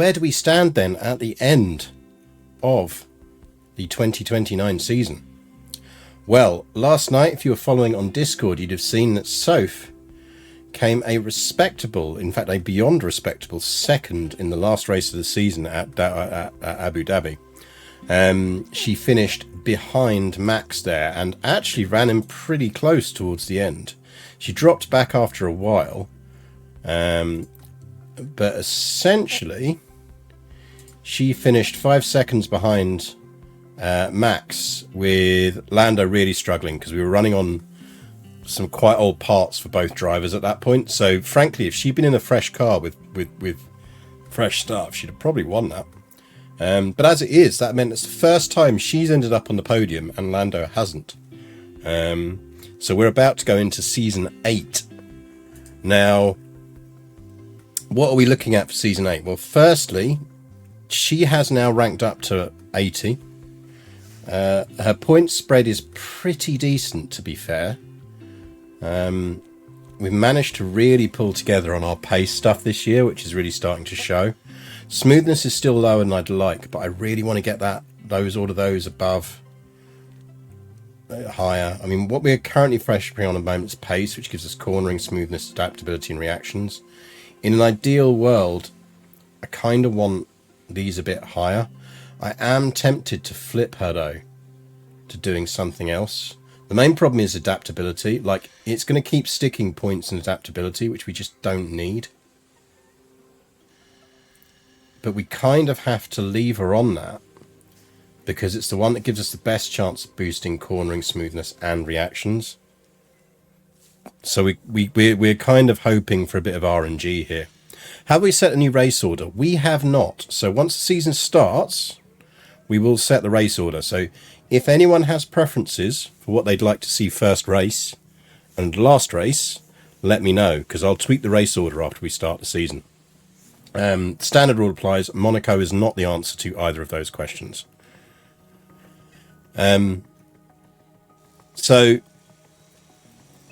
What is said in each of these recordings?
where do we stand then at the end of the 2029 season? Well, last night, if you were following on Discord, you'd have seen that Soph came a respectable, in fact, a beyond respectable second in the last race of the season at Abu Dhabi. She finished behind Max there and actually ran him pretty close towards the end. She dropped back after a while, but essentially she finished 5 seconds behind Max, with Lando really struggling because we were running on some quite old parts for both drivers at that point. So frankly, if she'd been in a fresh car with fresh stuff, she'd have probably won that. But as it is, that meant it's the first time she's ended up on the podium and Lando hasn't. So we're about to go into season 8. Now, what are we looking at for season 8? Well, firstly, she has now ranked up to 80. Her point spread is pretty decent, to be fair. We've managed to really pull together on our pace stuff this year, which is really starting to show. Smoothness is still lower than I'd like, but I really want to get all of those above, higher. I mean, what we're currently freshly on at the moment is pace, which gives us cornering, smoothness, adaptability, and reactions. In an ideal world, I kind of want these a bit higher. I am tempted to flip her, though, to doing something else. The main problem is adaptability. Like, it's going to keep sticking points in adaptability, which we just don't need. But we kind of have to leave her on that, because it's the one that gives us the best chance of boosting cornering, smoothness, and reactions. So we're kind of hoping for a bit of RNG here. Have we set a new race order? We have not. So once the season starts, we will set the race order. So if anyone has preferences for what they'd like to see first race and last race, let me know, because I'll tweak the race order after we start the season. Standard rule applies. Monaco is not the answer to either of those questions. So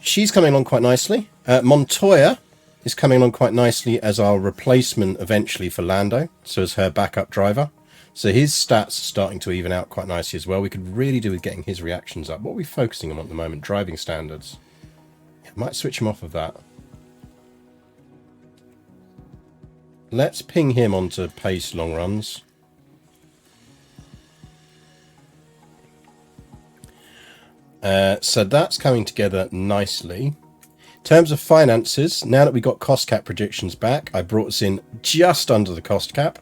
she's coming along quite nicely. Montoya is coming along quite nicely as our replacement eventually for Lando, so as her backup driver. So his stats are starting to even out quite nicely as well. We could really do with getting his reactions up. What are we focusing on at the moment? Driving standards. Yeah, might switch him off of that. Let's ping him onto pace long runs. So that's coming together nicely. In terms of finances, now that we got cost cap predictions back, I brought us in just under the cost cap.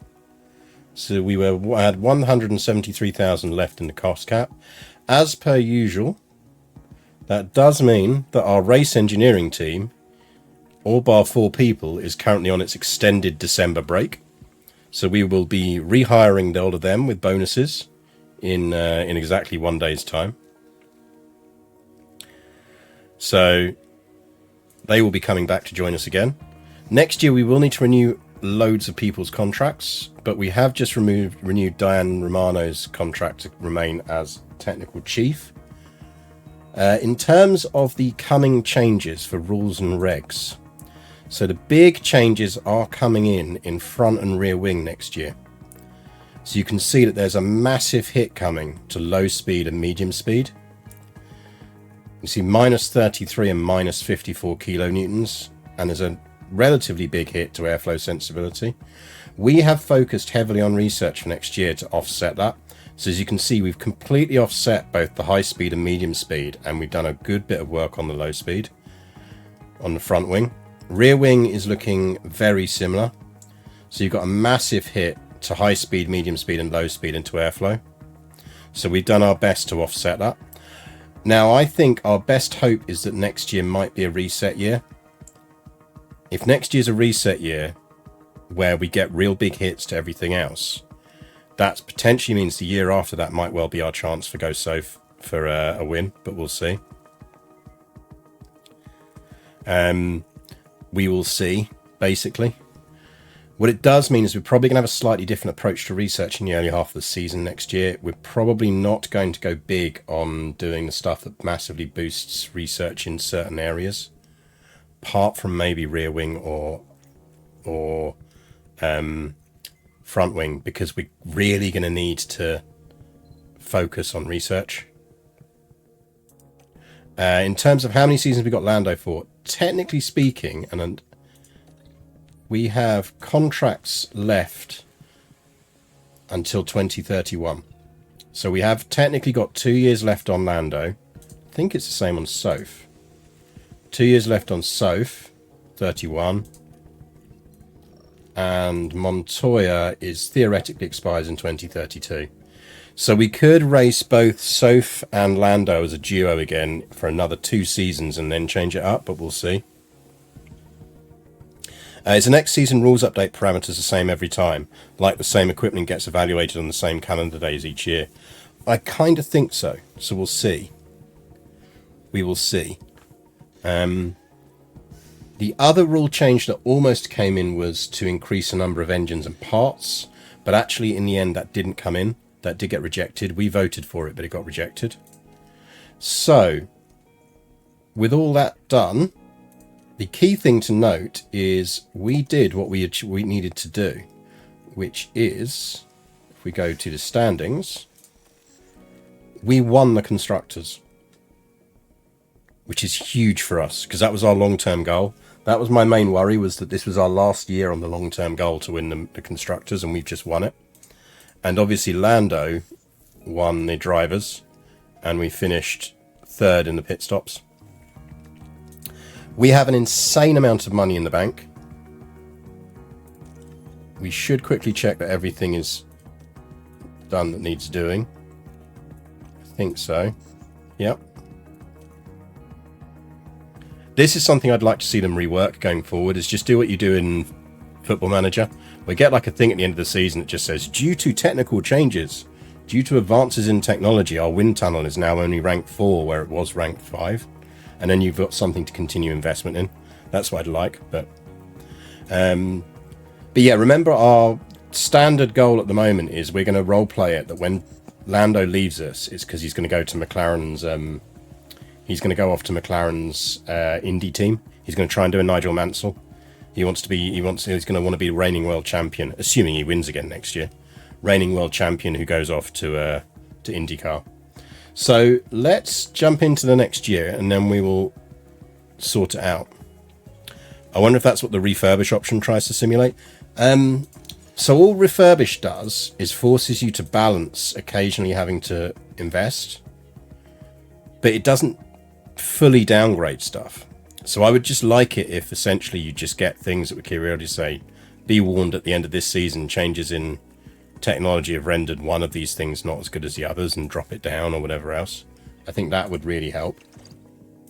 So we had 173,000 left in the cost cap. As per usual, that does mean that our race engineering team, all bar 4 people, is currently on its extended December break. So we will be rehiring all of them with bonuses in exactly 1 day's time. So they will be coming back to join us again. Next year we will need to renew loads of people's contracts, but we have just renewed Diane Romano's contract to remain as technical chief. In terms of the coming changes for rules and regs, so the big changes are coming in front and rear wing next year. So you can see that there's a massive hit coming to low speed and medium speed. You see minus 33 and minus 54 kilonewtons, and there's a relatively big hit to airflow sensibility. We have focused heavily on research for next year to offset that. So as you can see, we've completely offset both the high speed and medium speed, and we've done a good bit of work on the low speed on the front wing. Rear wing is looking very similar. So you've got a massive hit to high speed, medium speed, and low speed into airflow. So we've done our best to offset that. Now, I think our best hope is that next year might be a reset year. If next year's a reset year where we get real big hits to everything else, that potentially means the year after that might well be our chance for Go Soph for a win, but we'll see. We will see, basically. What it does mean is we're probably going to have a slightly different approach to research in the early half of the season next year. We're probably not going to go big on doing the stuff that massively boosts research in certain areas, apart from maybe rear wing or front wing because we're really going to need to focus on research. In terms of how many seasons we got Lando for, technically speaking, and we have contracts left until 2031. So we have technically got 2 years left on Lando. I think it's the same on Soph. 2 years left on Soph, 31. And Montoya is theoretically expires in 2032. So we could race both Soph and Lando as a duo again for another 2 seasons and then change it up, but we'll see. Is the next season rules update parameters the same every time? Like the same equipment gets evaluated on the same calendar days each year? I kind of think so. So we'll see. We will see. The other rule change that almost came in was to increase the number of engines and parts. But actually, in the end, that didn't come in. That did get rejected. We voted for it, but it got rejected. So, with all that done, the key thing to note is we did what we needed to do, which is, if we go to the standings, we won the constructors, which is huge for us because that was our long-term goal. That was my main worry, was that this was our last year on the long-term goal to win the constructors, and we've just won it. And obviously Lando won the drivers, and we finished 3rd in the pit stops. We have an insane amount of money in the bank. We should quickly check that everything is done that needs doing. I think so. Yep. This is something I'd like to see them rework going forward, is just do what you do in Football Manager. We get like a thing at the end of the season that just says, due to technical changes, due to advances in technology, our wind tunnel is now only ranked 4 where it was ranked 5. And then you've got something to continue investment in. That's what I'd like. But yeah, remember our standard goal at the moment is we're going to role play it that when Lando leaves us, it's because he's going to go to McLaren's. He's going to go off to McLaren's Indy team. He's going to try and do a Nigel Mansell. He's going to want to be reigning world champion, assuming he wins again next year. Reigning world champion who goes off to IndyCar. So let's jump into the next year and then we will sort it out. I wonder if that's what the refurbish option tries to simulate. So all refurbish does is forces you to balance occasionally having to invest, but it doesn't fully downgrade stuff. So I would just like it if essentially you just get things that would periodically say, be warned at the end of this season, changes in technology have rendered one of these things not as good as the others, and drop it down or whatever else. I think that would really help.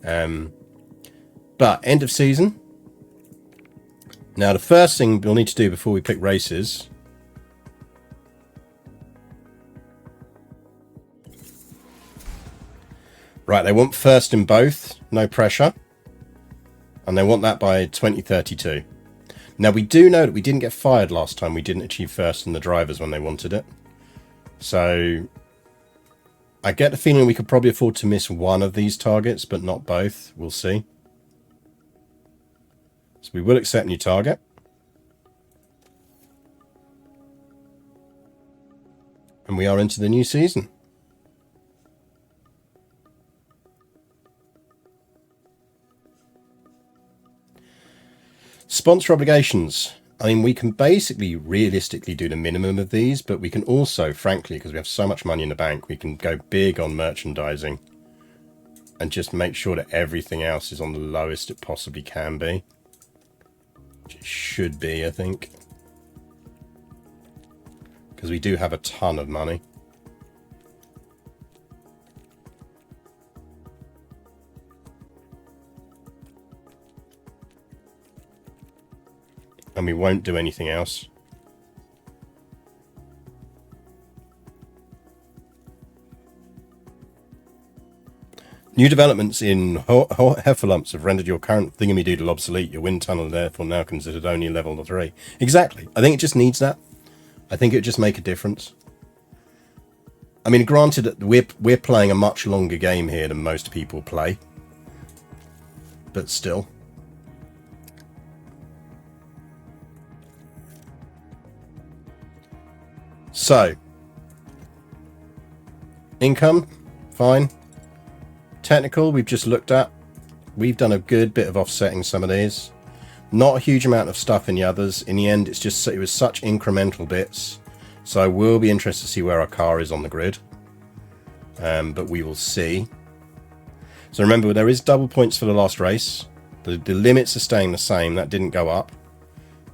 But end of season. Now the first thing we'll need to do before we pick races right, they want first in both, no pressure. And they want that by 2032. Now, we do know that we didn't get fired last time. We didn't achieve first in the drivers when they wanted it. So, I get the feeling we could probably afford to miss one of these targets, but not both. We'll see. So, we will accept new target. And we are into the new season. Sponsor obligations. I mean, we can basically realistically do the minimum of these, but we can also, frankly, because we have so much money in the bank, we can go big on merchandising and just make sure that everything else is on the lowest it possibly can be. Which it should be, I think. Because we do have a ton of money. And we won't do anything else. New developments in Heffalumps have rendered your current thingamadoodle obsolete. Your wind tunnel therefore now considered only level 3. Exactly. I think it just needs that. I think it would just make a difference. I mean, granted that we're playing a much longer game here than most people play. But still. So, income, fine. Technical, we've just looked at. We've done a good bit of offsetting some of these. Not a huge amount of stuff in the others. In the end, it was such incremental bits. So I will be interested to see where our car is on the grid. But we will see. So remember, there is double points for the last race. The limits are staying the same. That didn't go up.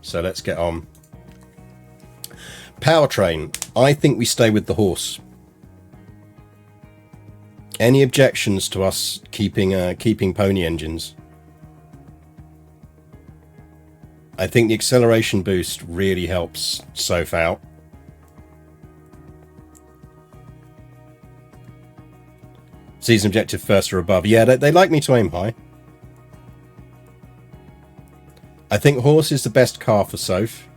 So let's get on. Powertrain. I think we stay with the horse. Any objections to us keeping pony engines? I think the acceleration boost really helps Soph out. Season objective first or above. Yeah, they like me to aim high. I think horse is the best car for Soph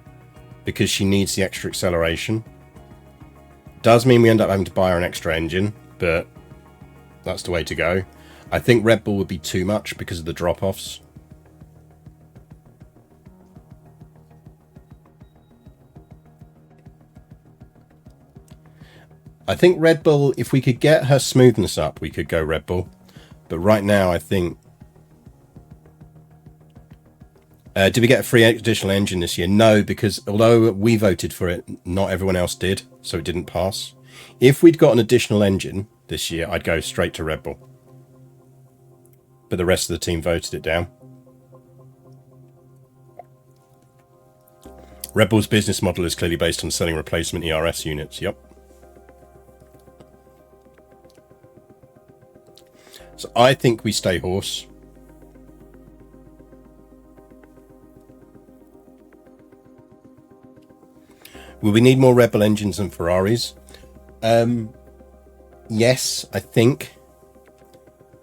because she needs the extra acceleration. Does mean we end up having to buy her an extra engine, but that's the way to go. I think Red Bull would be too much because of the drop-offs. I think Red Bull, if we could get her smoothness up, we could go Red Bull. But right now, I think... did we get a free additional engine this year? No, because although we voted for it, not everyone else did, so it didn't pass. If we'd got an additional engine this year, I'd go straight to Red Bull. But the rest of the team voted it down. Red Bull's business model is clearly based on selling replacement ERS units. Yep. So I think we stay horse. Will we need more Red Bull engines than Ferraris? Yes, I think.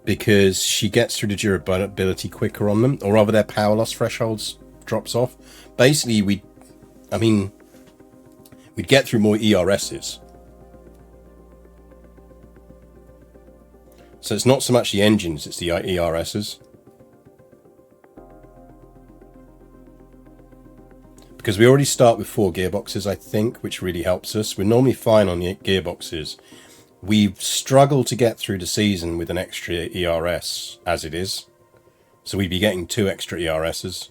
Because she gets through the durability quicker on them. Or rather their power loss thresholds drops off. Basically, we'd get through more ERSs. So it's not so much the engines, it's the ERSs. Because we already start with 4 gearboxes, I think, which really helps us. We're normally fine on the gearboxes. We've struggled to get through the season with an extra ERS as it is. So we'd be getting 2 extra ERSs.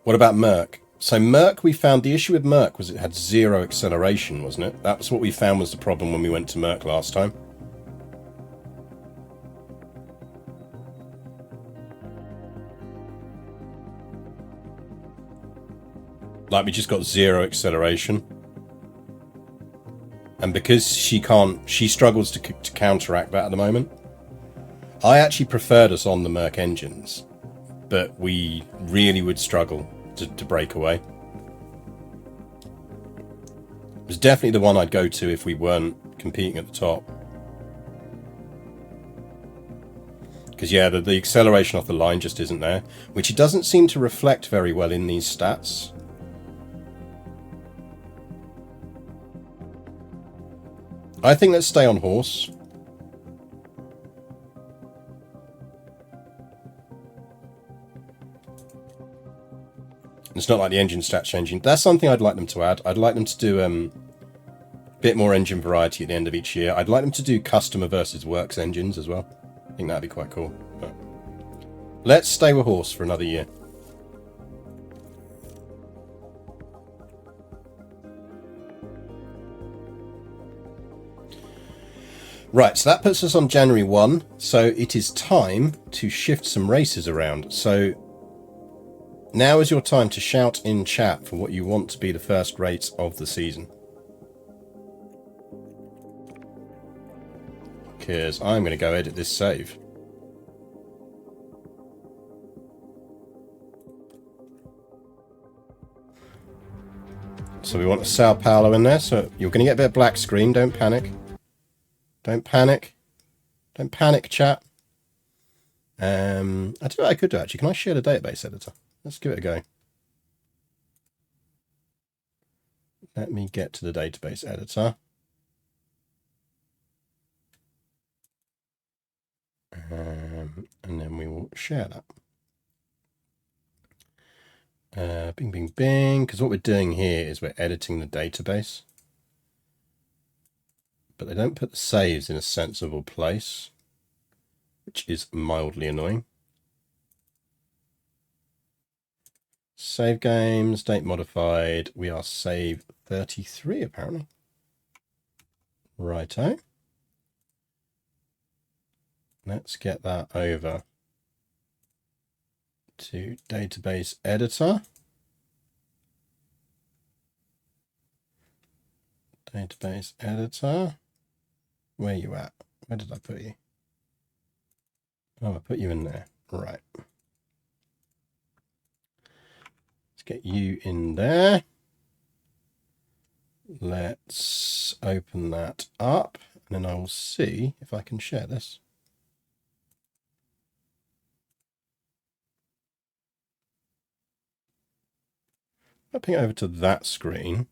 What about Merc? So Merc, we found the issue with Merc was it had 0 acceleration, wasn't it? That was what we found was the problem when we went to Merc last time. Like, we just got 0 acceleration. And because she struggles to counteract that at the moment. I actually preferred us on the Merc engines, but we really would struggle to break away. It was definitely the one I'd go to if we weren't competing at the top. Because, yeah, the acceleration off the line just isn't there, which it doesn't seem to reflect very well in these stats. I think let's stay on horse. It's not like the engine stats changing. That's something I'd like them to add. I'd like them to do a bit more engine variety at the end of each year. I'd like them to do customer versus works engines as well. I think that'd be quite cool. But let's stay with horse for another year. Right, so that puts us on January 1. So it is time to shift some races around. So now is your time to shout in chat for what you want to be the first race of the season. Because I'm going to go edit this save. So we want a Sao Paulo in there. So you're going to get a bit of black screen. Don't panic. Don't panic. Don't panic, chat. I don't know what I could do, actually. Can I share the database editor? Let's give it a go. Let me get to the database editor. And then we will share that. Bing, bing, bing. Because what we're doing here is we're editing the database. But they don't put the saves in a sensible place, which is mildly annoying. Save games, date modified. We are save 33 apparently. Righto. Let's get that over to database editor. Database editor. Where are you at? Where did I put you? Oh, I put you in there. Right. Let's get you in there. Let's open that up, and then I will see if I can share this. Hopping over to that screen,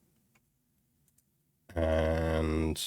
and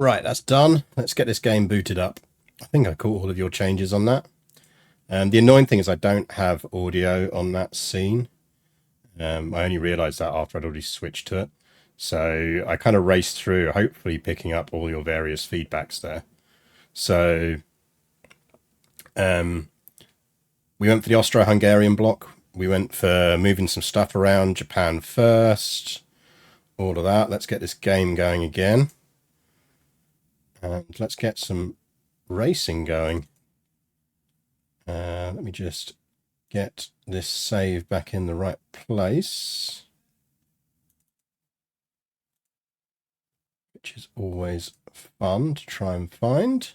Right, that's done. Let's get this game booted up. I think I caught all of your changes on that. The annoying thing is I don't have audio on that scene. I only realised that after I'd already switched to it. So I kind of raced through, hopefully picking up all your various feedbacks there. So we went for the Austro-Hungarian block. We went for moving some stuff around, Japan first, all of that. Let's get this game going again. And let's get some racing going. Let me just get this save back in the right place, which is always fun to try and find.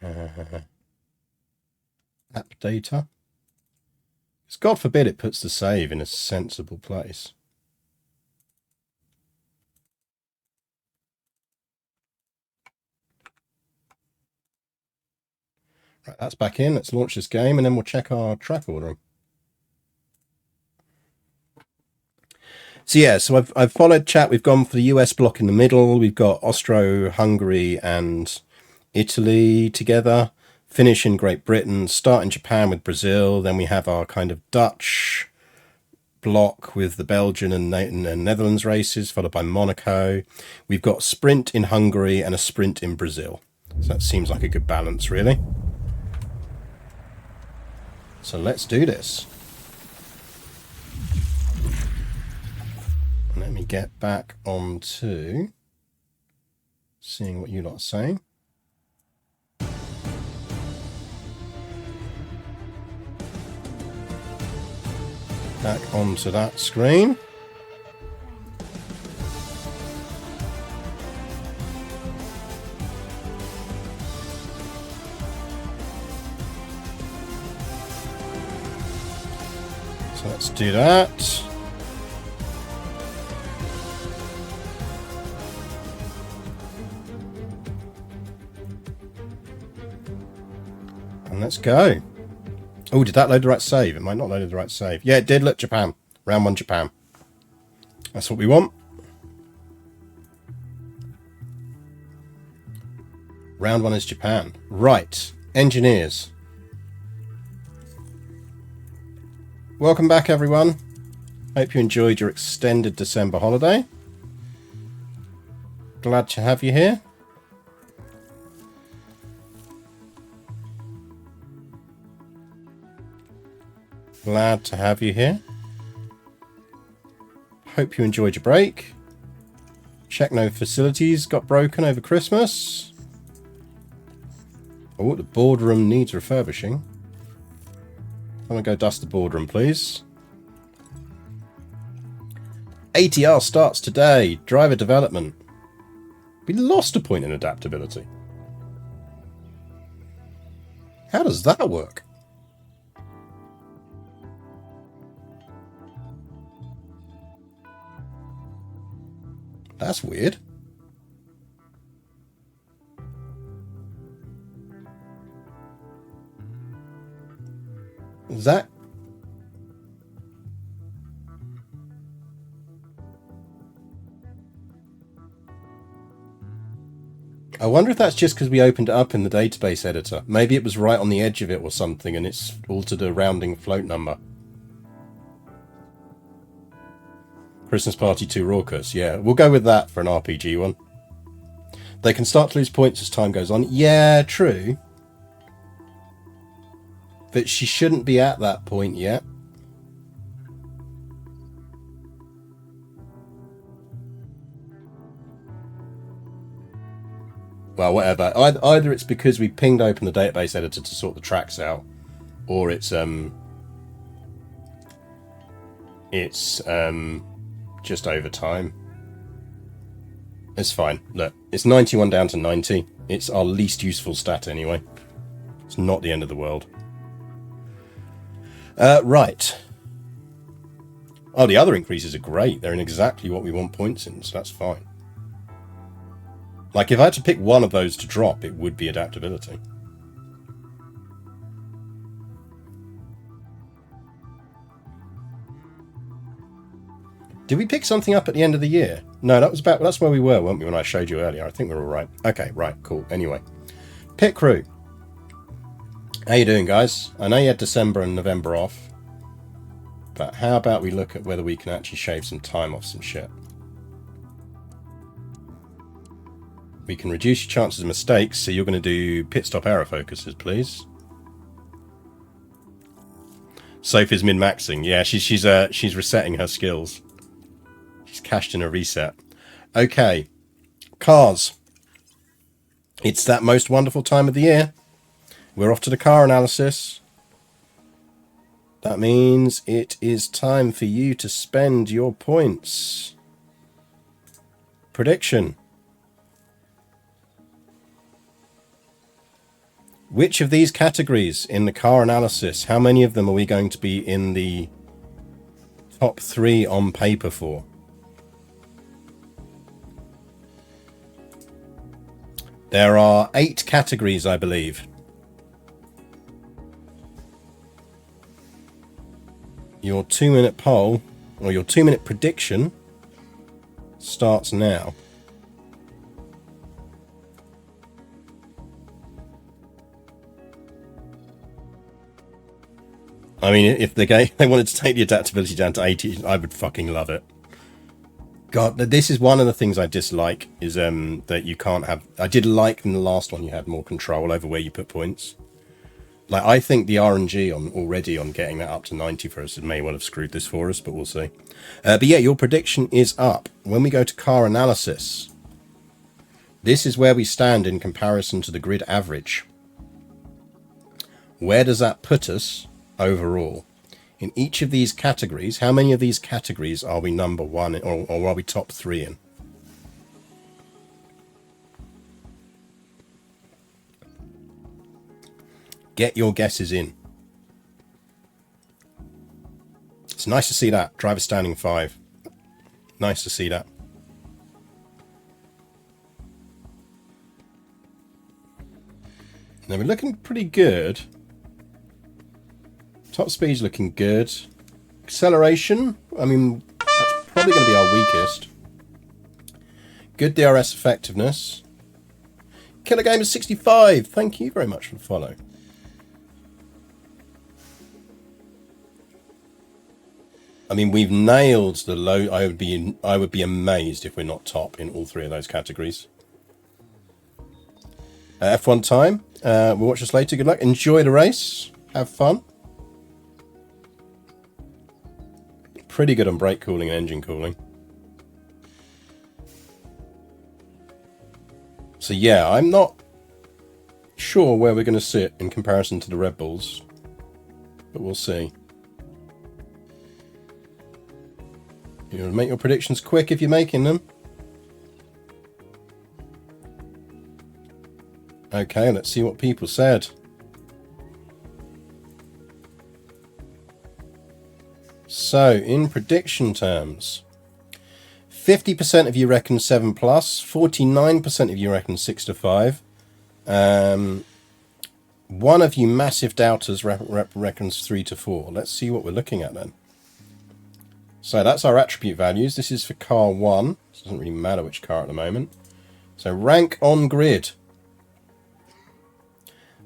App data. Because God forbid it puts the save in a sensible place. Right, that's back in. Let's launch this game and then we'll check our track ordering. So I've followed chat. We've gone for the US block in the middle. We've got Austro-Hungary and Italy together. Finish in Great Britain. Start in Japan with Brazil. Then we have our kind of Dutch block with the Belgian and Netherlands races, followed by Monaco. We've got a sprint in Hungary and a sprint in Brazil. So that seems like a good balance, really. So let's do this. Let me get back onto seeing what you lot are saying. Back onto that screen. So let's do that. And let's go. Oh, did that load the right save? It might not load the right save. Yeah, it did. Look, Japan. Round 1, Japan. That's what we want. Round 1 is Japan. Right. Engineers. Welcome back, everyone. Hope you enjoyed your extended December holiday. Glad to have you here. Glad to have you here. Hope you enjoyed your break. Check no facilities got broken over Christmas. Oh, the boardroom needs refurbishing. Someone go dust the boardroom, please. ATR starts today. Driver development. We lost a point in adaptability. How does that work? That's weird. Is that... I wonder if that's just because we opened it up in the database editor. Maybe it was right on the edge of it or something and it's altered a rounding float number. Christmas Party 2 Raucous. Yeah, we'll go with that for an RPG one. They can start to lose points as time goes on. Yeah, true. But she shouldn't be at that point yet. Well, whatever. Either it's because we pinged open the database editor to sort the tracks out, or it's just over time. It's fine. Look, it's 91 down to 90. It's our least useful stat anyway. It's not the end of the world. Right. Oh, the other increases are great. They're in exactly what we want points in, so that's fine. Like, if I had to pick one of those to drop, it would be adaptability. Did we pick something up at the end of the year? No, that's where we were, weren't we, when I showed you earlier? I think we're all right. Okay, right, cool. Anyway, pit crew. How you doing, guys? I know you had December and November off, but how about we look at whether we can actually shave some time off some shit? We can reduce your chances of mistakes, so you're going to do pit stop error focuses, please. Soph is min-maxing. Yeah, she's resetting her skills. She's cashed in a reset. Okay, cars. It's that most wonderful time of the year. We're off to the car analysis. That means it is time for you to spend your points. Prediction. Which of these categories in the car analysis, how many of them are we going to be in the top 3 on paper for? There are 8 categories, I believe. Your 2-minute poll, or your 2-minute prediction, starts now. I mean, if they wanted to take the adaptability down to 80, I would fucking love it. God, this is one of the things I dislike, is that you can't have... I did like in the last one you had more control over where you put points. Like, I think the RNG already on getting that up to 90 for us, it may well have screwed this for us, but we'll see. But yeah, your prediction is up. When we go to car analysis, this is where we stand in comparison to the grid average. Where does that put us overall? In each of these categories, how many of these categories are we number 1 in, or are we top 3 in? Get your guesses in. It's nice to see that. Driver standing 5. Nice to see that. Now we're looking pretty good. Top speed's looking good. Acceleration, I mean, that's probably going to be our weakest. Good DRS effectiveness. Killer Game is 65. Thank you very much for the follow. I mean, we've nailed the low. I would be amazed if we're not top in all 3 of those categories. F1 time. We'll watch this later. Good luck. Enjoy the race. Have fun. Pretty good on brake cooling and engine cooling. So yeah, I'm not sure where we're going to sit in comparison to the Red Bulls, but we'll see. You'll make your predictions quick if you're making them. Okay, let's see what people said. So, in prediction terms, 50% of you reckon 7 plus, 49% of you reckon 6 to 5. One of you massive doubters reckons 3 to 4. Let's see what we're looking at then. So that's our attribute values. This is for car 1. It doesn't really matter which car at the moment. So rank on grid.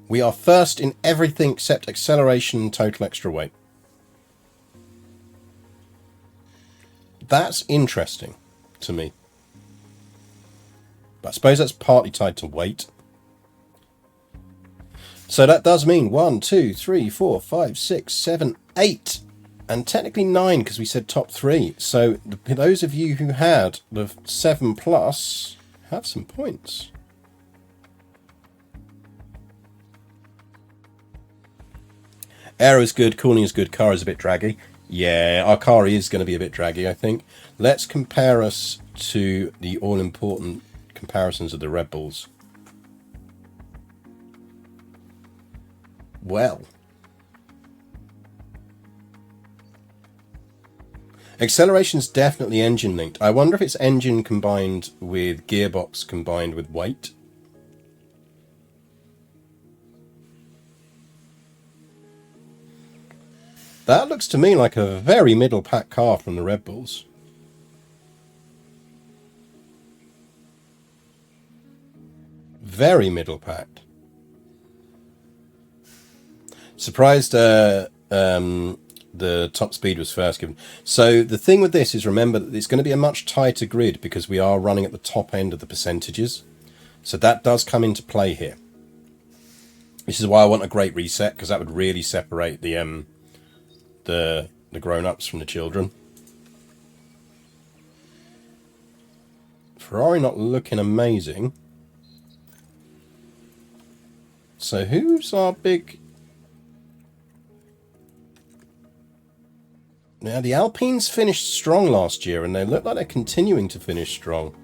We are first in everything except acceleration and total extra weight. That's interesting to me. But I suppose that's partly tied to weight. So that does mean 1, 2, 3, 4, 5, 6, 7, 8. And technically 9 because we said top 3. So those of you who had the 7 plus have some points. Aero is good, cooling is good, car is a bit draggy. Yeah, our car is going to be a bit draggy, I think. Let's compare us to the all-important comparisons of the Red Bulls. Well, acceleration's definitely engine linked. I wonder if it's engine combined with gearbox combined with weight. That looks to me like a very middle pack car from the Red Bulls. Very middle packed. Surprised the top speed was first given. So the thing with this is, remember that it's going to be a much tighter grid because we are running at the top end of the percentages. So that does come into play here. This is why I want a great reset, because that would really separate the grown-ups from the children. Ferrari not looking amazing. So who's our big... Now the Alpines finished strong last year and they look like they're continuing to finish strong.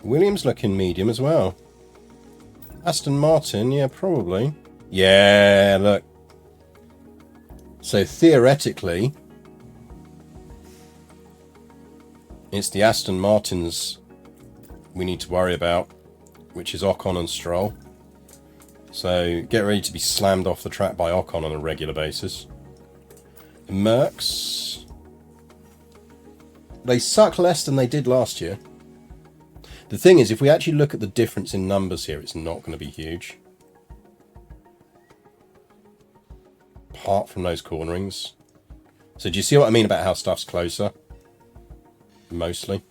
Williams looking medium as well. Aston Martin, yeah, probably. Yeah, look. So theoretically, it's the Aston Martins we need to worry about, which is Ocon and Stroll. So get ready to be slammed off the track by Ocon on a regular basis. The Mercs, they suck less than they did last year. The thing is, if we actually look at the difference in numbers here, it's not going to be huge. Apart from those cornerings. So do you see what I mean about how stuff's closer? Mostly.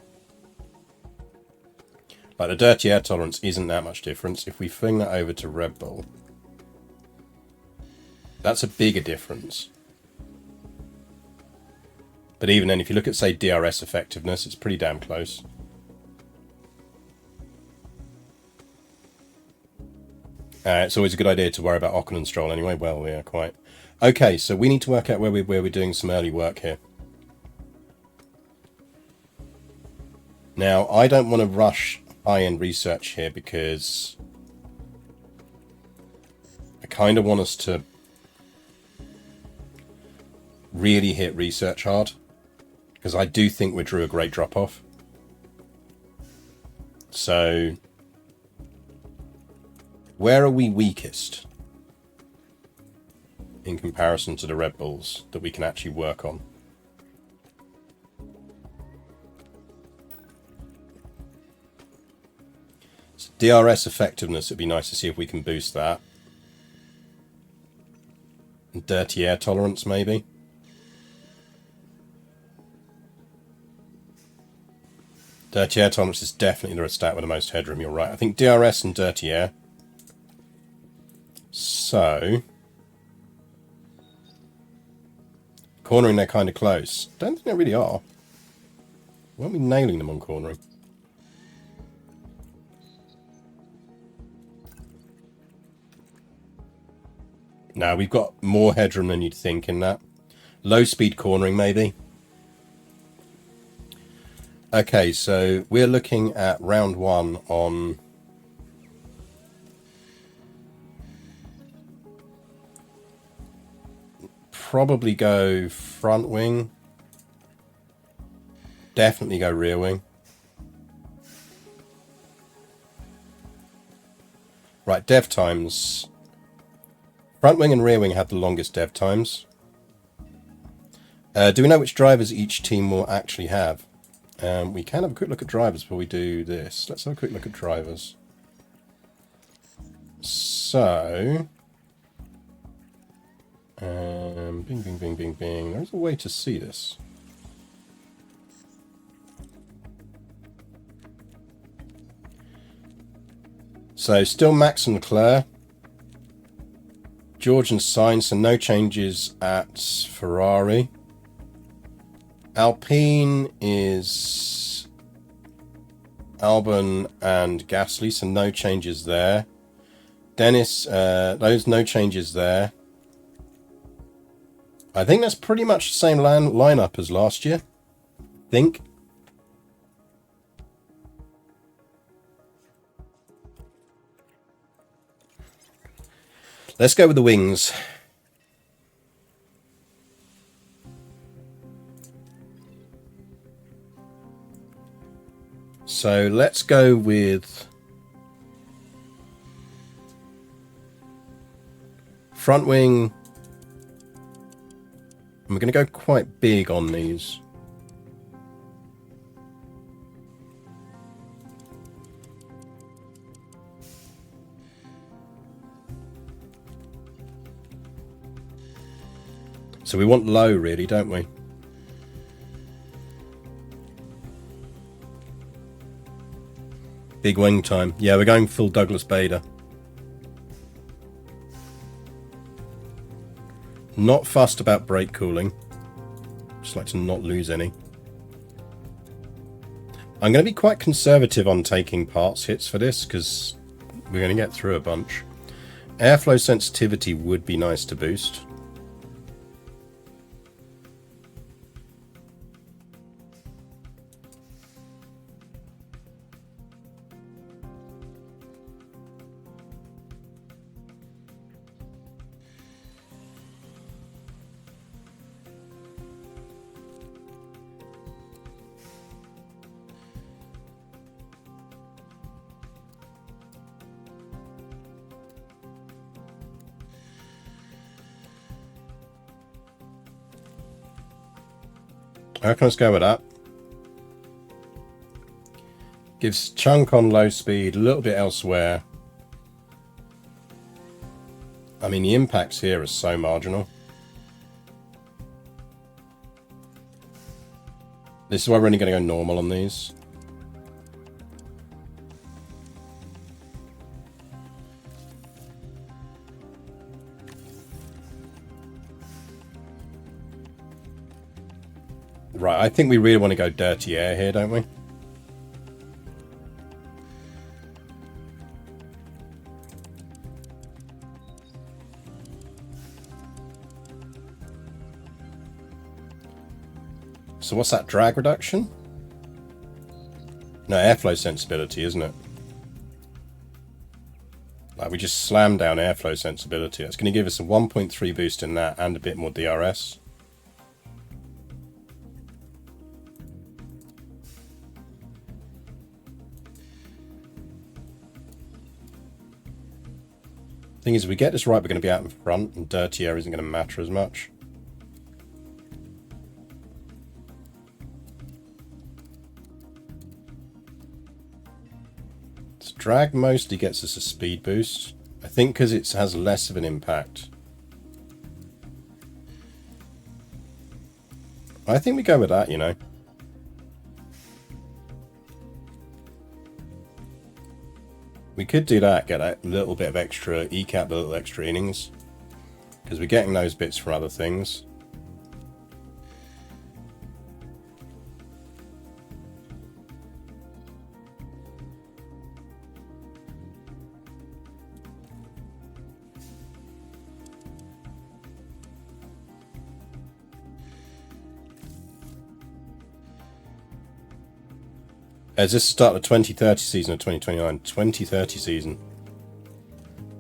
Like the dirty air tolerance isn't that much difference. If we fling that over to Red Bull, that's a bigger difference. But even then, if you look at, say, DRS effectiveness, it's pretty damn close. It's always a good idea to worry about Ocon and Stroll anyway. Well, yeah, quite. Okay, so we need to work out where we're doing some early work here. Now, I don't want to rush high-end research here because I kind of want us to really hit research hard, because I do think we drew a great drop-off. So, where are we weakest in comparison to the Red Bulls that we can actually work on? So DRS effectiveness, it'd be nice to see if we can boost that. And dirty air tolerance, maybe. Dirty air tolerance is definitely the stat with the most headroom, you're right. I think DRS and dirty air. So, cornering, they're kind of close. Don't think they really are. Weren't we nailing them on cornering? No, we've got more headroom than you'd think in that. Low speed cornering, maybe. Okay, so we're looking at round one on... Probably go front wing. Definitely go rear wing. Right, dev times. Front wing and rear wing have the longest dev times. Do we know which drivers each team will actually have? We can have a quick look at drivers before we do this. Let's have a quick look at drivers. So... bing, bing, bing, bing, bing. There's a way to see this. So, still Max and Leclerc. George and Sainz, so no changes at Ferrari. Alpine is Albon and Gasly, so no changes there. Dennis, those no changes there. I think that's pretty much the same lineup as last year. Think. Let's go with the wings. So let's go with front wing. And we're going to go quite big on these. So we want low, really, don't we? Big wing time. Yeah, we're going full Douglas Bader. Not fussed about brake cooling. Just like to not lose any. I'm going to be quite conservative on taking parts hits for this, because we're going to get through a bunch. Airflow sensitivity would be nice to boost. I reckon let's go with that. Gives chunk on low speed, a little bit elsewhere. I mean, the impacts here are so marginal. This is why we're only going to go normal on these. Right, I think we really want to go dirty air here, don't we? So what's that, drag reduction? No, airflow sensibility, isn't it? Like, we just slammed down airflow sensibility. That's going to give us a 1.3 boost in that and a bit more DRS. Thing is, if we get this right, we're going to be out in front, and dirty air isn't going to matter as much. So drag mostly gets us a speed boost. I think because it has less of an impact. I think we go with that, you know. We could do that, get a little bit of extra, eke out the little extra innings, because we're getting those bits from other things. Is this the start of the 2030 season or 2029? 2030 season.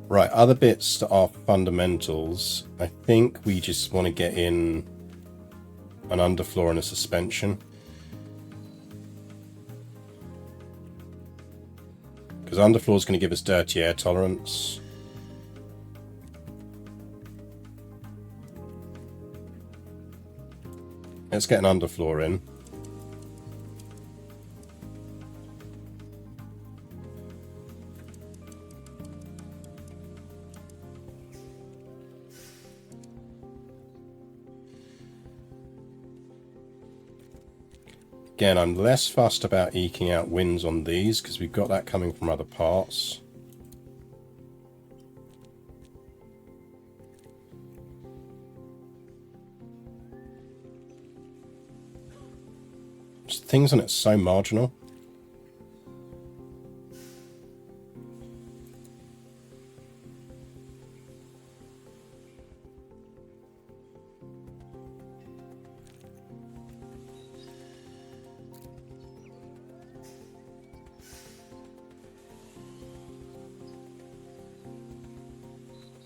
Right, other bits that are fundamentals. I think we just want to get in an underfloor and a suspension. Because underfloor is going to give us dirty air tolerance. Let's get an underfloor in. Again, I'm less fussed about eking out wins on these because we've got that coming from other parts. Just things on it so marginal.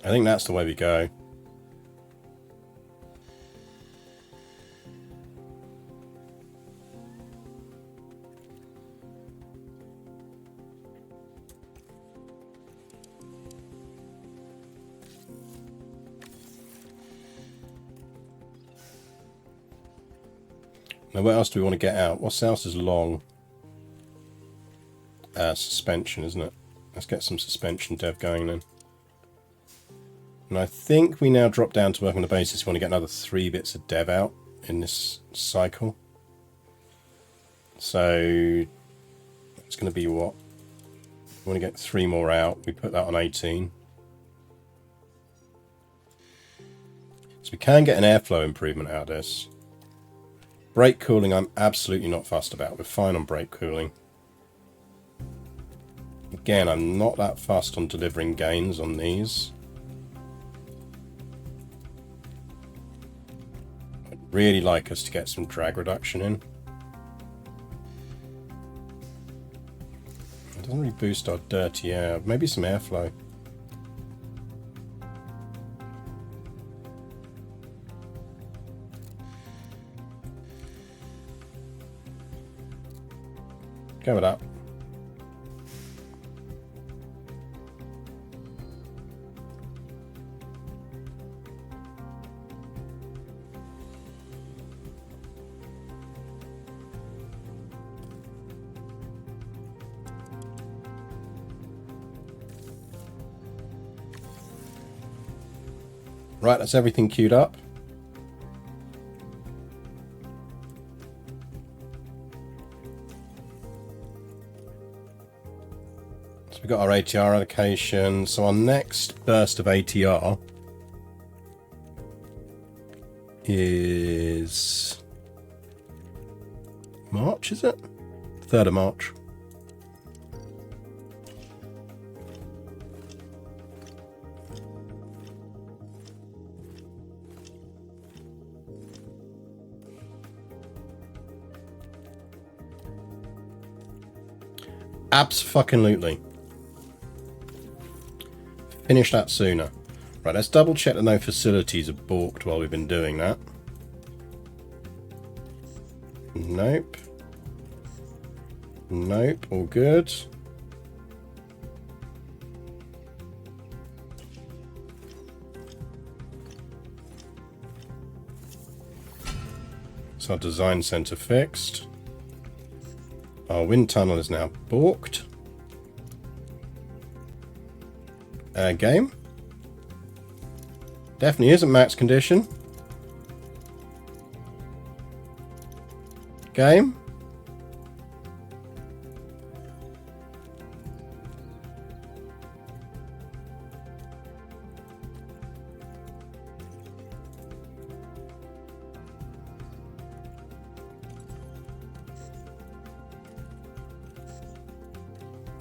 I think that's the way we go. Now, what else do we want to get out? What else is long? Suspension, isn't it? Let's get some suspension dev going then. And I think we now drop down to work on the basis we want to get another 3 bits of dev out in this cycle. So it's going to be what? We want to get 3 more out. We put that on 18. So we can get an airflow improvement out of this. Brake cooling I'm absolutely not fussed about. We're fine on brake cooling. Again, I'm not that fussed on delivering gains on these. I'd really like us to get some drag reduction in. It doesn't really boost our dirty air. Maybe some airflow. Go with that. Right, that's everything queued up. So we've got our ATR allocation. So our next burst of ATR is March, is it? 3rd of March. Abso-fucking-lutely. Finish that sooner. Right, let's double check that no facilities are balked while we've been doing that. Nope. Nope, all good. So our design center fixed. Our wind tunnel is now balked. Game. Definitely isn't max condition. Game.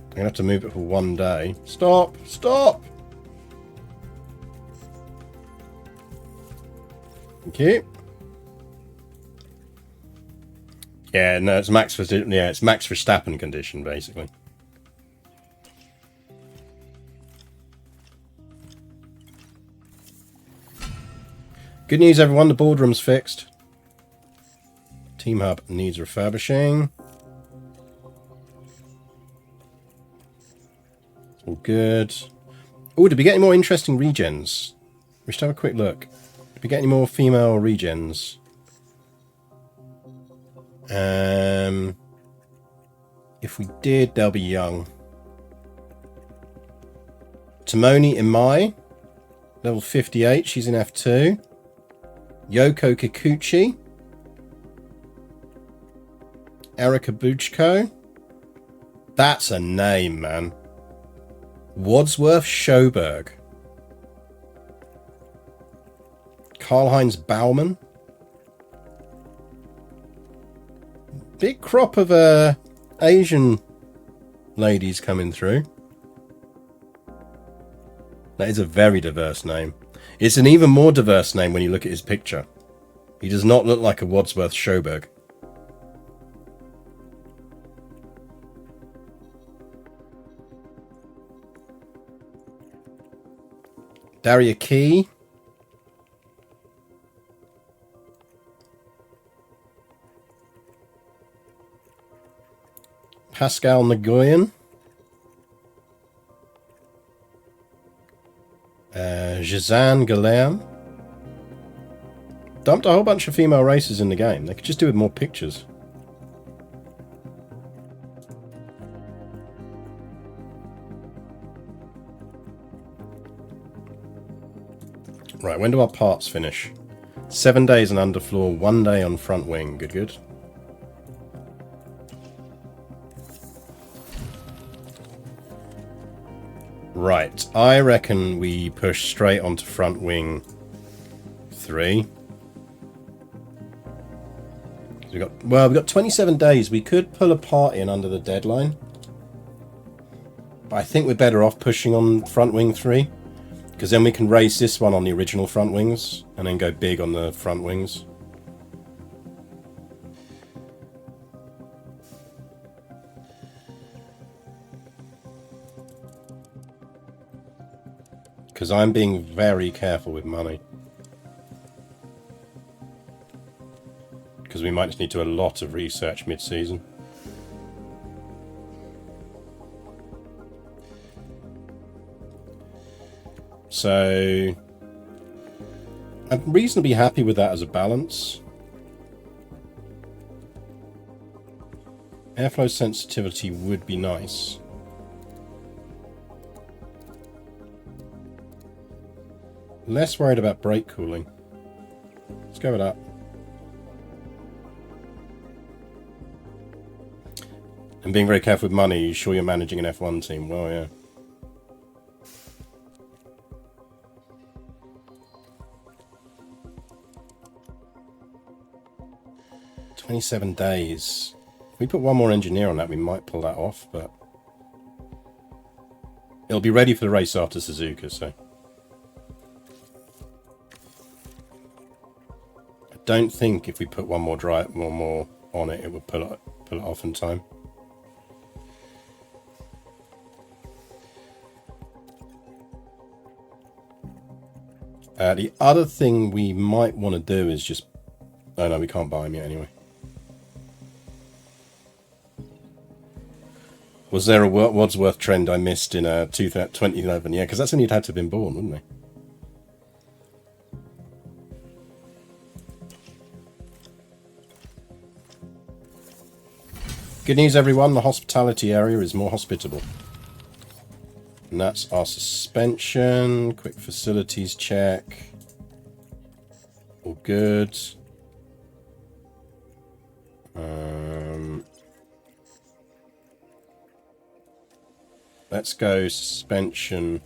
I'm gonna have to move it for 1 day. Stop! Stop! Thank you. Yeah, no, it's max for it's max Verstappen condition basically. Good news, everyone. The boardroom's fixed. Team hub needs refurbishing. All good. Oh, did we get any more interesting regens? We should have a quick look. Did we get any more female regens? If we did, they'll be young. Timoni Imai, level 58. She's in F2. Yoko Kikuchi. Erika Buchko. That's a name, man. Wadsworth Schoberg. Karl-Heinz Baumann. Big crop of Asian ladies coming through. That is a very diverse name. It's an even more diverse name when you look at his picture. He does not look like a Wadsworth Schoberg. Daria Key. Pascal Nagoyan. Jazan Galam. Dumped a whole bunch of female races in the game. They could just do with more pictures. Right, when do our parts finish? 7 days on underfloor, 1 day on front wing. Good, good. Right, I reckon we push straight onto front wing 3. We've got 27 days. We could pull a part in under the deadline. But I think we're better off pushing on front wing 3. Because then we can raise this one on the original front wings. And then go big on the front wings. Because I'm being very careful with money. Because we might just need to do a lot of research mid-season. So I'm reasonably happy with that as a balance. Airflow sensitivity would be nice. Less worried about brake cooling. Let's go with that. And being very careful with money. You sure you're managing an F1 team? Well, yeah. "27 days. If we put one more engineer on that, we might pull that off, but it'll be ready for the race after Suzuka, so. I don't think if we put one more on it, it would pull it off in time. The other thing we might want to do is just... Oh no, we can't buy him yet anyway. Was there a Wadsworth trend I missed in 2011? Yeah, because that's when he'd had to have been born, wouldn't he? Good news, everyone. The hospitality area is more hospitable. And that's our suspension. Quick facilities check. All good. Let's go suspension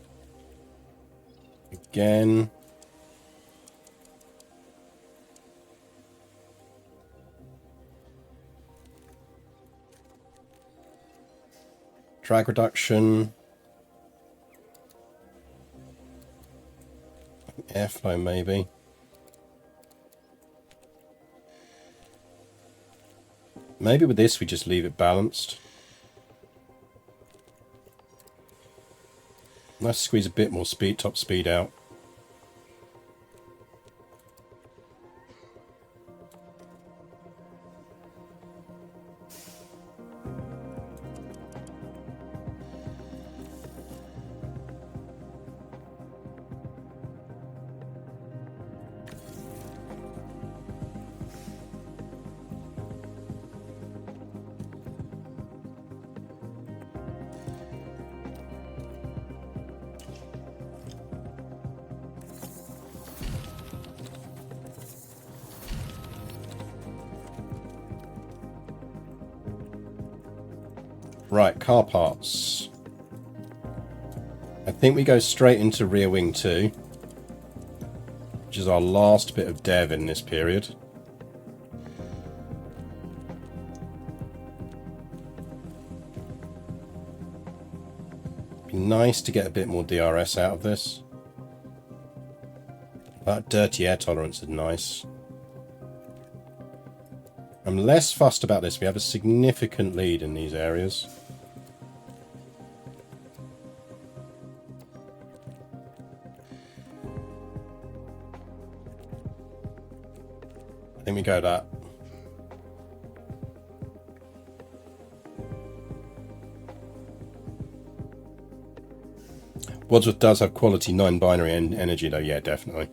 again. Drag reduction. Airflow maybe. Maybe with this we just leave it balanced. Let's squeeze a bit more speed, top speed out. Right, car parts. I think we go straight into rear wing 2, which is our last bit of dev in this period. Be nice to get a bit more DRS out of this. That dirty air tolerance is nice. I'm less fussed about this. We have a significant lead in these areas. I think we go that. Wadsworth does have quality non-binary energy though, yeah, definitely.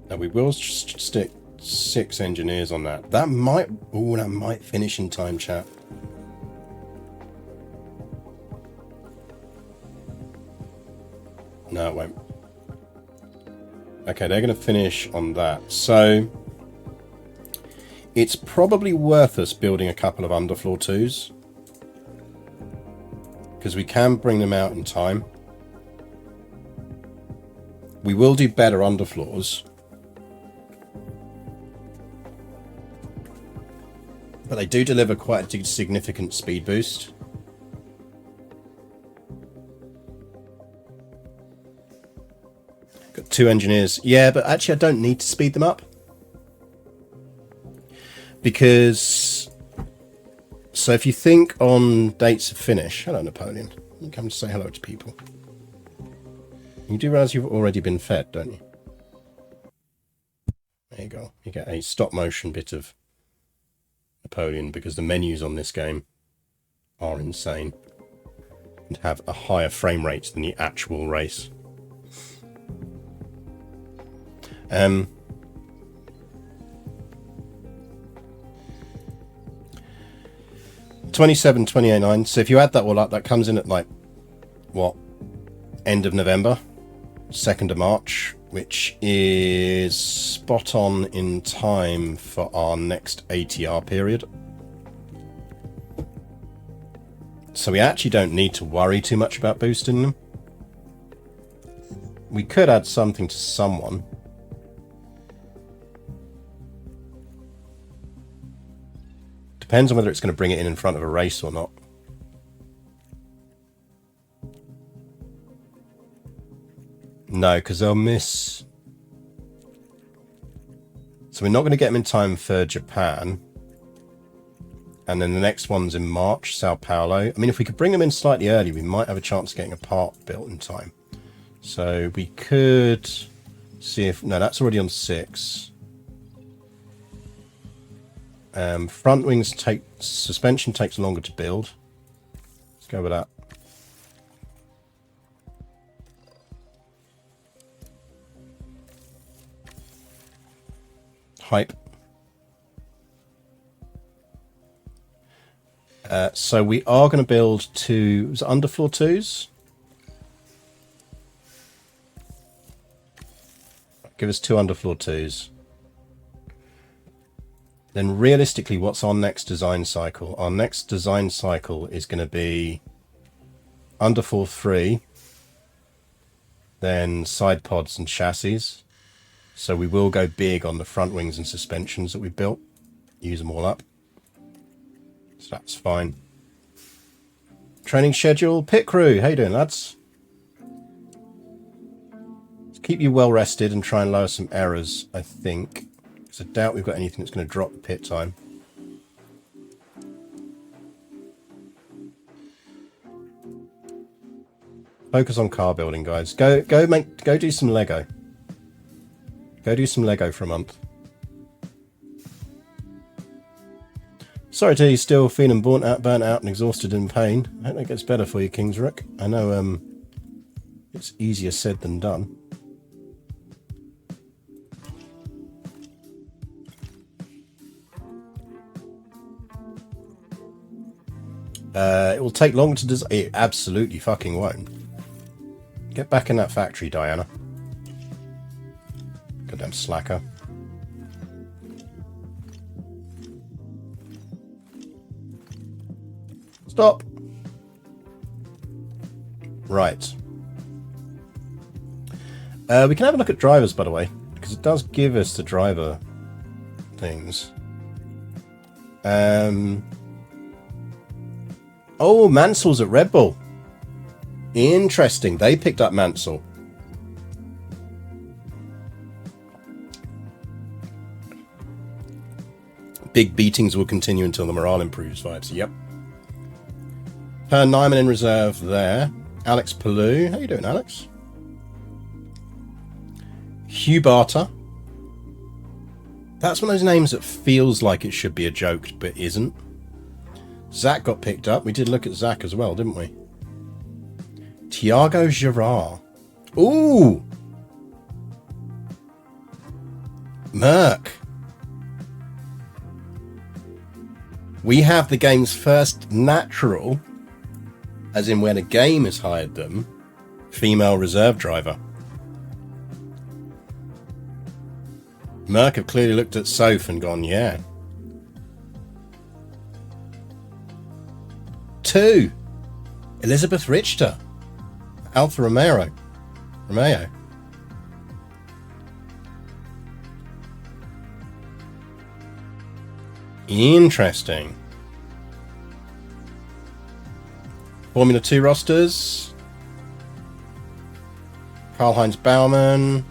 Now we will stick 6 engineers on that. That might finish in time, chat. No, it won't. Okay, they're going to finish on that. So it's probably worth us building a couple of underfloor 2s, because we can bring them out in time. We will do better underfloors, but they do deliver quite a significant speed boost. Got 2 engineers. Yeah, but actually I don't need to speed them up, because so if you think on dates of finish, hello Napoleon, you come to say hello to people. You do realize you've already been fed, don't you? There you go. You get a stop motion bit of Napoleon, because the menus on this game are insane and have a higher frame rate than the actual race. 27,289. So if you add that all up, that comes in at like what, end of November, 2nd of March, which is spot on in time for our next ATR period. So we actually don't need to worry too much about boosting them. We could add something to someone. Depends on whether it's going to bring it in front of a race or not. No, because they'll miss. So we're not going to get them in time for Japan. And then the next one's in March, Sao Paulo. I mean, if we could bring them in slightly early, we might have a chance of getting a part built in time. So we could see if... No, that's already on 6. Front wings take... Suspension takes longer to build. Let's go with that. Hype. So we are going to build 2... Was it underfloor 2s? Give us 2 underfloor 2s. Then realistically, what's our next design cycle? Our next design cycle is going to be underfloor 3, then side pods and chassis. So we will go big on the front wings and suspensions that we've built. Use them all up. So that's fine. Training schedule, pit crew. How you doing, lads? Let's keep you well rested and try and lower some errors, I think. Because I doubt we've got anything that's going to drop the pit time. Focus on car building, guys. Go do some Lego. Go do some Lego for a month. Sorry to hear you're still feeling burnt out and exhausted and in pain. I hope that gets better for you, Kingsrick. I know it's easier said than done. It will take longer to design. It absolutely fucking won't. Get back in that factory, Diana. Goddamn slacker. Stop. Right. We can have a look at drivers, by the way, because it does give us the driver things. Oh, Mansell's at Red Bull. Interesting. They picked up Mansell. Big beatings will continue until the morale improves vibes. Yep. Per Nyman in reserve there. Alex Palou. How you doing, Alex? Hugh Barter. That's one of those names that feels like it should be a joke, but isn't. Zach got picked up. We did look at Zach as well, didn't we? Thiago Girard. Ooh! Merc. We have the game's first natural, as in when a game has hired them, female reserve driver. Merck have clearly looked at Soph and gone, yeah. 2. Elizabeth Richter. Alfa Romeo. Interesting. Formula 2 rosters. Karl-Heinz Baumann.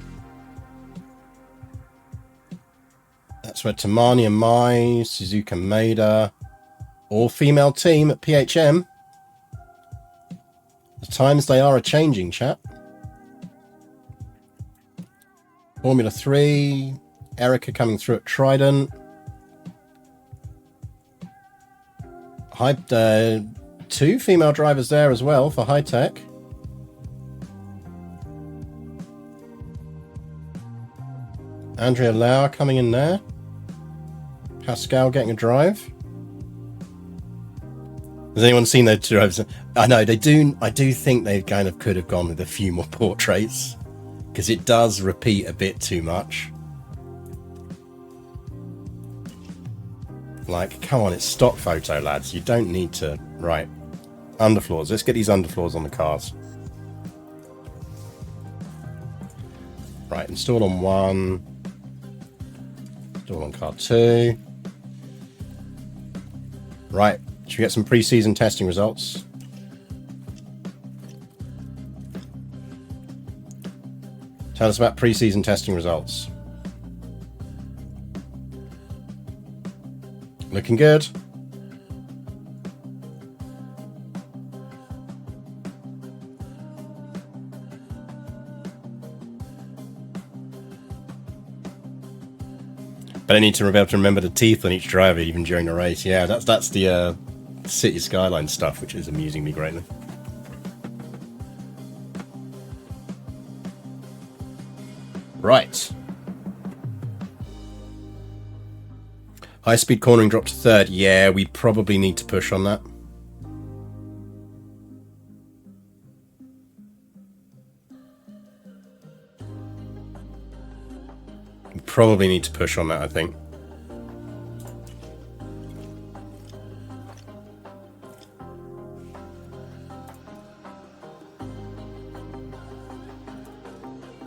That's where Tamani and Mai, Suzuka Maida. All-female team at PHM. The times they are a-changing, chap. Formula 3. Erica coming through at Trident. Two female drivers there as well for high tech. Andrea Lauer coming in there. Pascal getting a drive. Has anyone seen those drives? I know they do. I do think they kind of could have gone with a few more portraits because it does repeat a bit too much. Like, come on, it's stock photo, lads. You don't need to... Right. Underfloors. Let's get these underfloors on the cars. Right, install on 1. Install on car 2. Right. Should we get some pre-season testing results? Tell us about pre-season testing results. Looking good. But I need to be able to remember the teeth on each driver even during the race. Yeah, that's the City Skyline stuff, which is amusing me greatly. Right. High-speed cornering dropped to 3rd. Yeah, we probably need to push on that. We probably need to push on that, I think.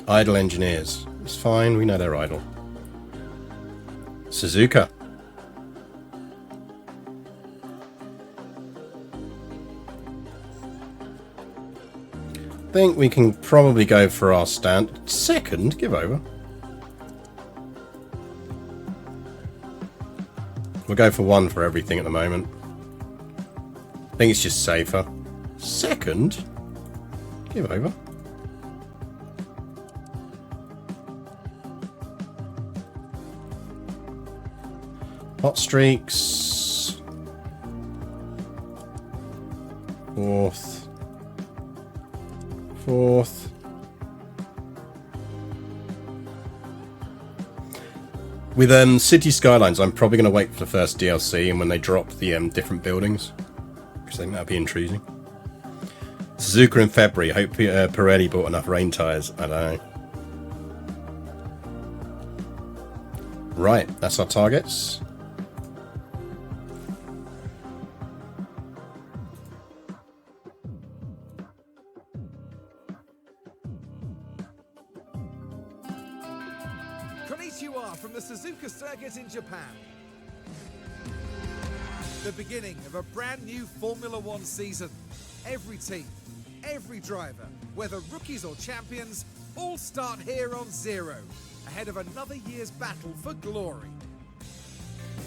Idle engineers. It's fine, we know they're idle. Suzuka. I think we can probably go for our stand. 2nd, give over. We'll go for 1 for everything at the moment. I think it's just safer. 2nd, give over. Hot streaks. 4th. 4th. With City Skylines, I'm probably going to wait for the first DLC and when they drop the different buildings, because I think that'd be intriguing. Suzuka in February. Hope Pirelli bought enough rain tyres. I don't know. Right, that's our targets. Konnichiwa from the Suzuka circuit in Japan. The beginning of a brand new Formula One season. Every team, every driver, whether rookies or champions, all start here on zero, ahead of another year's battle for glory.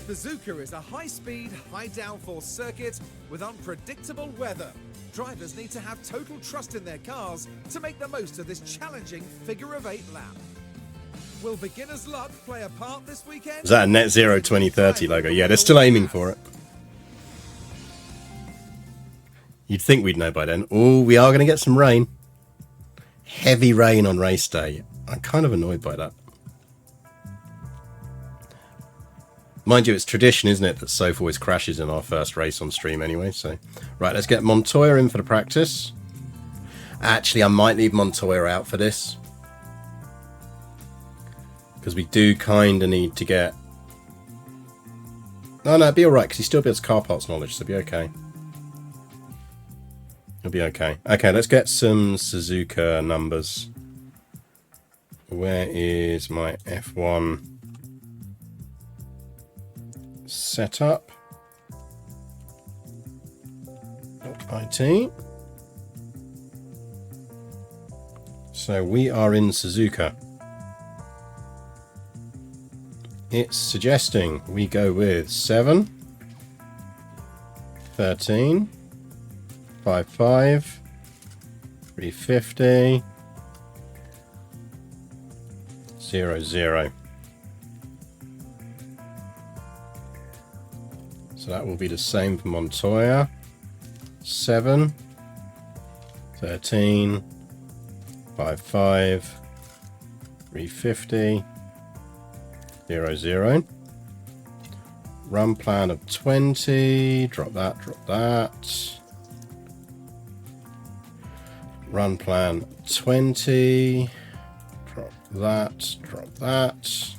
Suzuka is a high-speed, high-downforce circuit with unpredictable weather. Drivers need to have total trust in their cars to make the most of this challenging figure-of-8 lap. Will beginner's luck play a part this weekend? Is that a Net Zero 2030 logo? Yeah, they're still aiming for it. You'd think we'd know by then. Oh, we are going to get some rain. Heavy rain on race day. I'm kind of annoyed by that. Mind you, it's tradition, isn't it, that Soph always crashes in our first race on stream anyway, so... Right, let's get Montoya in for the practice. Actually, I might leave Montoya out for this. Because we do kind of need to get... No, it'd be alright, because he still builds car parts knowledge, so it'll be okay. It'll be okay. Okay, let's get some Suzuka numbers. Where is my F1 setup? IT. So we are in Suzuka. It's suggesting we go with 7, 13, 55, 350, 00. So that will be the same for Montoya. 7, 13, 55, 350, 00. Run plan of 20. Drop that, drop that. Run plan 20. Drop that, drop that.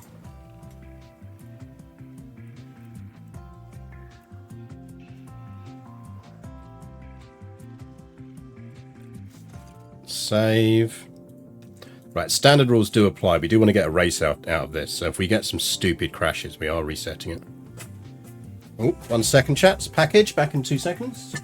Save. Right, standard rules do apply. We do want to get a race out of this. So if we get some stupid crashes, we are resetting it. Oh, 1 second, chats. Package, back in 2 seconds.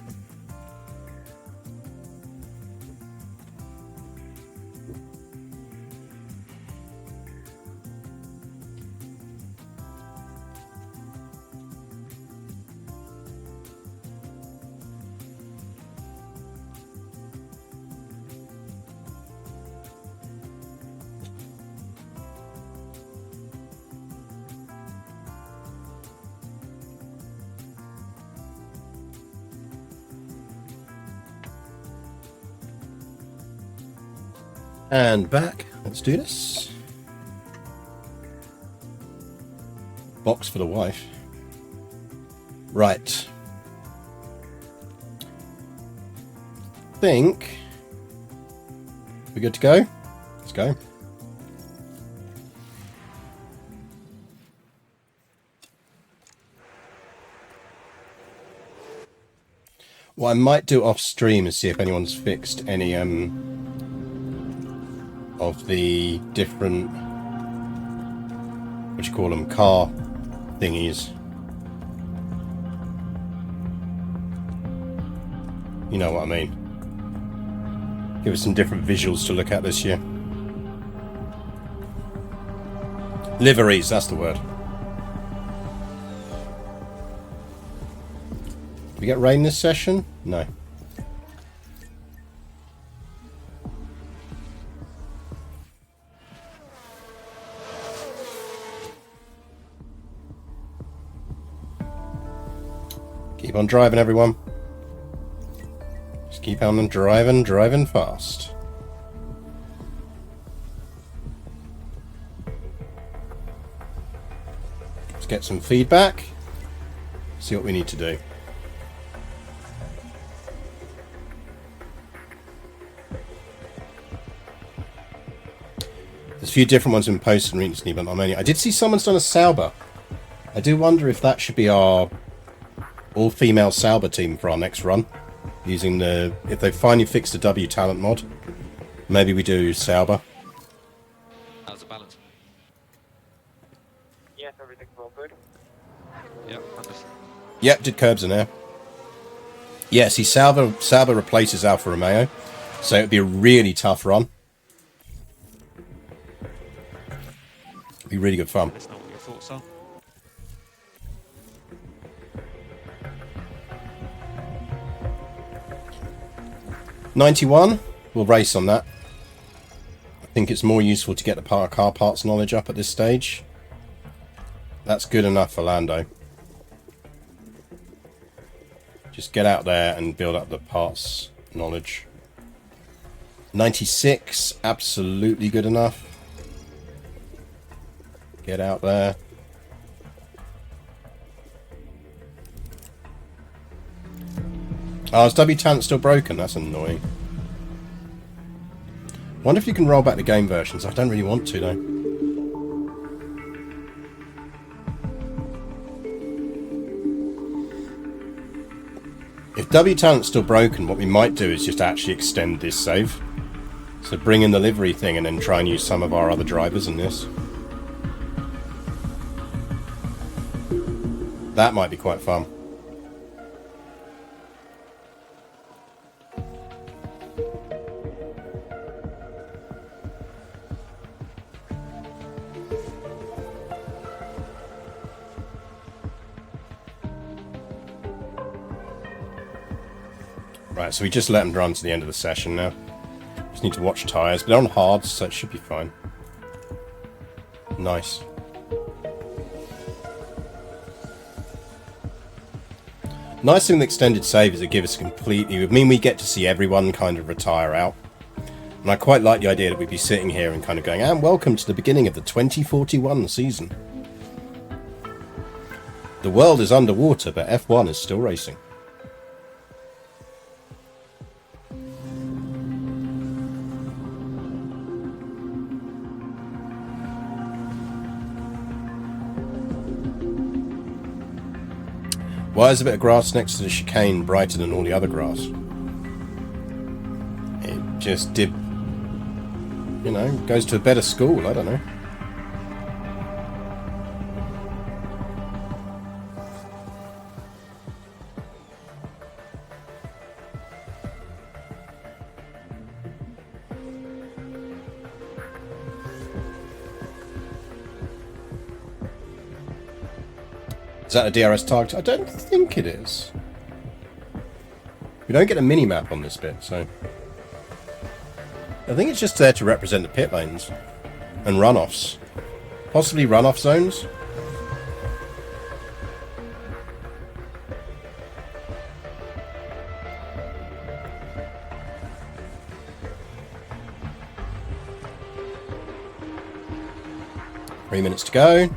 And back. Let's do this. Box for the wife. Right. Think we're good to go. Let's go. What I might do off stream is see if anyone's fixed any of the different, what do you call them, car thingies. You know what I mean. Give us some different visuals to look at this year. Liveries, that's the word. Did we get rain this session? No. Keep on driving, everyone. Just keep on driving fast. Let's get some feedback. See what we need to do. There's a few different ones in posted recently, but not many. I did see someone's done a Sauber. I do wonder if that should be our all-female Sauber team for our next run. Using the... If they finally fixed the W talent mod, maybe we do Sauber. How's the balance? Yes, everything's all good. Yep, understood. Yep, did curbs in there. Yeah, see, Sauber replaces Alfa Romeo, so it'd be a really tough run. It'd be really good fun. Let's know what your thoughts are. '91, we'll race on that. I think it's more useful to get the car parts knowledge up at this stage. That's good enough for Lando. Just get out there and build up the parts knowledge. 96, absolutely good enough. Get out there. Oh, is W-Tant still broken? That's annoying. Wonder if you can roll back the game versions. I don't really want to, though. If W-Tant's still broken, what we might do is just actually extend this save. So bring in the livery thing and then try and use some of our other drivers in this. That might be quite fun. Right, so we just let them run to the end of the session now. Just need to watch tyres, but they're on hards, so it should be fine. Nice. Nice thing with extended save is it gives us completely... I mean, we get to see everyone kind of retire out. And I quite like the idea that we'd be sitting here and kind of going, and welcome to the beginning of the 2041 season. The world is underwater, but F1 is still racing. Why is a bit of grass next to the chicane brighter than all the other grass? It just did, you know, goes to a better school, I don't know. Is that a DRS target? I don't think it is. We don't get a mini-map on this bit, so... I think it's just there to represent the pit lanes. And runoffs. Possibly runoff zones? Three minutes to go.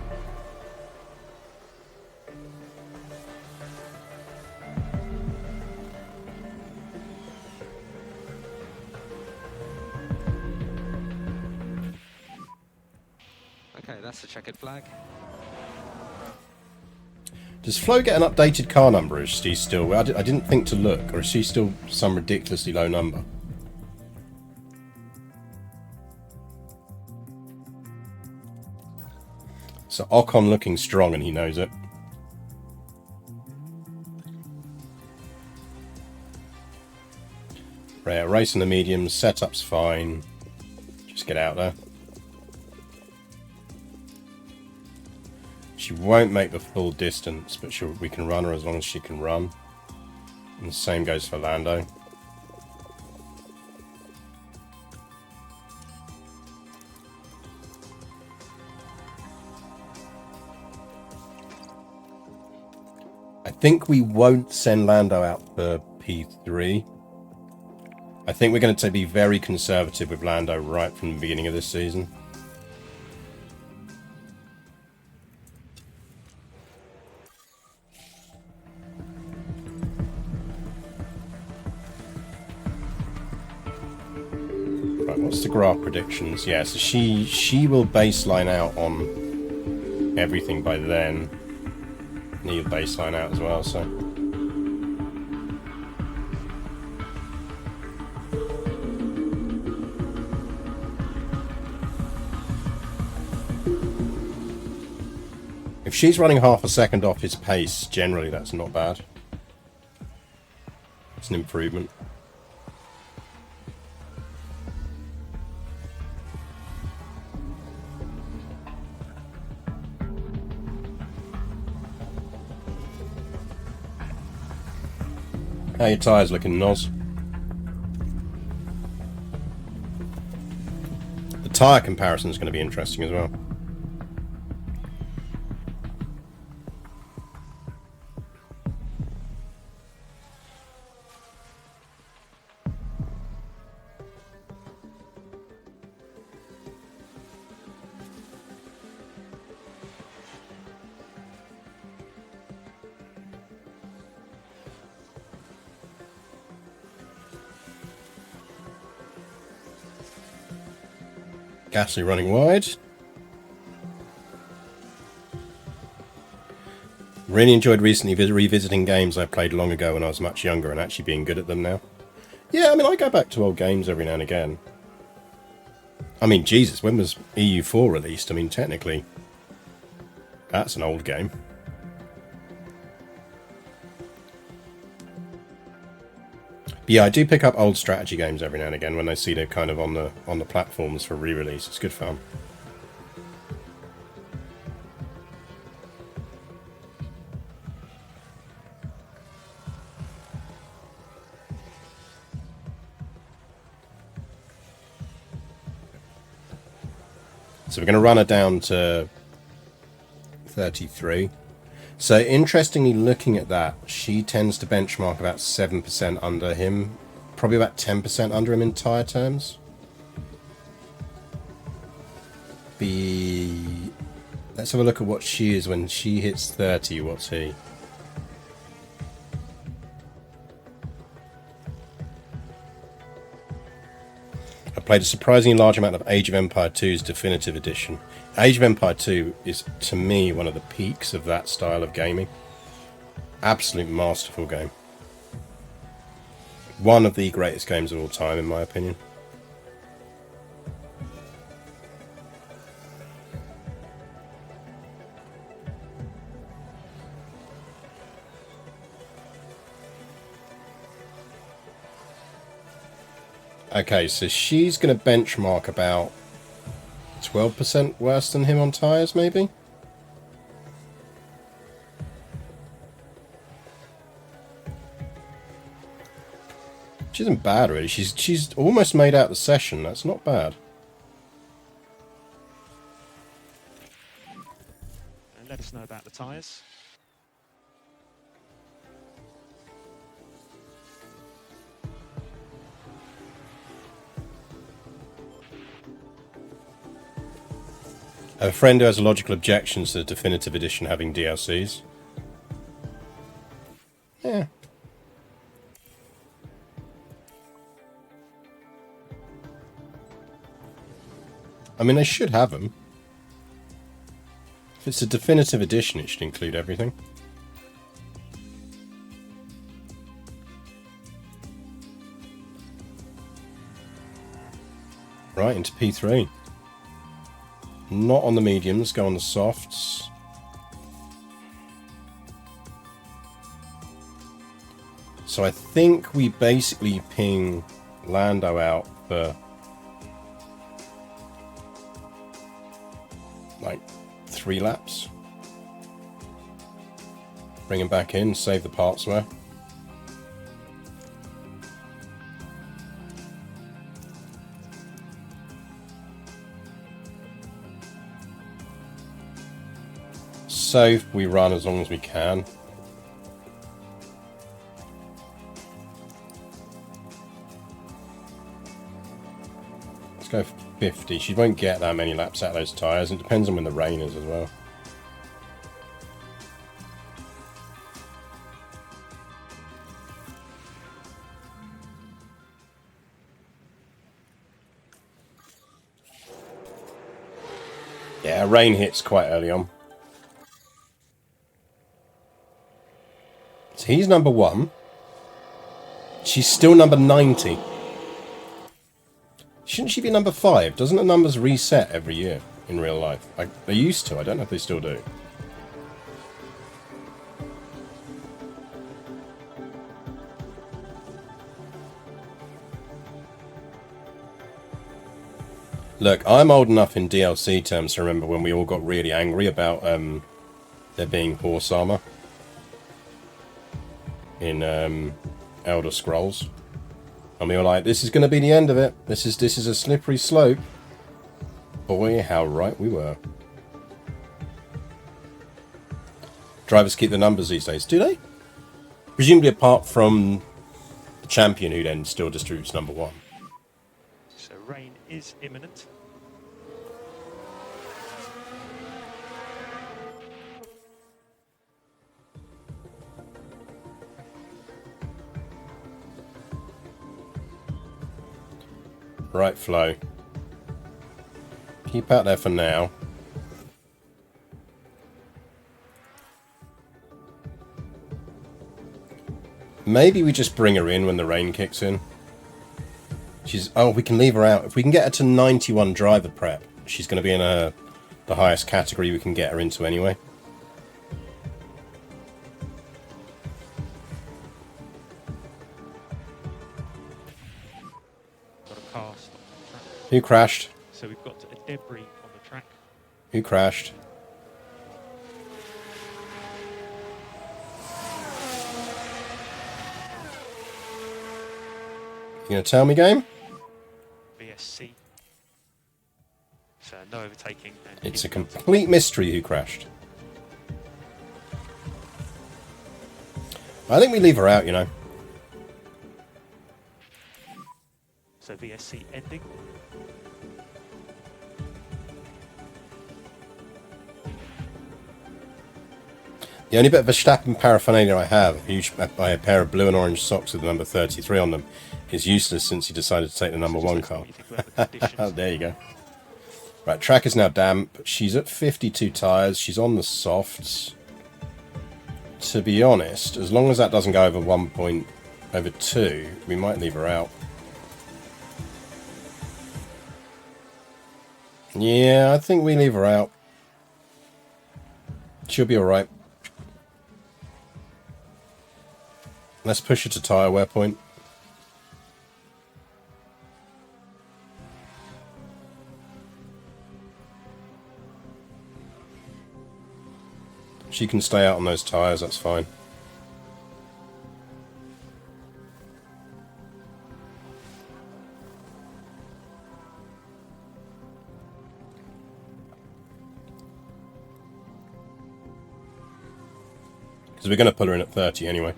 That's the checkered flag. Does Flo get an updated car number, or is she still... I didn't think to look, or is she still some ridiculously low number? So Ocon looking strong and he knows it. Right, racing the mediums, setup's fine. Just get out there. She won't make the full distance, but we can run her as long as she can run. And the same goes for Lando. I think we won't send Lando out for P3. I think we're going to be very conservative with Lando right from the beginning of this season. What's the graph predictions? Yeah, so she will baseline out on everything by then. And he'll baseline out as well, so... If she's running half a second off his pace, generally that's not bad. It's an improvement. How your tyres looking, Noz? The tyre comparison is going to be interesting as well. Gasly running wide. Really enjoyed recently revisiting games I played long ago when I was much younger and actually being good at them now. Yeah, I mean, I go back to old games every now and again. I mean, Jesus, when was EU4 released? I mean, technically, that's an old game. But yeah, I do pick up old strategy games every now and again when I see they're kind of on the platforms for re-release. It's good fun. So we're going to run her down to 33. So interestingly, looking at that, she tends to benchmark about 7% under him, probably about 10% under him in tyre terms. Let's have a look at what she is when she hits 30. What's he? I played a surprisingly large amount of Age of Empire 2's Definitive Edition. Age of Empire 2 is, to me, one of the peaks of that style of gaming. Absolute masterful game. One of the greatest games of all time, in my opinion. Okay, so she's going to benchmark about 12% worse than him on tyres, maybe? Which isn't bad, really. She's almost made out the session. That's not bad. And let us know about the tyres. I have a friend who has logical objections to the Definitive Edition having DLCs. Yeah. I mean, they should have them. If it's a Definitive Edition, it should include everything. Right, into P3. Not on the mediums, go on the softs. So I think we basically ping Lando out for like 3 laps. Bring him back in, save the parts wear. Soph we run as long as we can. Let's go 50. She won't get that many laps out of those tyres. It depends on when the rain is as well. Yeah, rain hits quite early on. So he's number 1. She's still number 90. Shouldn't she be number 5? Doesn't the numbers reset every year in real life? They used to. I don't know if they still do. Look, I'm old enough in DLC terms to remember when we all got really angry about there being horse armor in Elder Scrolls, and we were like, "This is going to be the end of it. This is a slippery slope." Boy, how right we were. Drivers keep the numbers these days, do they? Presumably, apart from the champion, who then still distributes number 1. So rain is imminent. Right, Flo. Keep out there for now. Maybe we just bring her in when the rain kicks in. She's... Oh, we can leave her out. If we can get her to 91 driver prep, she's going to be in the highest category we can get her into anyway. Got a cast on the track. Who crashed? So we've got a debris on the track. Who crashed? You gonna tell me, game? VSC. So no overtaking. And It's a complete mystery who crashed. I think we leave her out, you know. So VSC ending. The only bit of Verstappen paraphernalia I have, a pair of blue and orange socks with the number 33 on them, is useless since he decided to take the number 1 car. Oh, there you go. Right, track is now damp. She's at 52 tyres. She's on the softs. To be honest, as long as that doesn't go over 1.2, we might leave her out. Yeah, I think we leave her out. She'll be alright. Let's push her to tyre wear point. She can stay out on those tyres, that's fine. Because we're going to put her in at 30 anyway.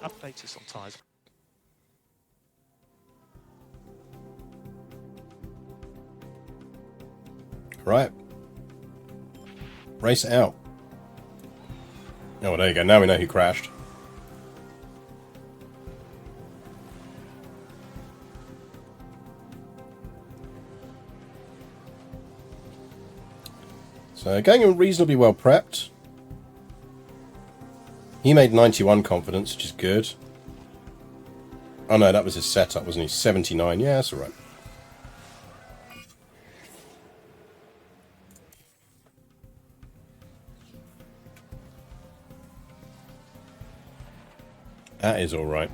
Update us on tyres. Right. Race it out. Oh, well, there you go. Now we know who crashed. So, going reasonably well prepped. He made 91 confidence, which is good. Oh no, that was his setup, wasn't he? 79. Yeah, that's alright. That is alright.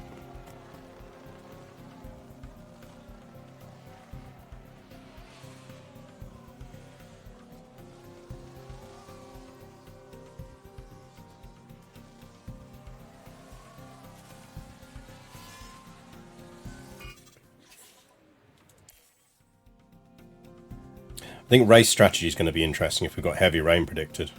I think race strategy is going to be interesting if we've got heavy rain predicted.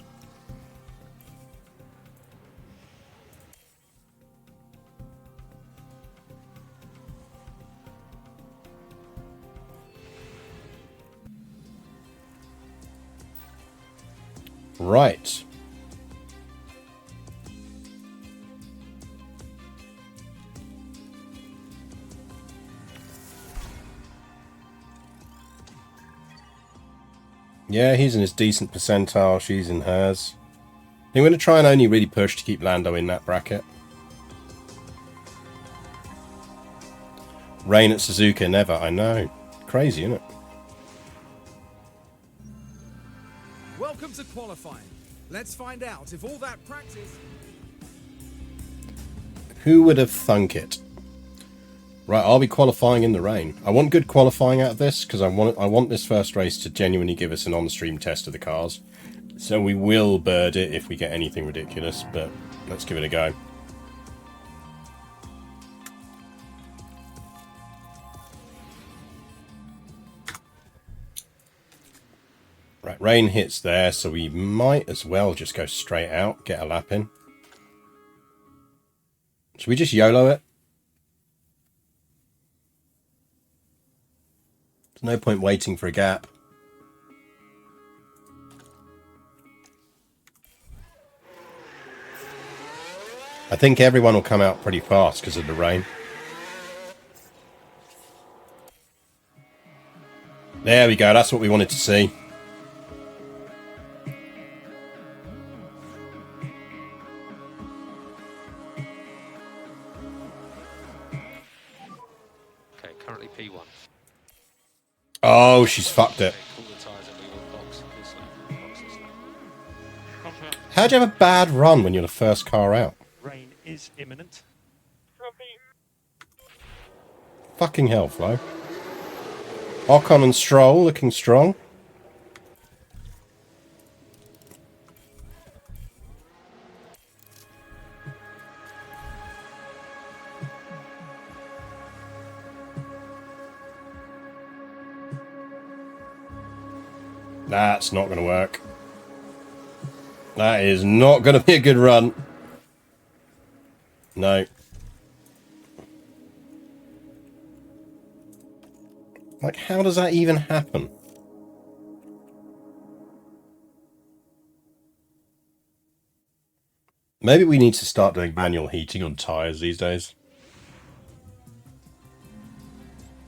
Right. Yeah, he's in his decent percentile, she's in hers. I'm going to try and only really push to keep Lando in that bracket. Rain at Suzuka, never, I know. Crazy, isn't it? Welcome to qualifying. Let's find out if all that practice... Who would have thunk it? Right, I'll be qualifying in the rain. I want good qualifying out of this because I want this first race to genuinely give us an on-stream test of the cars. So we will bird it if we get anything ridiculous, but let's give it a go. Right, rain hits there, so we might as well just go straight out, get a lap in. Should we just YOLO it? There's no point waiting for a gap. I think everyone will come out pretty fast because of the rain. There we go. That's what we wanted to see. Okay, currently P1. Oh, she's fucked it. Okay, cool the tyres and we will box this lap. Box this lap. Contra, How'd you have a bad run when you're the first car out? rain is imminent. Fucking hell, Flo. Ocon and Stroll looking strong. That's not going to work. That is not going to be a good run. No. Like, how does that even happen? Maybe we need to start doing manual heating on tyres these days.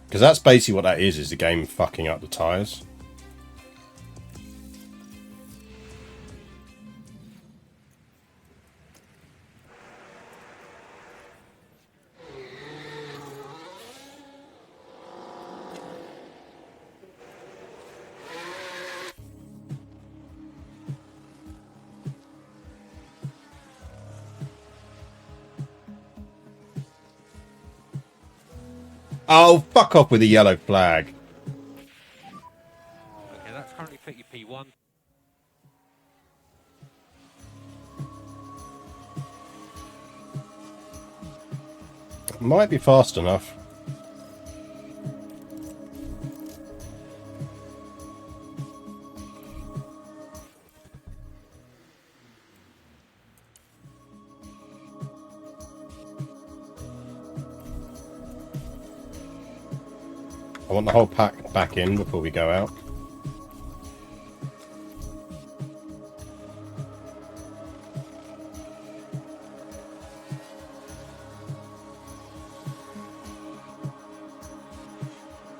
Because that's basically what that is the game fucking up the tyres. Oh, fuck off with the yellow flag. Okay, that's currently put you P1. Might be fast enough. I want the whole pack back in before we go out.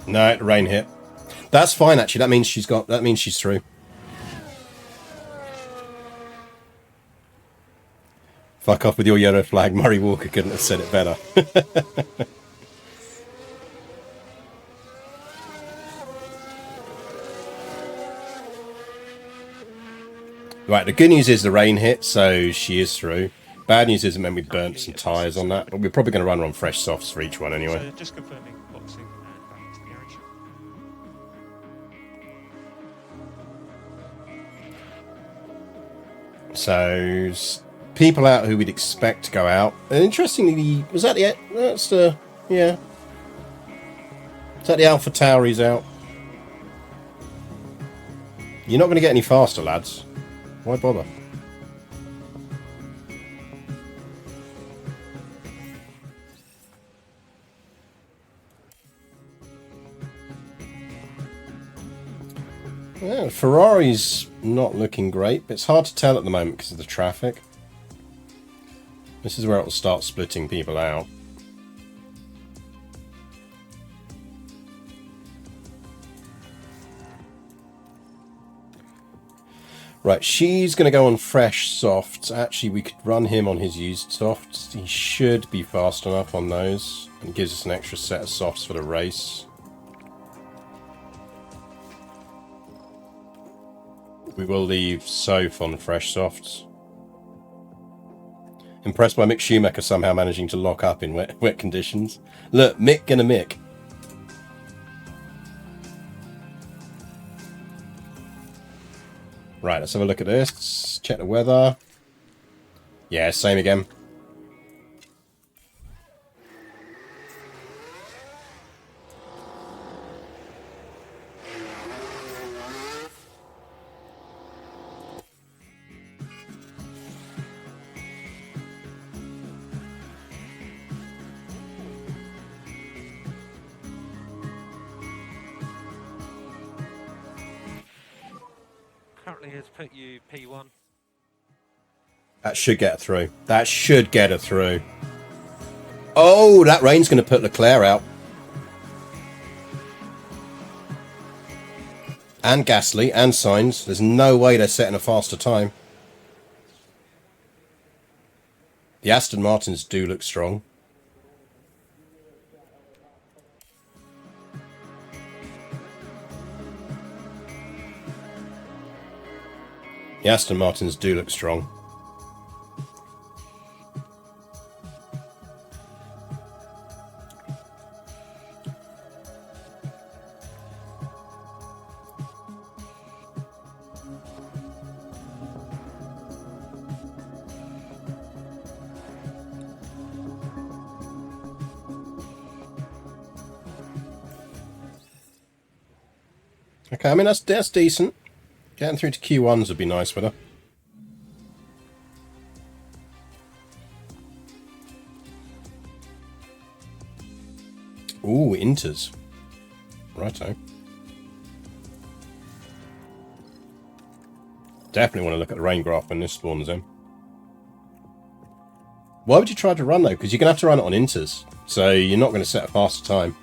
No, rain hit. That's fine actually. That means she's through. Fuck off with your yellow flag. Murray Walker couldn't have said it better. Right, the good news is the rain hit, so she is through. Bad news is it meant we burnt some tyres on that, but we're probably going to run her on fresh softs for each one anyway. So just confirming boxing and back to the garage. So, people out who we'd expect to go out. And interestingly, was that the... That's the... Yeah. Is that the Alpha Tauri's out? You're not going to get any faster, lads. Why bother? Yeah, Ferrari's not looking great, but it's hard to tell at the moment because of the traffic. This is where it will start splitting people out. Right, she's going to go on fresh softs. Actually, we could run him on his used softs. He should be fast enough on those. And gives us an extra set of softs for the race. We will leave Soph on fresh softs. Impressed by Mick Schumacher somehow managing to lock up in wet conditions. Look, Mick gonna Mick. Right, let's have a look at this. Check the weather. Yeah, same again. Currently has put you P1. That should get her through. That should get her through. Oh, that rain's going to put Leclerc out. And Gasly and Sainz. There's no way they're setting a faster time. The Aston Martins do look strong. The Aston Martins do look strong. Okay, I mean, that's decent. Getting through to Q1s would be nice with her. Ooh, Inters. Righto. Definitely want to look at the rain graph when this spawns in. Why would you try to run, though? Because you're going to have to run it on Inters. So you're not going to set a faster time.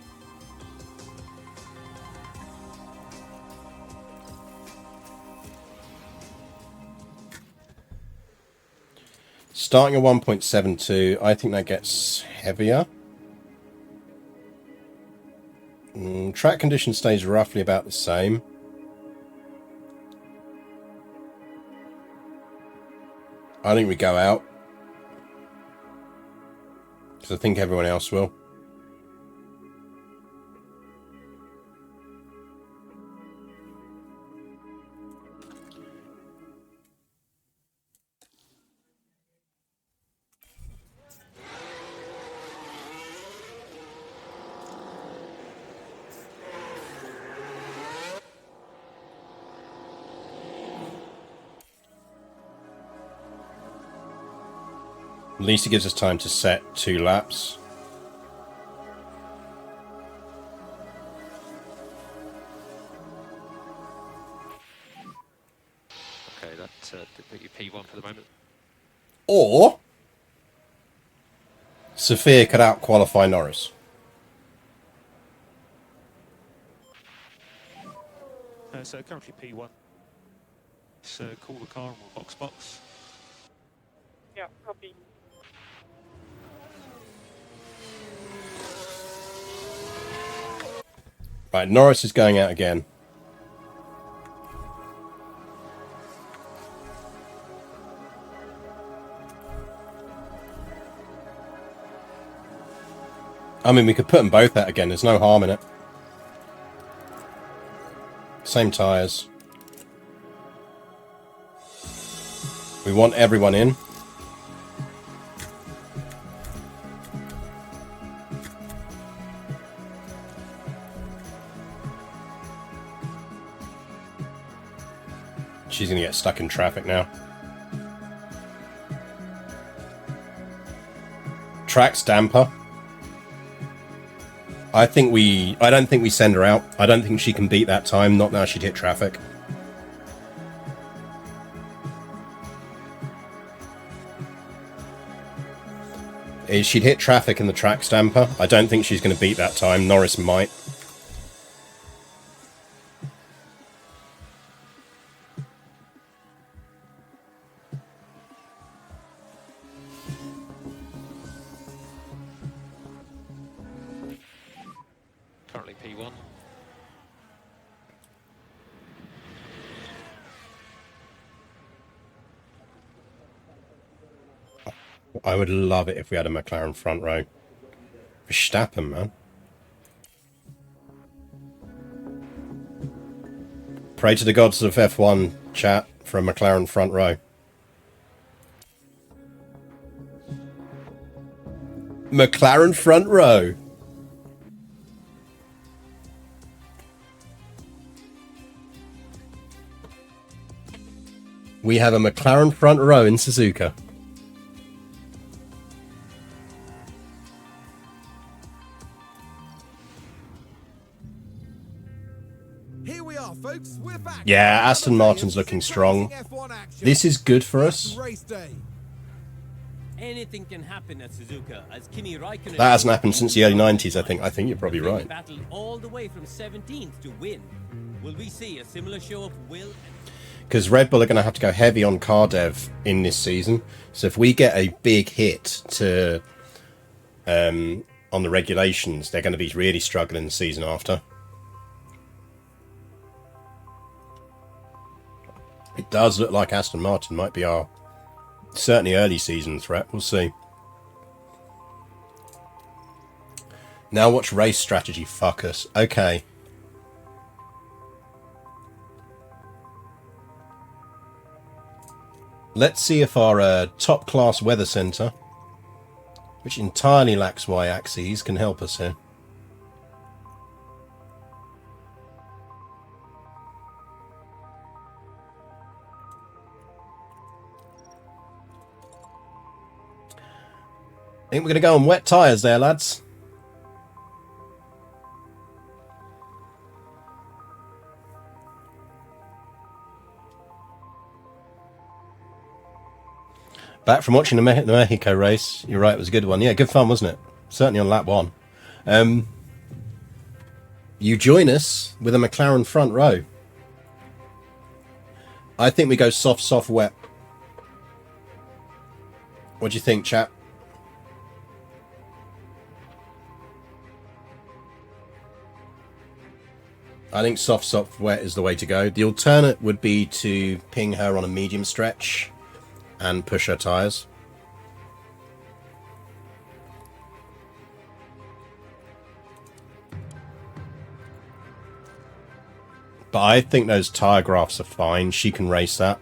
Starting at 1.72, I think that gets heavier. Track condition stays roughly about the same. I think we go out. Because I think everyone else will. At least it gives us time to set 2 laps. Okay, that did put you P1 for the moment. Or Sophia could out-qualify Norris. So currently P1. So call the car and we'll box. Yeah, copy. Right, Norris is going out again. I mean, we could put them both out again. There's no harm in it. Same tyres. We want everyone in. She's going to get stuck in traffic now. Track's damper. I don't think we send her out. I don't think she can beat that time. Not now she'd hit traffic. She'd hit traffic in the track damper. I don't think she's going to beat that time. Norris might. Currently P1. I would love it if we had a McLaren front row. Verstappen, man. Pray to the gods of F1, chat, for a McLaren front row. McLaren front row. We have a McLaren front row in Suzuka. Here we are, folks. We're back. Yeah, Aston Martin's looking strong. This is good for us. Race day. Anything can happen at Suzuka, as Kimi Raikkonen... That hasn't happened since the early 90s, I think. I think you're probably right. ...battled all the way from 17th to win. Will we see a similar show of will and... Because Red Bull are going to have to go heavy on car dev in this season. So if we get a big hit to on the regulations, they're going to be really struggling the season after. It does look like Aston Martin might be our certainly early season threat. We'll see. Now watch race strategy. Fuck us. Okay. Let's see if our top-class weather centre, which entirely lacks y-axes, can help us here. I think we're going to go on wet tyres there, lads. Back from watching the Mexico race. You're right, it was a good one. Yeah, good fun, wasn't it? Certainly on lap 1. You join us with a McLaren front row. I think we go soft, soft, wet. What do you think, chap? I think soft, soft, wet is the way to go. The alternate would be to ping her on a medium stretch and push her tyres. But I think those tyre graphs are fine. She can race that.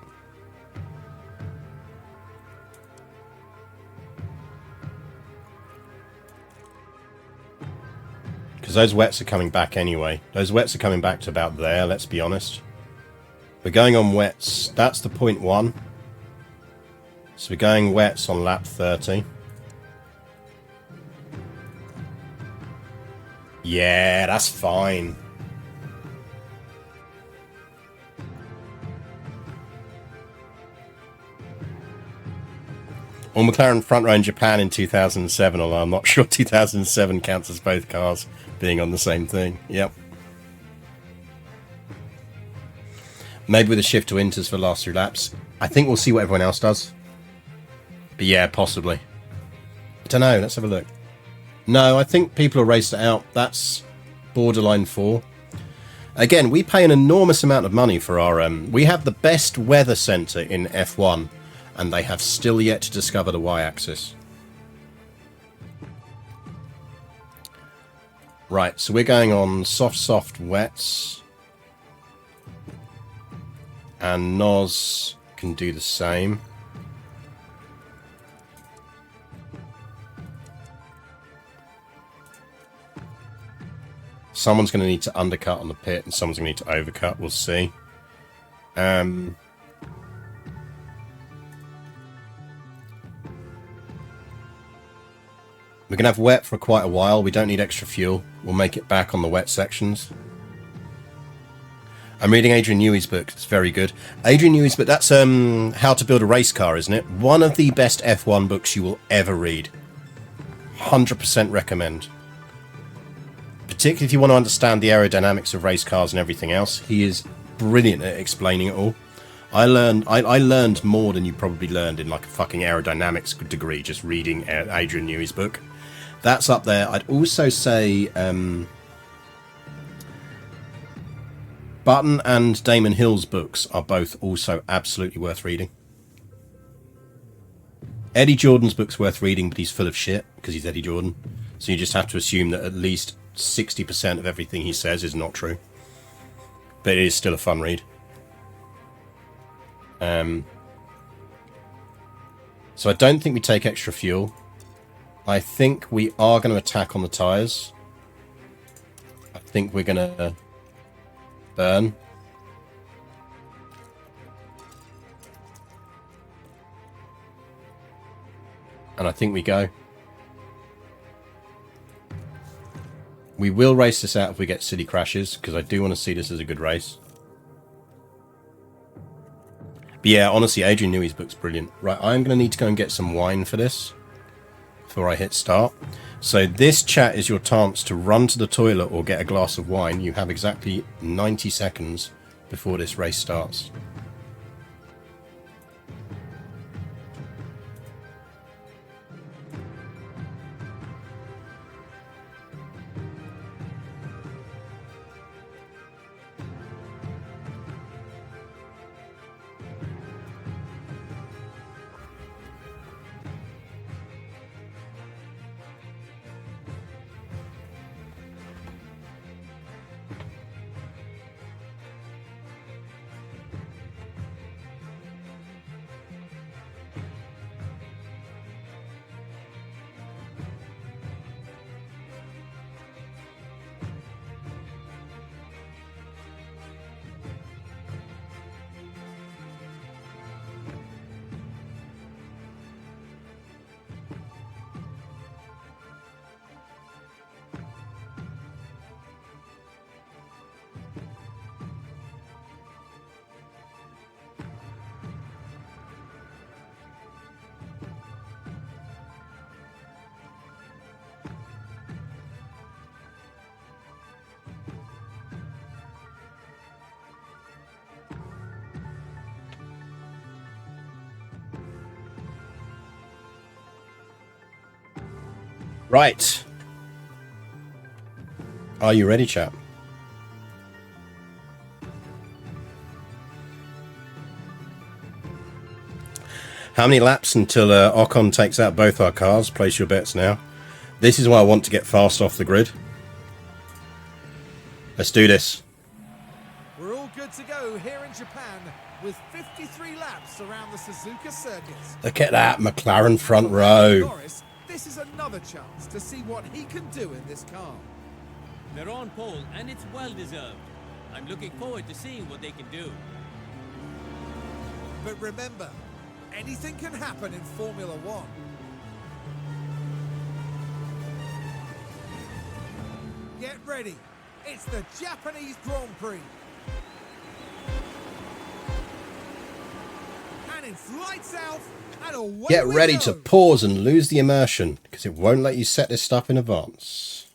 Because those wets are coming back anyway. Those wets are coming back to about there, let's be honest. We're going on wets. That's the 0.1. So we're going wets on lap 30. Yeah, that's fine. Or McLaren front row in Japan in 2007, although I'm not sure 2007 counts as both cars being on the same thing. Yep. Maybe with a shift to inters for the last 3 laps. I think we'll see what everyone else does. But yeah, possibly. I don't know. Let's have a look. No, I think people will race it out. That's borderline 4. Again, we pay an enormous amount of money for our... we have the best weather centre in F1, and they have still yet to discover the y-axis. Right, so we're going on soft, soft, wets. And Nos can do the same. Someone's going to need to undercut on the pit, and someone's going to need to overcut. We'll see. We're going to have wet for quite a while. We don't need extra fuel. We'll make it back on the wet sections. I'm reading Adrian Newey's book. It's very good. Adrian Newey's book, that's How to Build a Race Car, isn't it? One of the best F1 books you will ever read. 100% recommend. Particularly if you want to understand the aerodynamics of race cars and everything else. He is brilliant at explaining it all. I learned more than you probably learned in like a fucking aerodynamics degree just reading Adrian Newey's book. That's up there. I'd also say Button and Damon Hill's books are both also absolutely worth reading. Eddie Jordan's book's worth reading, but he's full of shit because he's Eddie Jordan. So you just have to assume that at least 60% of everything he says is not true. But it is still a fun read. So I don't think we take extra fuel. I think we are going to attack on the tyres. I think we're going to burn. And I think we go. We will race this out if we get silly crashes, because I do want to see this as a good race. But But yeah, honestly, Adrian Newey's book's brilliant. Right, I'm going to need to go and get some wine for this before I hit start. So this chat is your chance to run to the toilet or get a glass of wine. You have exactly 90 seconds before this race starts. Right. Are you ready, chap? How many laps until Ocon takes out both our cars? Place your bets now. This is why I want to get fast off the grid. Let's do this. We're all good to go here in Japan with 53 laps around the Suzuka circuit. Look at that McLaren front row. Norris, this is another chance to see what he can do in this car. They're on pole, and it's well deserved. I'm looking forward to seeing what they can do. But remember, anything can happen in Formula One. Get ready. It's the Japanese Grand Prix. And it's lights out and away Get we ready go. to pause and lose the immersion, because it won't let you set this stuff in advance.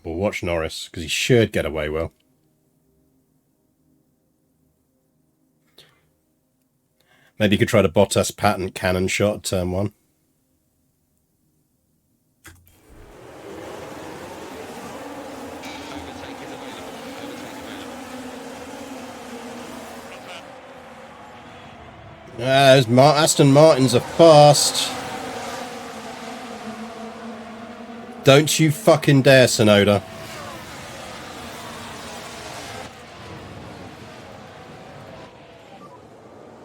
We'll watch Norris, because he should get away well. Maybe you could try the Bottas patent cannon shot at turn 1. Overtake is available. Those Aston Martins are fast. Don't you fucking dare, Sonoda.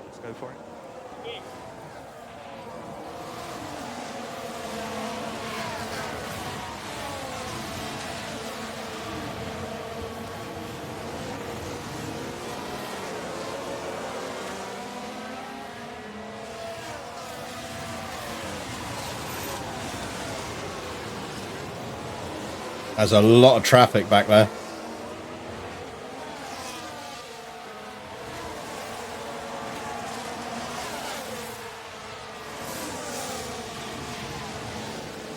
Let's go for it. There's a lot of traffic back there.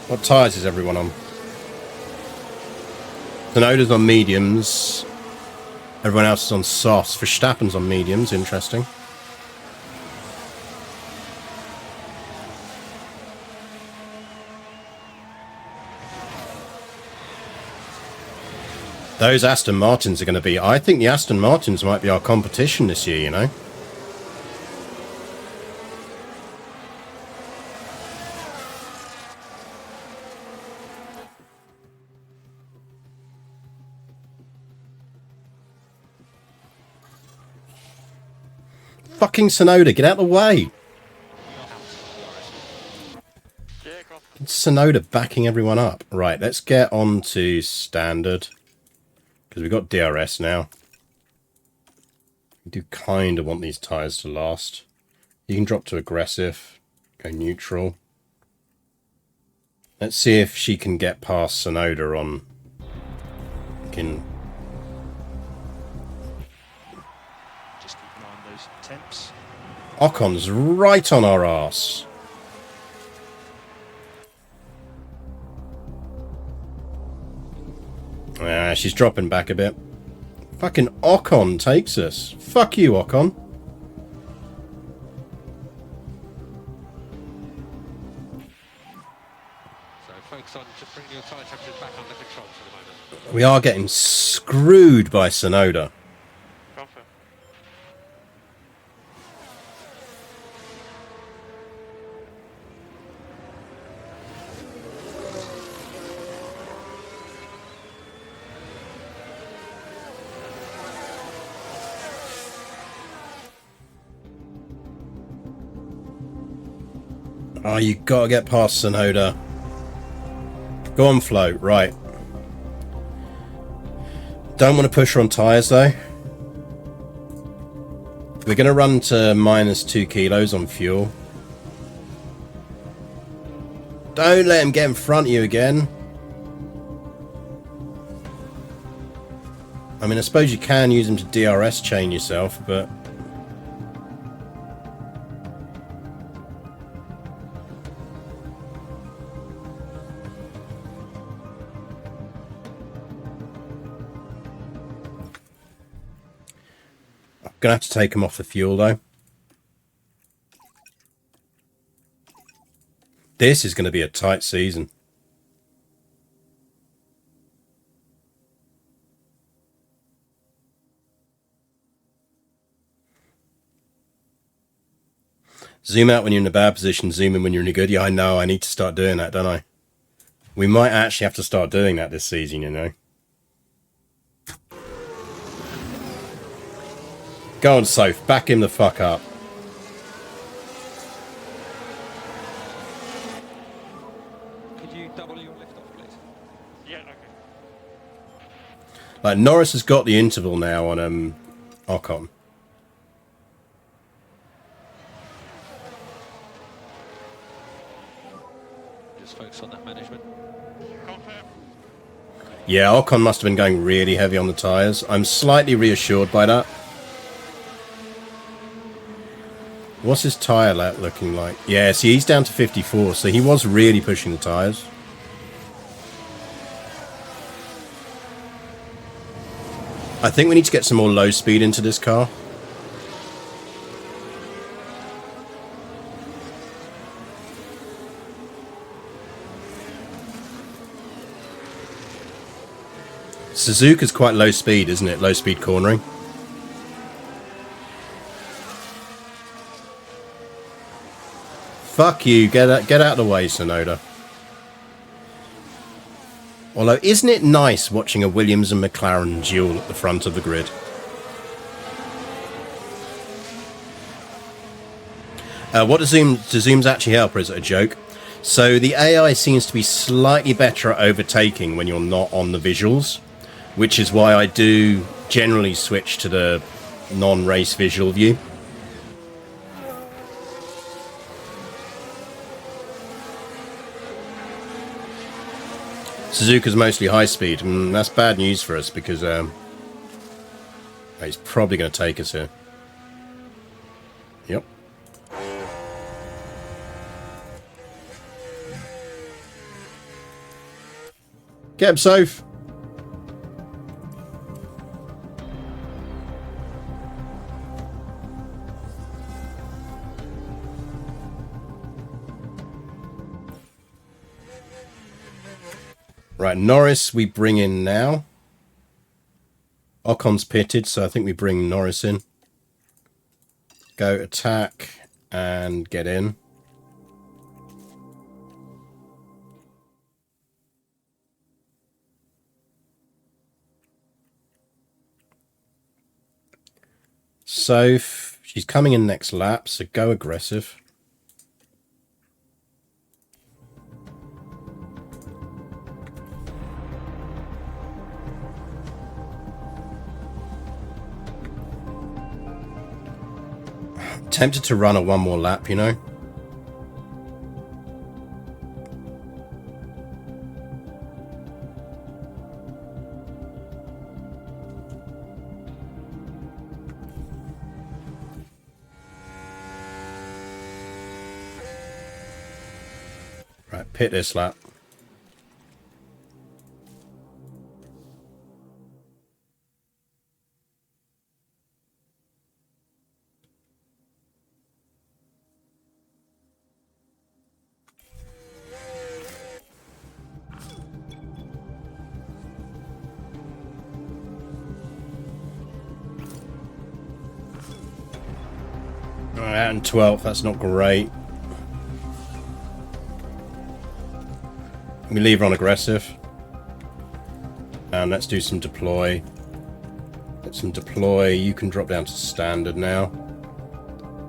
What tyres is everyone on? Tsunoda's on mediums. Everyone else is on softs. Verstappen's on mediums. Interesting. Those Aston Martins are going to be... I think the Aston Martins might be our competition this year, you know. Fucking Tsunoda, get out of the way! Tsunoda backing everyone up. Right, let's get on to standard. Because we've got DRS now. We do kind of want these tyres to last. You can drop to aggressive. Go neutral. Let's see if she can get past Sonoda on... Just keep an eye on those temps. Ocon's right on our arse. Ah, she's dropping back a bit. Fucking Ocon takes us. Fuck you, Ocon. So focus on just bringing your tyre temperatures back under control for the moment. We are getting screwed by Sonoda. Confirm. Oh, you gotta get past Sonoda. Go on, Flo. Right. Don't want to push her on tyres, though. We're going to run to minus 2 kilos on fuel. Don't let him get in front of you again. I mean, I suppose you can use him to DRS chain yourself, but... Gonna have to take him off the fuel though. This is going to be a tight season. Zoom out when you're in a bad position, zoom in when you're in a good. Yeah, I know. I need to start doing that, don't I? We might actually have to start doing that this season, you know. Go on, Soph. Back him the fuck up. Could you double your lift off, please? Yeah, okay. Like, Norris has got the interval now on Ocon. Just focus on that management. Confirm. Yeah, Ocon must have been going really heavy on the tyres. I'm slightly reassured by that. What's his tyre lap looking like? Yeah, see, he's down to 54, so he was really pushing the tyres. I think we need to get some more low speed into this car. Suzuka's quite low speed, isn't it? Low speed cornering. Fuck you, get out of the way, Sonoda. Although, isn't it nice watching a Williams and McLaren duel at the front of the grid? What does zooms actually help, or is it a joke? So the AI seems to be slightly better at overtaking when you're not on the visuals, which is why I do generally switch to the non-race visual view. Suzuka's mostly high speed. That's bad news for us because he's probably going to take us here. Yep. Get him, Soph. Right, Norris we bring in now. Ocon's pitted, so I think we bring Norris in. Go attack and get in. Soph, she's coming in next lap, so go aggressive. Tempted to run a one more lap, you know. Right, pit this lap. Alright, and 12th, that's not great. We leave her on aggressive. And let's do some deploy. Get some deploy. You can drop down to standard now.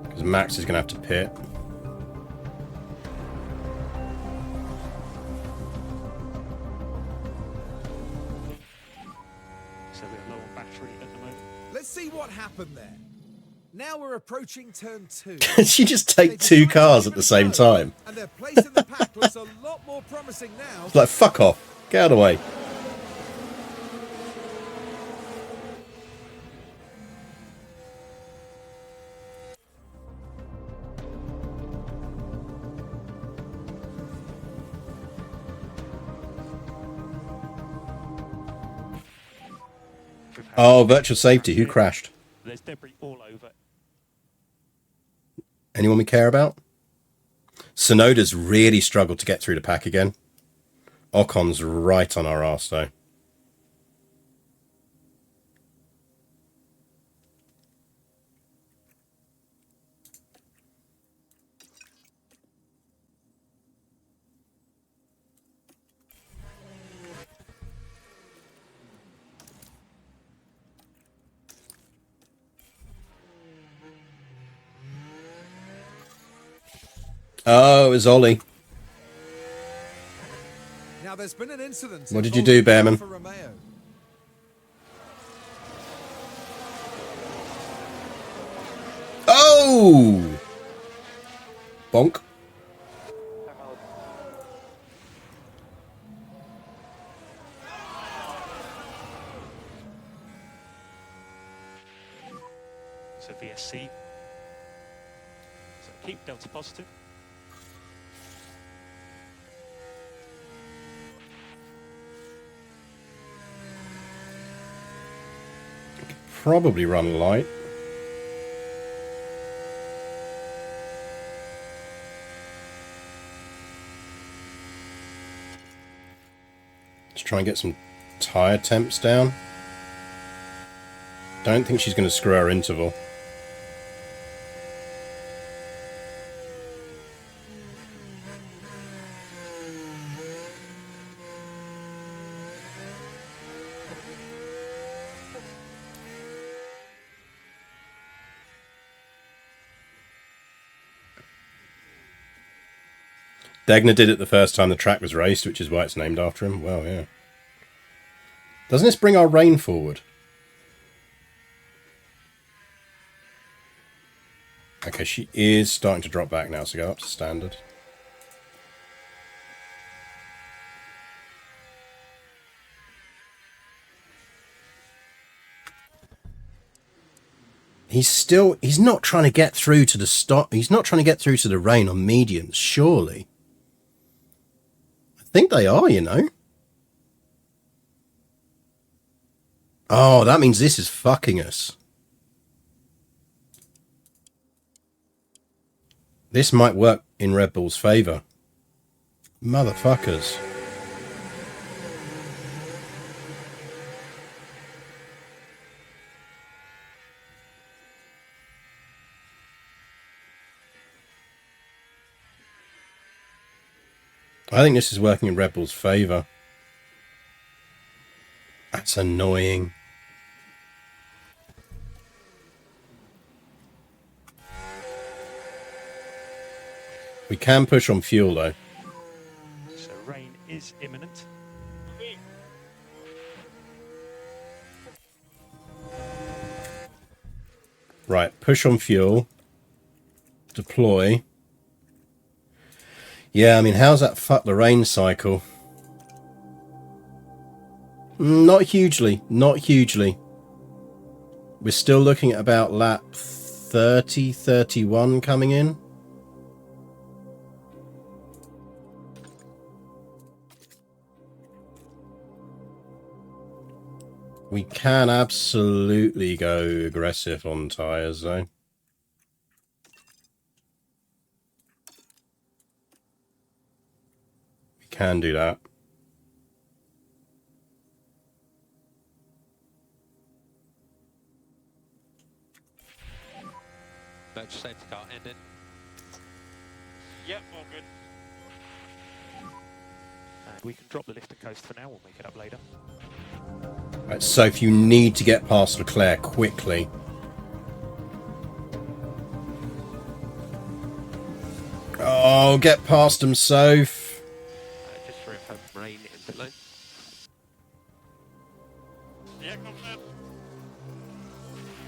Because Max is going to have to pit. So we're low on battery at the moment. Let's see what happened there. Now we're approaching turn 2. She just take two cars at the same time. And their place in the pack looks a lot more promising now. It's like, fuck off. Get out of the way. Oh, virtual safety. Who crashed? There's debris all over. Anyone we care about? Sonoda's really struggled to get through the pack again. Ocon's right on our arse, though. Oh, it was Ollie. Now there's been an incident. What did you do, Bearman? For Romeo. Oh! Bonk. So VSC. So keep Delta positive. Probably run light. Let's try and get some tyre temps down. Don't think she's going to screw our interval. Degner did it the first time the track was raced, which is why it's named after him. Well, yeah. Doesn't this bring our rain forward? Okay, she is starting to drop back now, so go up to standard. He's not trying to get through to the stop. He's not trying to get through to the rain on mediums, surely. I think they are, you know. Oh, that means this is fucking us. This might work in Red Bull's favour. Motherfuckers. I think this is working in Red Bull's favour. That's annoying. We can push on fuel though. So rain is imminent. Right, push on fuel. Deploy. Yeah, I mean, how's that fuck the rain cycle? Not hugely. Not hugely. We're still looking at about lap 30, 31 coming in. We can absolutely go aggressive on tyres, though. We can do that. Merge safety car ending. Yep, all good. And we can drop the lift and coast for now. We'll make it up later. Right, so if you need to get past Leclerc quickly. Oh, get past him, Soph. Just for info, rain in pit lane. Yeah, confirm.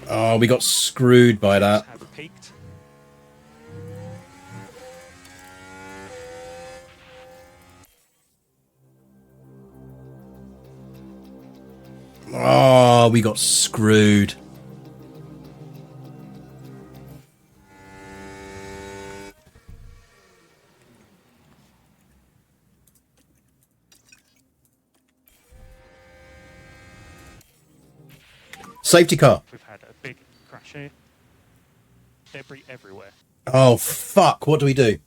Oh, we got screwed by that. Have peaked. Oh, we got screwed. Safety car. We've had a big crash here. Debris everywhere. Oh, fuck. What do we do?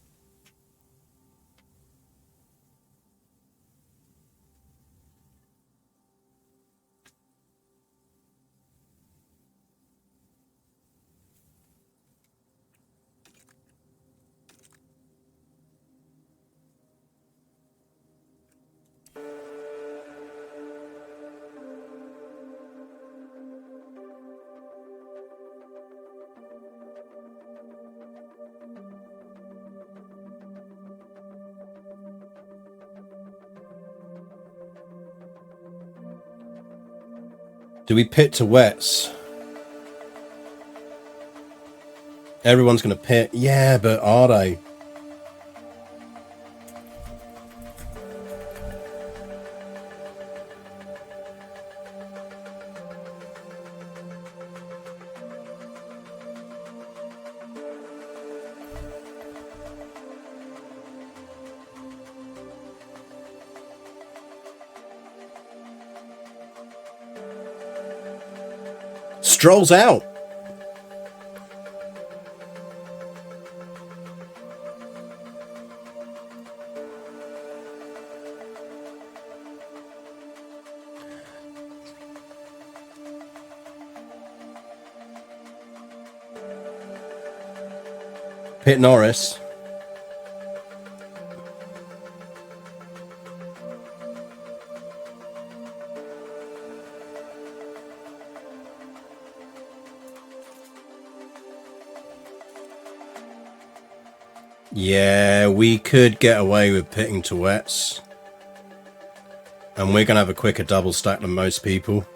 Do we pit to wets? Everyone's going to pit. Yeah, but are they? Strolls out. Pit Norris. Yeah, we could get away with pitting to wets. And we're going to have a quicker double stack than most people.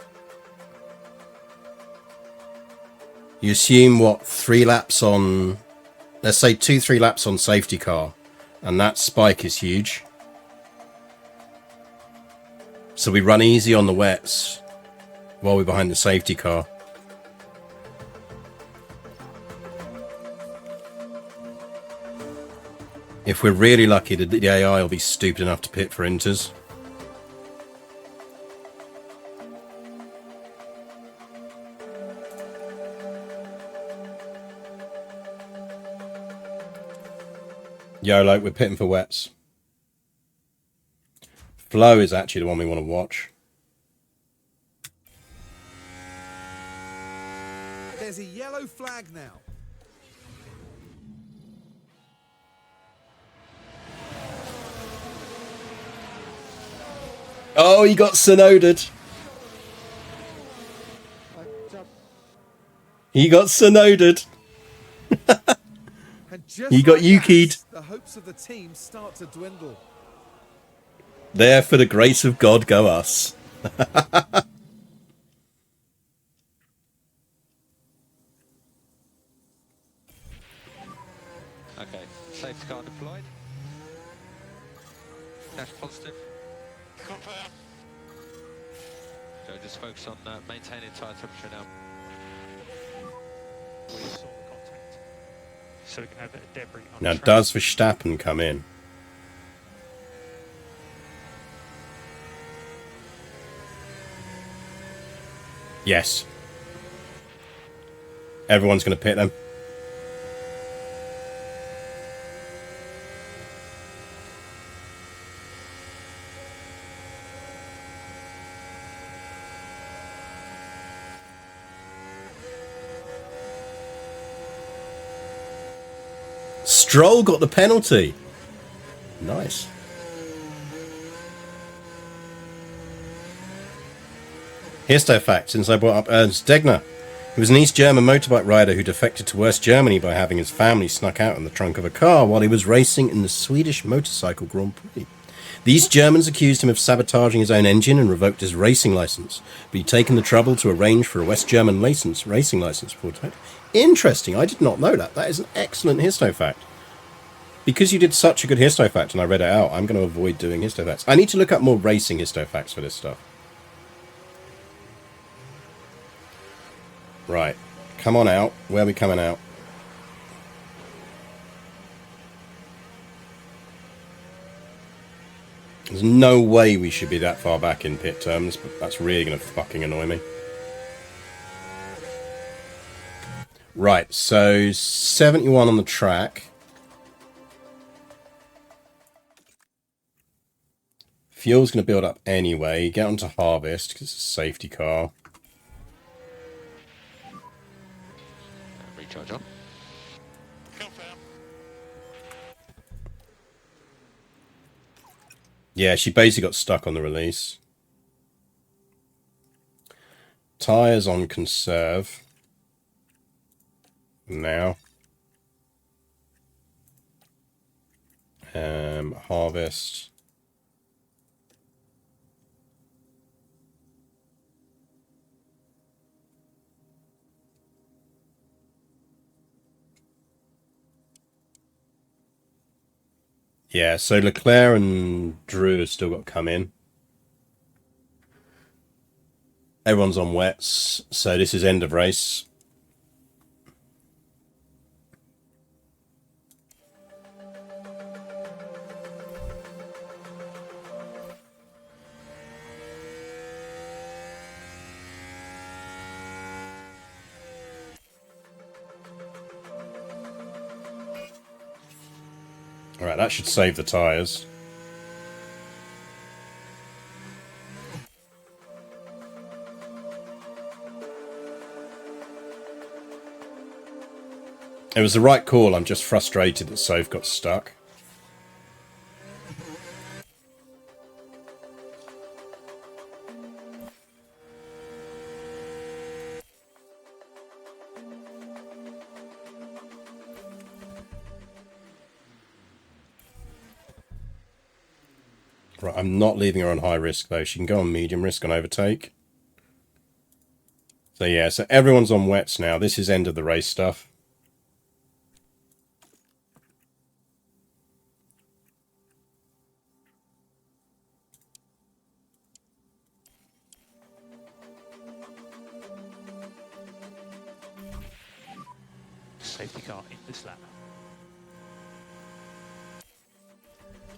You assume, what, 3 laps on... Let's say 2-3 laps on safety car. And that spike is huge. So we run easy on the wets while we're behind the safety car. If we're really lucky, the AI will be stupid enough to pit for inters. YOLO, we're pitting for wets. Flow is actually the one we want to watch. There's a yellow flag now. Oh, he got synoded. He got synoded. And just He got like Yuki'd. that, the hopes of the team start to dwindle. There for the grace of God go us. Okay, safety car deployed. Dash positive. Confirm. So just focus on maintaining tyre temperature now. We saw the contact. So we can have a bit of debris on Now, track. does Verstappen come in? Yes. Everyone's going to pit them. Stroll got the penalty. Nice. Histo fact, since I brought up Ernst Degner. He was an East German motorbike rider who defected to West Germany by having his family snuck out in the trunk of a car while he was racing in the Swedish Motorcycle Grand Prix. The East Germans accused him of sabotaging his own engine and revoked his racing license, but he'd taken the trouble to arrange for a West German racing license before it. Interesting, I did not know that. That is an excellent histo fact. Because you did such a good histo fact and I read it out, I'm going to avoid doing histo facts. I need to look up more racing histo facts for this stuff. Right. Come on out. Where are we coming out? There's no way we should be that far back in pit terms, but that's really going to fucking annoy me. Right, so 71 on the track. Fuel's going to build up anyway. Get onto harvest because it's a safety car. Recharge on. Confirm. Yeah, she basically got stuck on the release. Tyres on conserve. Now. Harvest. Yeah, so Leclerc and Drew have still got to come in. Everyone's on wets, so this is end of race. Alright, that should save the tyres. It was the right call, I'm just frustrated that Soph got stuck. Right, I'm not leaving her on high risk though. She can go on medium risk on overtake. So yeah, so everyone's on wets now. This is end of the race stuff. Safety car in this lap.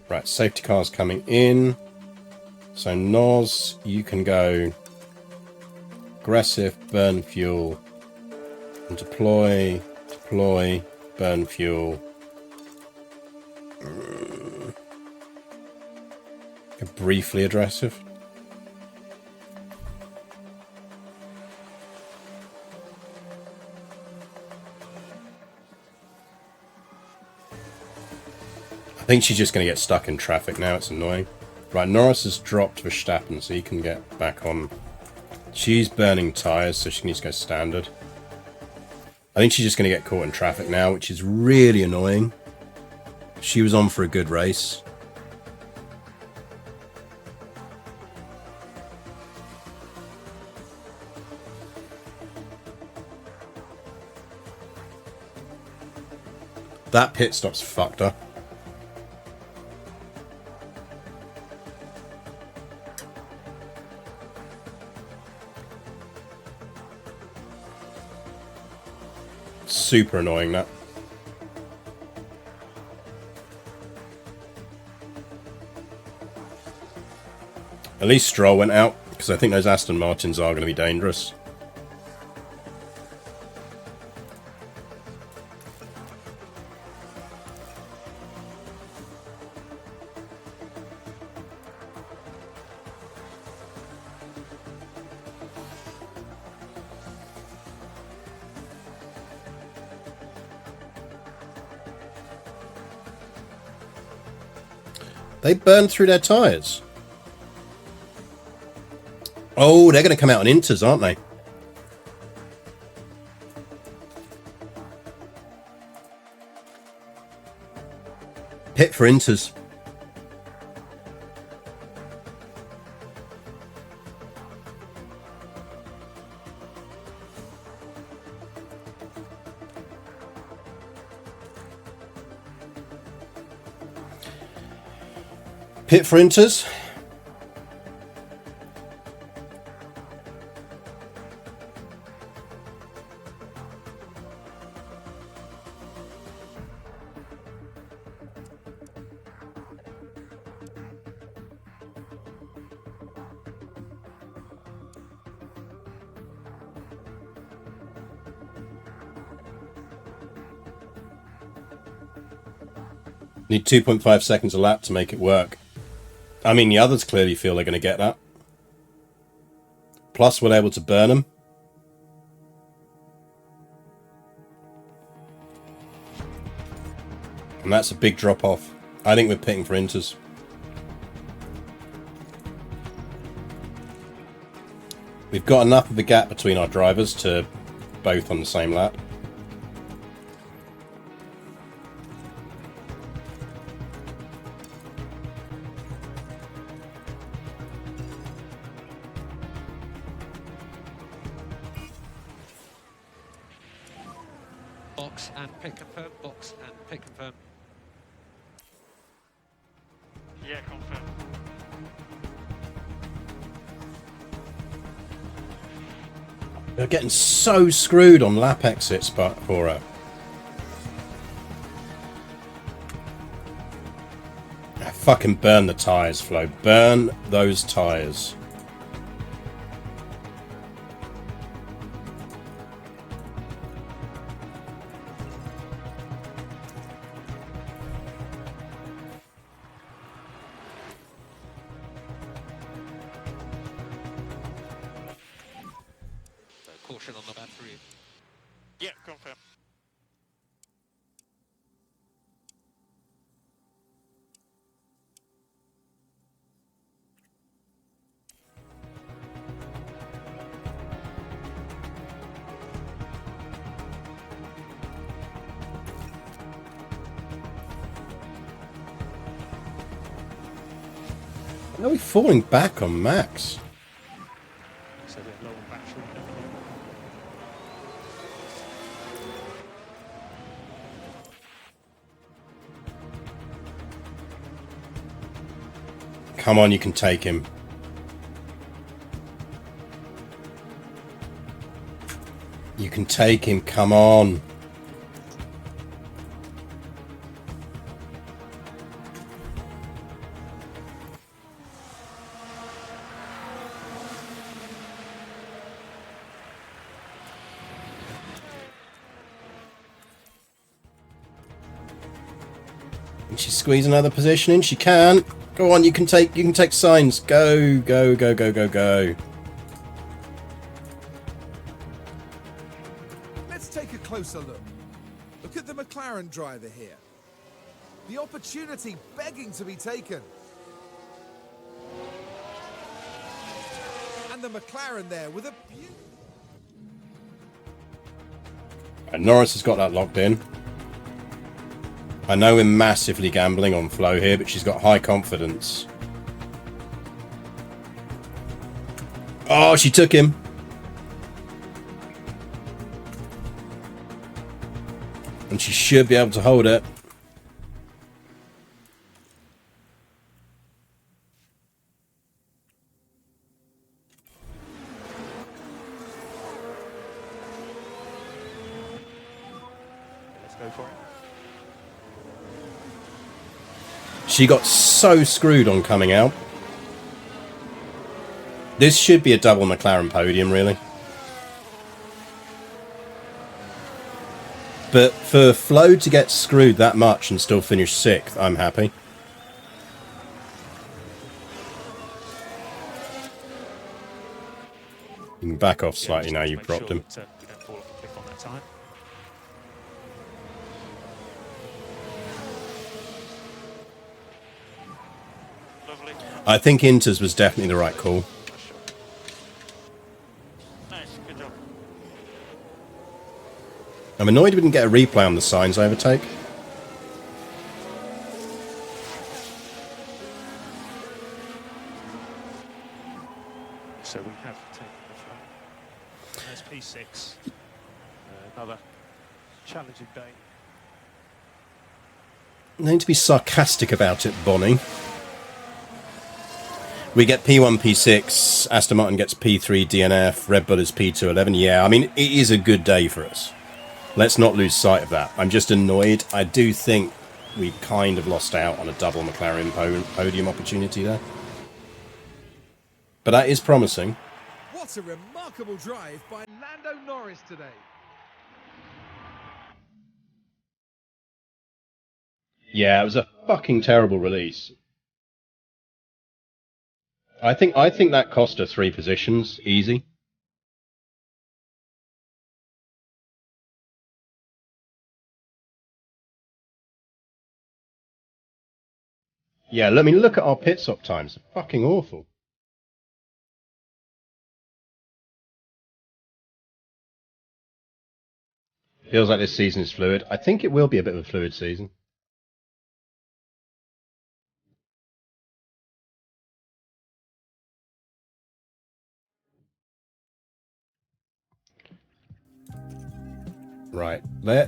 Right, safety car's coming in. So Nos, you can go aggressive, burn fuel, and deploy, burn fuel. Briefly aggressive. I think she's just going to get stuck in traffic now. It's annoying. Right, Norris has dropped Verstappen, so he can get back on. She's burning tyres, so she needs to go standard. I think she's just going to get caught in traffic now, which is really annoying. She was on for a good race. That pit stop's fucked her. Super annoying, that. At least Stroll went out, because I think those Aston Martins are going to be dangerous. They burned through their tyres. Oh, they're going to come out on inters, aren't they? Pit for inters. Pit for inters. Need 2.5 seconds a lap to make it work. I mean, the others clearly feel they're going to get that. Plus, we're able to burn them. And that's a big drop off. I think we're pitting for inters. We've got enough of a gap between our drivers to both on the same lap. Box and pit confirm, box and pit confirm. Yeah, confirm. They're getting so screwed on lap exits, but for fucking burn the tyres, Flo. Burn those tyres. Caution on the battery. Yeah, confirm. Are we falling back on Max? So they're low on battery. Come on, you can take him. You can take him, come on. Can she squeeze another position in? She can. Go on, you can take signs. Go, go, go, go, go, go. Let's take a closer look. Look at the McLaren driver here. The opportunity begging to be taken. And the McLaren there with a beautiful... And Norris has got that locked in. I know we're massively gambling on Flo here, but she's got high confidence. Oh, she took him. And she should be able to hold it. Let's go for it. She got so screwed on coming out. This should be a double McLaren podium, really. But for Flo to get screwed that much and still finish 6th, I'm happy. You can back off slightly now, you've dropped him. That, we don't fall off the cliff on that time. I think Inters was definitely the right call. Nice, good job. I'm annoyed we didn't get a replay on the signs overtake. So we have taken the front. There's P6. Another challenging day. No need to be sarcastic about it, Bonnie. We get P1, P6, Aston Martin gets P3, DNF, Red Bull is P2, 11. Yeah, I mean, it is a good day for us. Let's not lose sight of that. I'm just annoyed. I do think we kind of lost out on a double McLaren podium opportunity there. But that is promising. What a remarkable drive by Lando Norris today. Yeah, it was a fucking terrible release. I think that cost us 3 positions, easy. Yeah, let me look at our pit stop times. They're fucking awful. Feels like this season is fluid. I think it will be a bit of a fluid season. Right,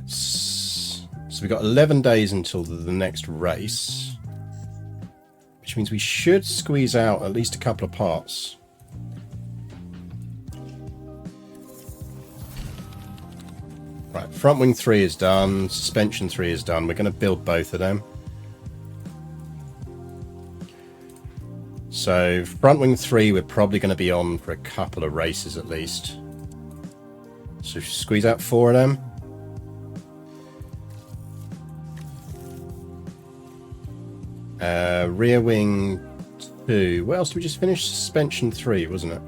so we've got 11 days until the next race, which means we should squeeze out at least a couple of parts. Right, front wing 3 is done, suspension 3 is done. We're going to build both of them. So front wing 3 we're probably going to be on for a couple of races at least. So squeeze out 4 of them. Rear wing 2. What else did we just finish? Suspension 3, wasn't it?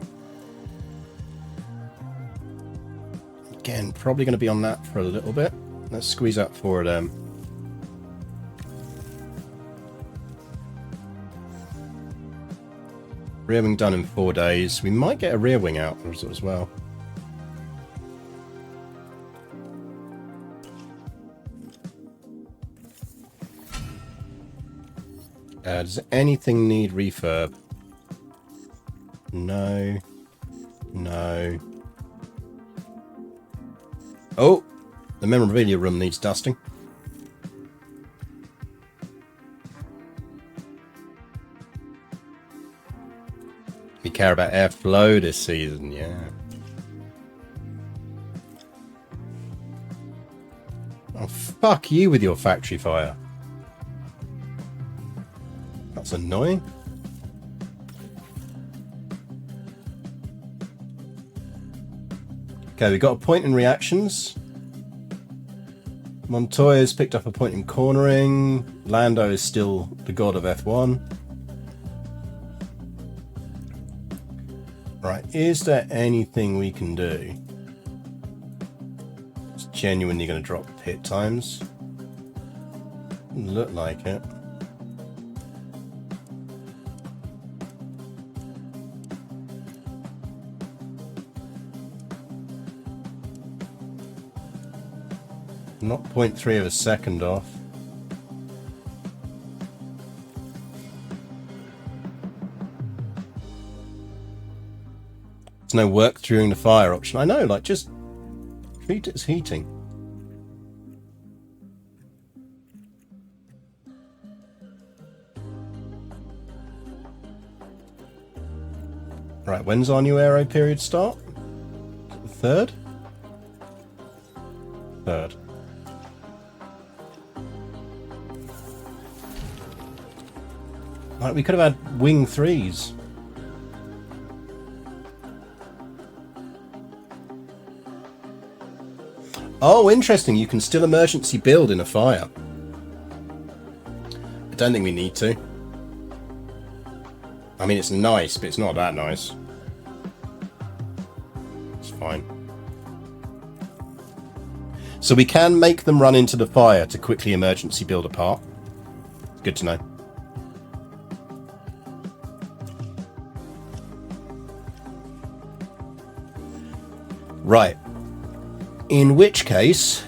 Again, probably going to be on that for a little bit. Let's squeeze out 4 of them. Rear wing done in 4 days. We might get a rear wing out as well. Does anything need refurb? No. No. Oh! The memorabilia room needs dusting. We care about airflow this season, yeah. Oh, fuck you with your factory fire. That's annoying. Okay, we got a point in reactions. Montoya's picked up a point in cornering. Lando is still the god of F1. Right, is there anything we can do? It's genuinely going to drop pit times. Doesn't look like it. Not 0.3 of a second off. There's no work during the fire option. I know, like, just treat it as heating. Right, when's our new aero period start? The 3rd? 3rd. Like, we could have had wing 3s. Oh, interesting. You can still emergency build in a fire. I don't think we need to. I mean, it's nice, but it's not that nice. It's fine. So we can make them run into the fire to quickly emergency build a part. Good to know. Right. In which case,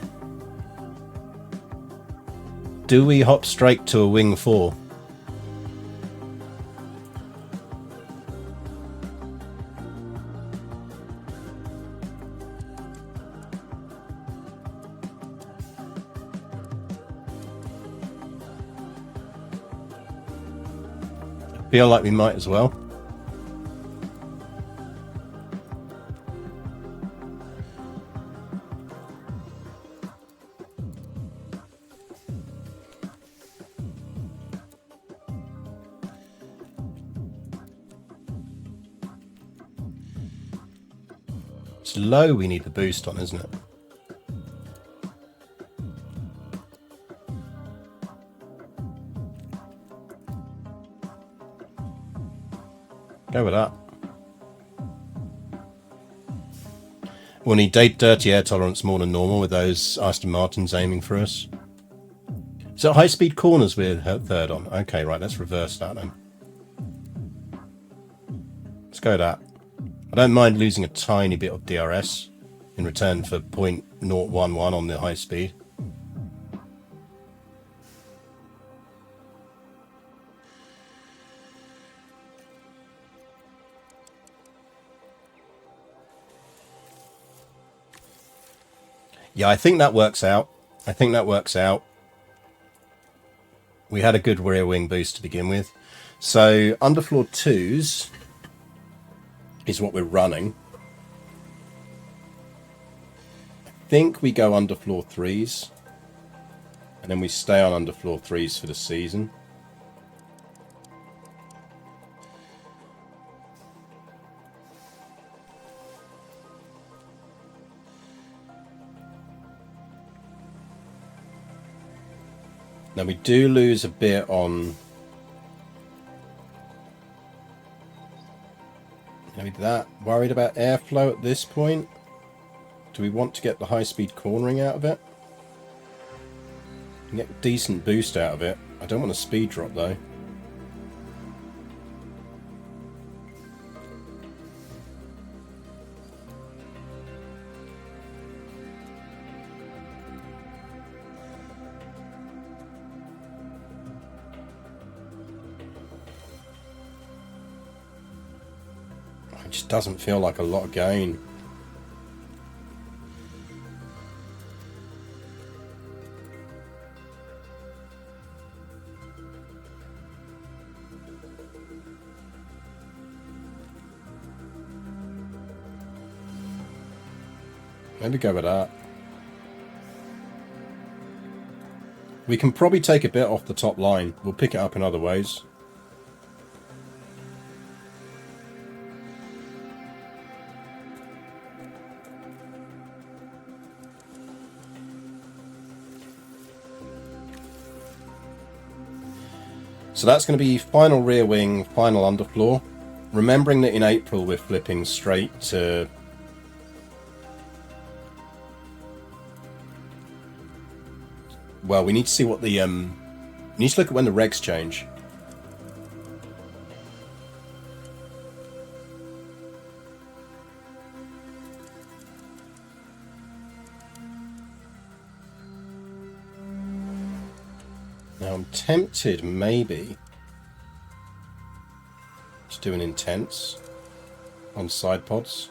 do we hop straight to a wing 4? Feel like we might as well. It's low we need the boost on, isn't it? Go with that. We'll need dirty air tolerance more than normal with those Aston Martins aiming for us. So high-speed corners we're third on. Okay, right, let's reverse that then. Let's go with that. I don't mind losing a tiny bit of DRS in return for 0.011 on the high speed. Yeah, I think that works out. We had a good rear wing boost to begin with. So underfloor 2s is what we're running. I think we go underfloor 3s. And then we stay on underfloor 3s for the season. Now we do lose a bit on are we that worried about airflow at this point? Do we want to get the high-speed cornering out of it? You can get a decent boost out of it. I don't want a speed drop though. Just doesn't feel like a lot of gain. Maybe go with that. We can probably take a bit off the top line. We'll pick it up in other ways. So that's going to be final rear wing, final underfloor. Remembering that in April we're flipping straight to... Well, we need to see what the... we need to look at when the regs change. Now I'm tempted, maybe, to do an intense on side pods.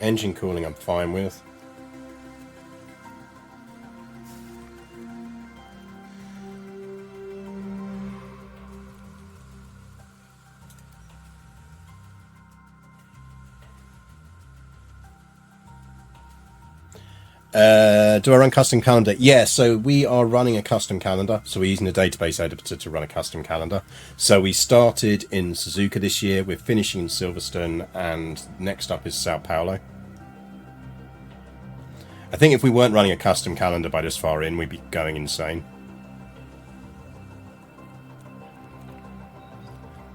Engine cooling I'm fine with. Do I run custom calendar? Yeah, so we are running a custom calendar. So we're using a database editor to run a custom calendar. So we started in Suzuka this year. We're finishing in Silverstone, and next up is Sao Paulo. I think if we weren't running a custom calendar by this far in, we'd be going insane.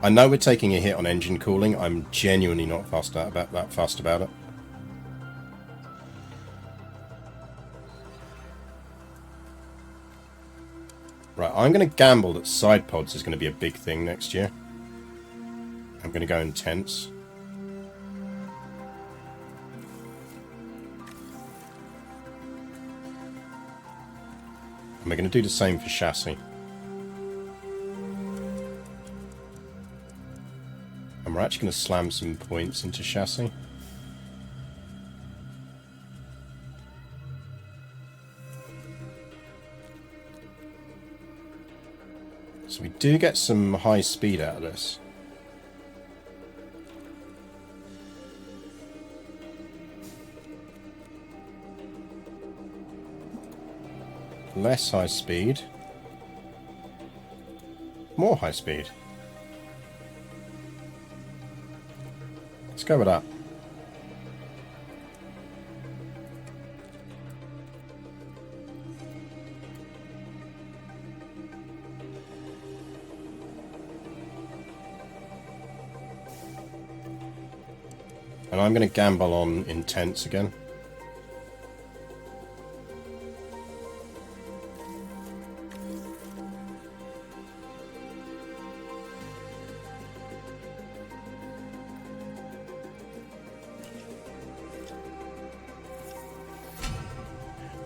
I know we're taking a hit on engine cooling. I'm genuinely not fussed about it. Right, I'm going to gamble that side pods is going to be a big thing next year. I'm going to go intense. And we're going to do the same for chassis. And we're actually going to slam some points into chassis. So we do get some high speed out of this. Less high speed. More high speed. Let's go with that. And I'm going to gamble on intense again.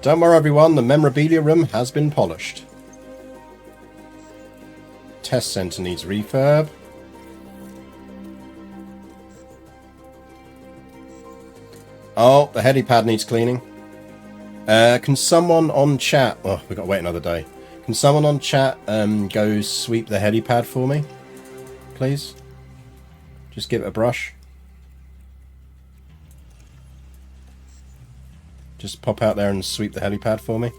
Don't worry everyone, the memorabilia room has been polished. Test center needs refurb. Oh, the helipad needs cleaning. Can someone on chat... Oh, we've got to wait another day. Can someone on chat go sweep the helipad for me? Please? Just give it a brush. Just pop out there and sweep the helipad for me.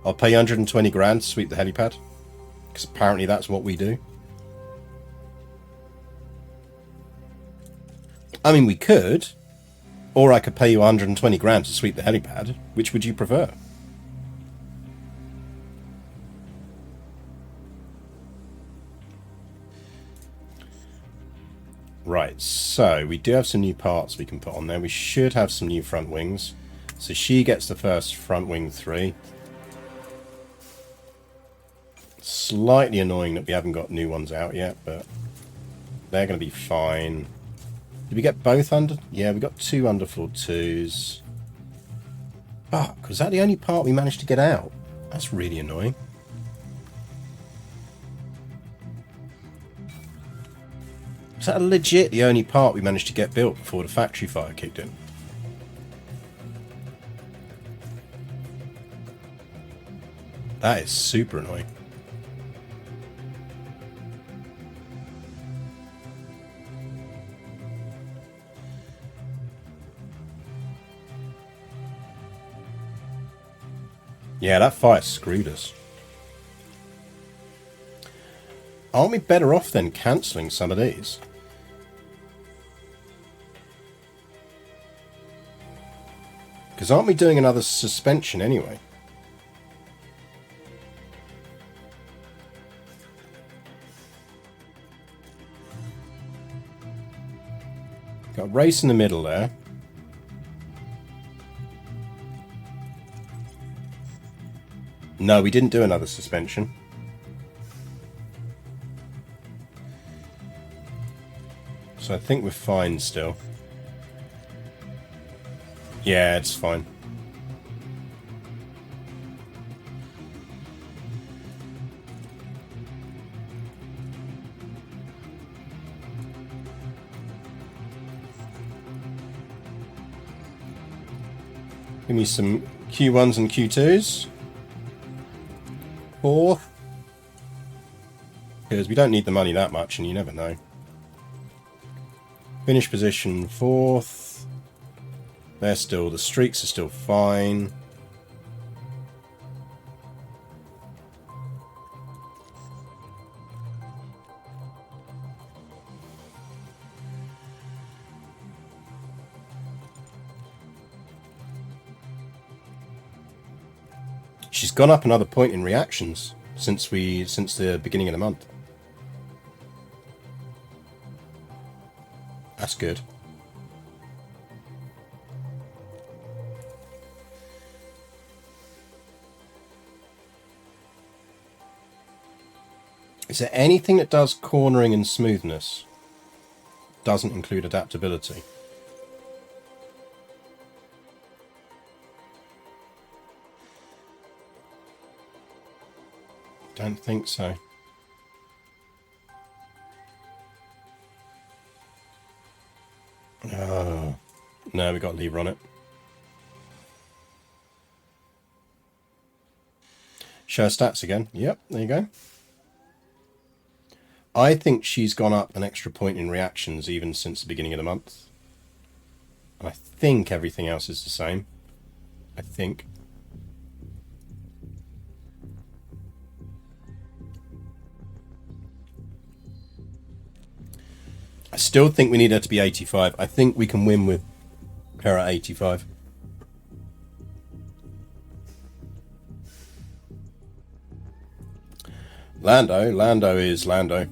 I'll pay 120 grand to sweep the helipad. Because apparently that's what we do. I mean, we could. Or I could pay you 120 grand to sweep the helipad. Which would you prefer? Right, so we do have some new parts we can put on there. We should have some new front wings. So she gets the first front wing 3. Slightly annoying that we haven't got new ones out yet, but they're going to be fine. Did we get both under? Yeah, we got 2 underfloor 2s. Fuck, was that the only part we managed to get out? That's really annoying. Was that legit the only part we managed to get built before the factory fire kicked in? That is super annoying. Yeah, that fire screwed us. Aren't we better off then cancelling some of these? Because aren't we doing another suspension anyway? Got a race in the middle there. No, we didn't do another suspension. So I think we're fine still. Yeah, it's fine. Give me some Q1s and Q2s. 4. Because we don't need the money that much, and you never know. Finish position 4th. They're still, the streaks are still fine. She's gone up another point in reactions since the beginning of the month. That's good. Is there anything that does cornering and smoothness? Doesn't include adaptability. Don't think so. Oh, no, we got to leave her on it. Show stats again. Yep, there you go. I think she's gone up an extra point in reactions even since the beginning of the month. And I think everything else is the same. I think. I still think we need her to be 85. I think we can win with her at 85. Lando is Lando.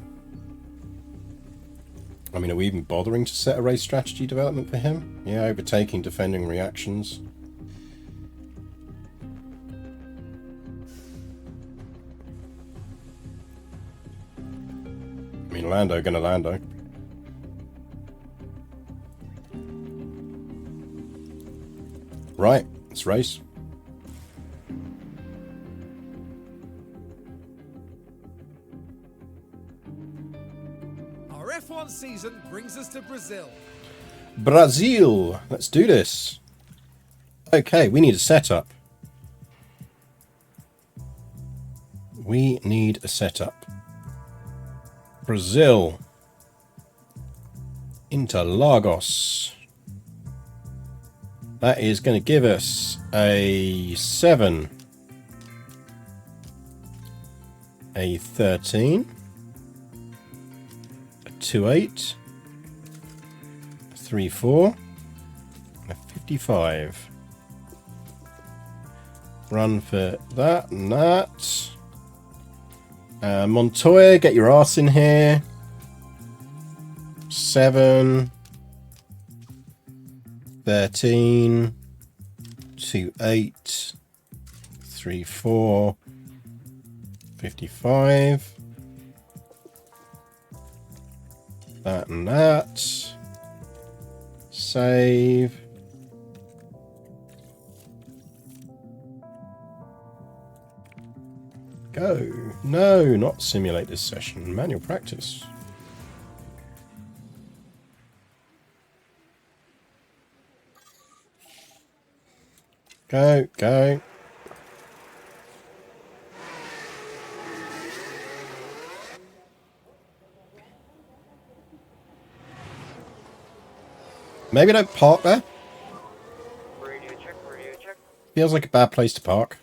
I mean, are we even bothering to set a race strategy development for him? Yeah, overtaking, defending, reactions. I mean, Lando gonna Lando. Right, let's race. Our F1 season brings us to Brazil. Brazil! Let's do this. Okay, we need a setup. We need a setup. Brazil. Interlagos. That is going to give us a 7. A 13. A 2.8. 3.4. A 55. Run for that and that. Montoya, get your ass in here. 7. 13. 2.8. 3.4. 55. That and that. Save. Go. No, not simulate this session. Manual practice. Go, go. Maybe don't park there. Radio check, radio check. Feels like a bad place to park.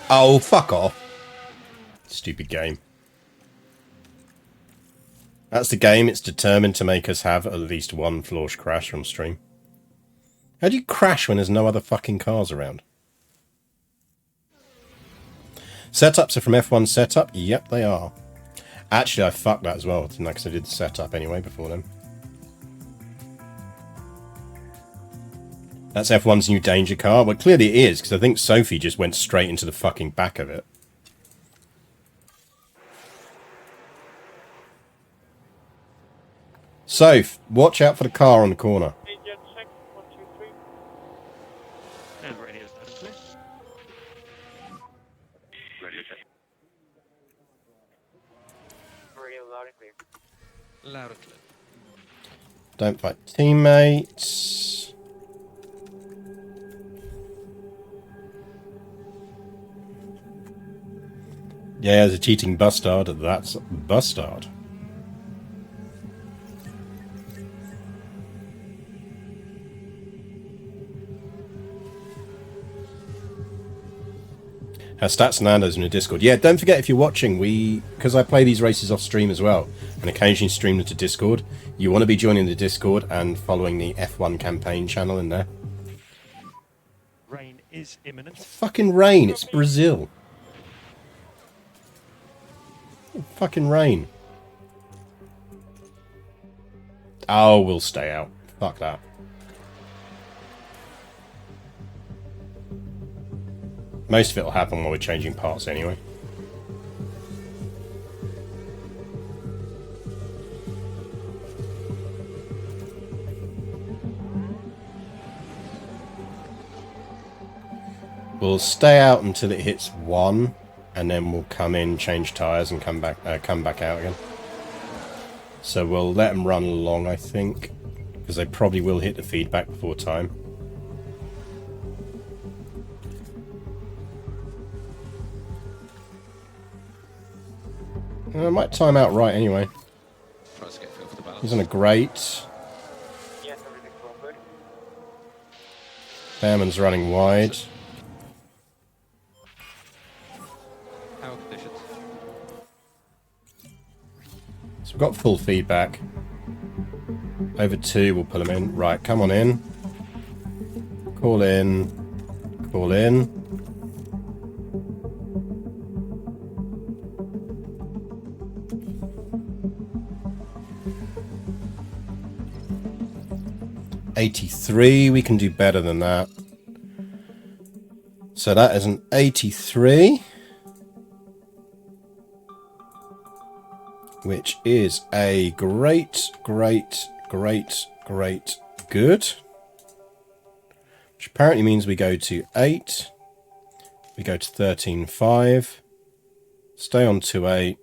Oh, fuck off. Stupid game. That's the game. It's determined to make us have at least one floor crash on stream. How do you crash when there's no other fucking cars around? Setups are from F1 Setup? Yep, they are. Actually, I fucked that as well, didn't I? Because I did the setup anyway before then. That's F1's new danger car. Well, clearly it is, because I think Sophie just went straight into the fucking back of it. Soph, watch out for the car on the corner. Radio check, 1, 2, 3. And radio's loud and clear. Radio check. Radio loud and clear. Loud and clear. Don't fight teammates. Yeah, as a cheating bastard, that's bastard. Stats and Nando's in the Discord. Yeah, don't forget if you're watching, because I play these races off stream as well, and occasionally stream them to Discord, you want to be joining the Discord and following the F1 campaign channel in there. Rain is imminent. Fucking rain, it's Brazil. Fucking rain. Oh, we'll stay out. Fuck that. Most of it will happen while we're changing parts anyway. We'll stay out until it hits 1, and then we'll come in, change tyres, and come back out again. So we'll let them run along, I think, because they probably will hit the feedback before time. I might time out right anyway. Tries to get feel for the balance. He's on a great. Yes, everything's all good. Behrman's running wide. Power conditions. So we've got full feedback. Over 2, we'll pull him in. Right, come on in. Call in. Call in. $83, we can do better than that. So that is an 83. Which is a great good. Which apparently means we go to 8. We go to 13.5. Stay on 2.8.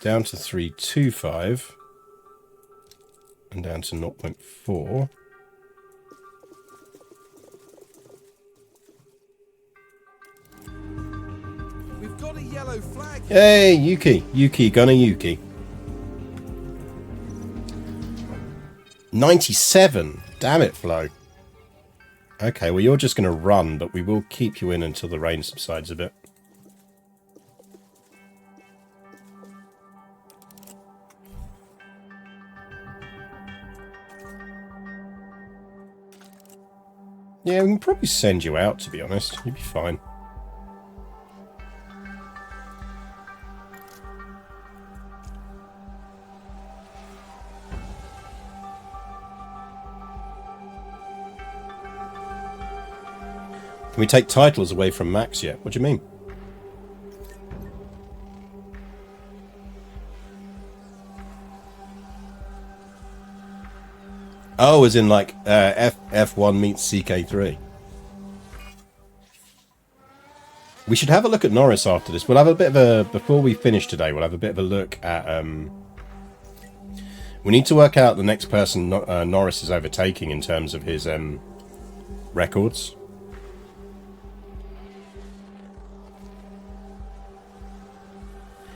Down to 3.25. And down to 0.4. We've got a yellow flag. Hey, Yuki, Gunner Yuki. 97. Damn it, Flo. Okay, well, you're just going to run, but we will keep you in until the rain subsides a bit. Yeah, we can probably send you out, to be honest. You'd be fine. Can we take titles away from Max yet? What do you mean? Oh, as in like F1 meets CK3. We should have a look at Norris after this. We'll have a bit of a... Before we finish today, we'll have a bit of a look at... we need to work out the next person Norris is overtaking in terms of his records.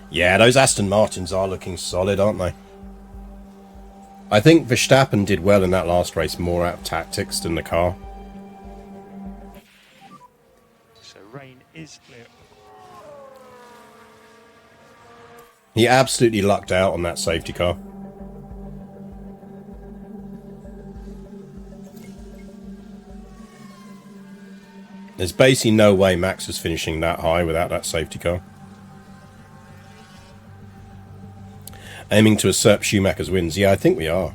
Yeah, those Aston Martins are looking solid, aren't they? I think Verstappen did well in that last race, more out of tactics than the car. So rain is clear. He absolutely lucked out on that safety car. There's basically no way Max was finishing that high without that safety car. Aiming to usurp Schumacher's wins. Yeah, I think we are.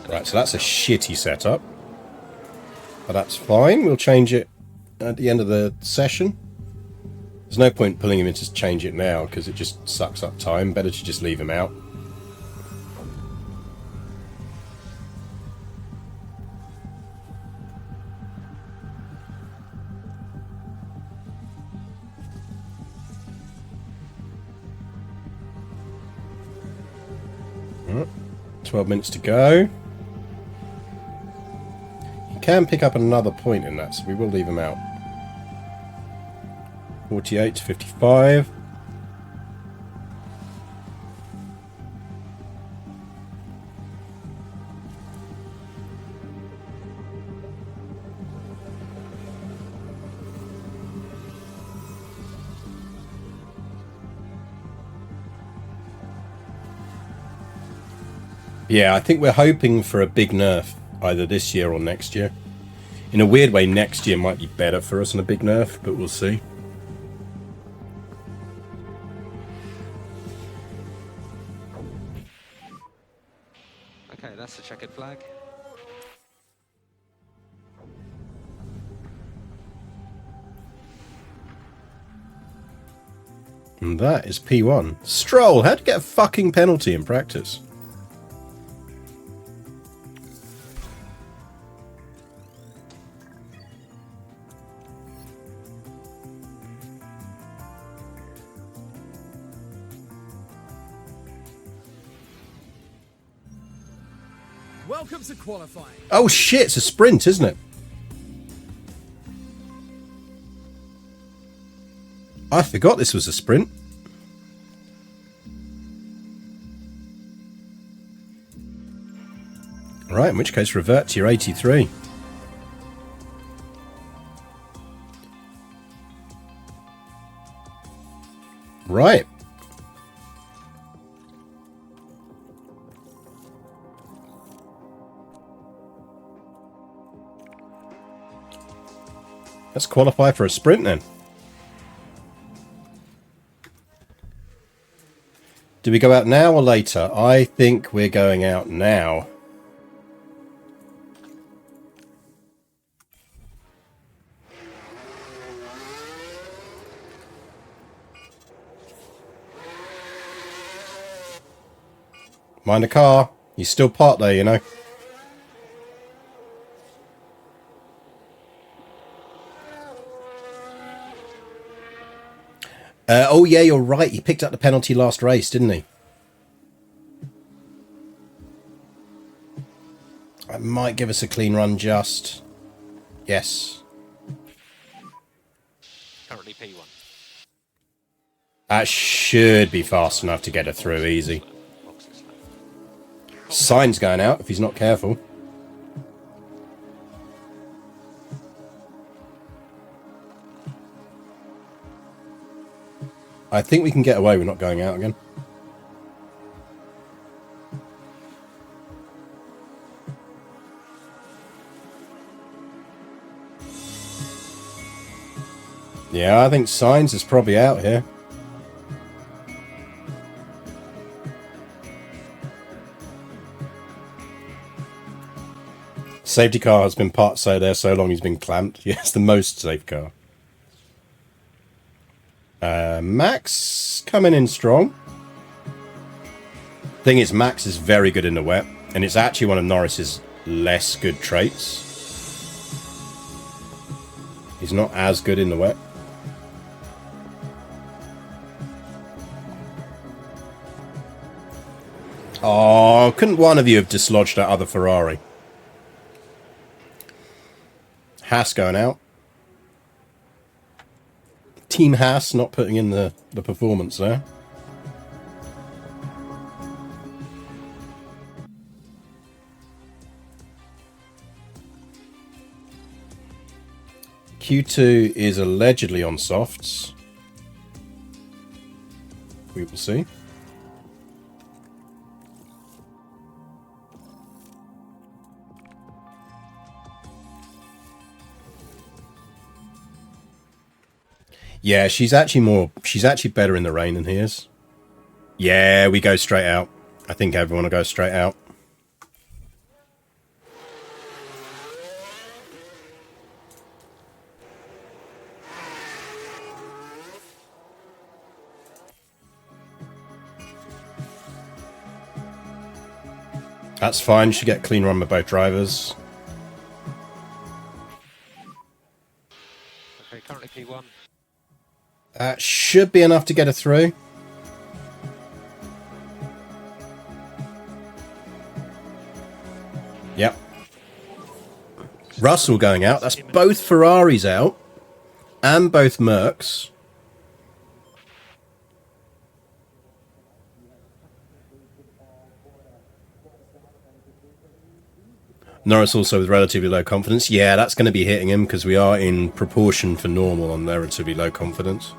Right, so that's a shitty setup. But that's fine. We'll change it at the end of the session. There's no point pulling him in to change it now because it just sucks up time. Better to just leave him out. Right, 12 minutes to go. He can pick up another point in that, so we will leave him out. 48 to 55. Yeah, I think we're hoping for a big nerf either this year or next year. In a weird way, next year might be better for us than a big nerf, but we'll see. Okay, that's the checkered flag. And that is P1. Stroll, how'd you get a fucking penalty in practice? Welcome to qualifying. Oh shit, it's a sprint, isn't it? I forgot this was a sprint. Right, in which case revert to your 83. Right. Let's qualify for a sprint then. Do we go out now or later? I think we're going out now. Mind the car. He's still parked there, you know. Oh yeah, you're right. He picked up the penalty last race, didn't he? I might give us a clean run just. Yes. Currently P1. That should be fast enough to get her through easy. Sign's going out if he's not careful. I think we can get away with not going out again. Yeah, I think Sainz is probably out here. Safety car has been parked so there so long he's been clamped. Yes, the most safe car. Max coming in strong. Thing is, Max is very good in the wet, and it's actually one of Norris's less good traits. He's not as good in the wet. Oh, couldn't one of you have dislodged that other Ferrari? Haas going out. Team Haas not putting in the performance there. Q2 is allegedly on softs. We will see. Yeah, she's actually better in the rain than he is. Yeah, we go straight out. I think everyone will go straight out. That's fine. Should get a clean run with both drivers. Okay, currently P1. Should be enough to get her through. Yep. Russell going out. That's both Ferraris out. And both Mercs. Norris also with relatively low confidence. Yeah, that's going to be hitting him because we are in proportion for normal on relatively low confidence.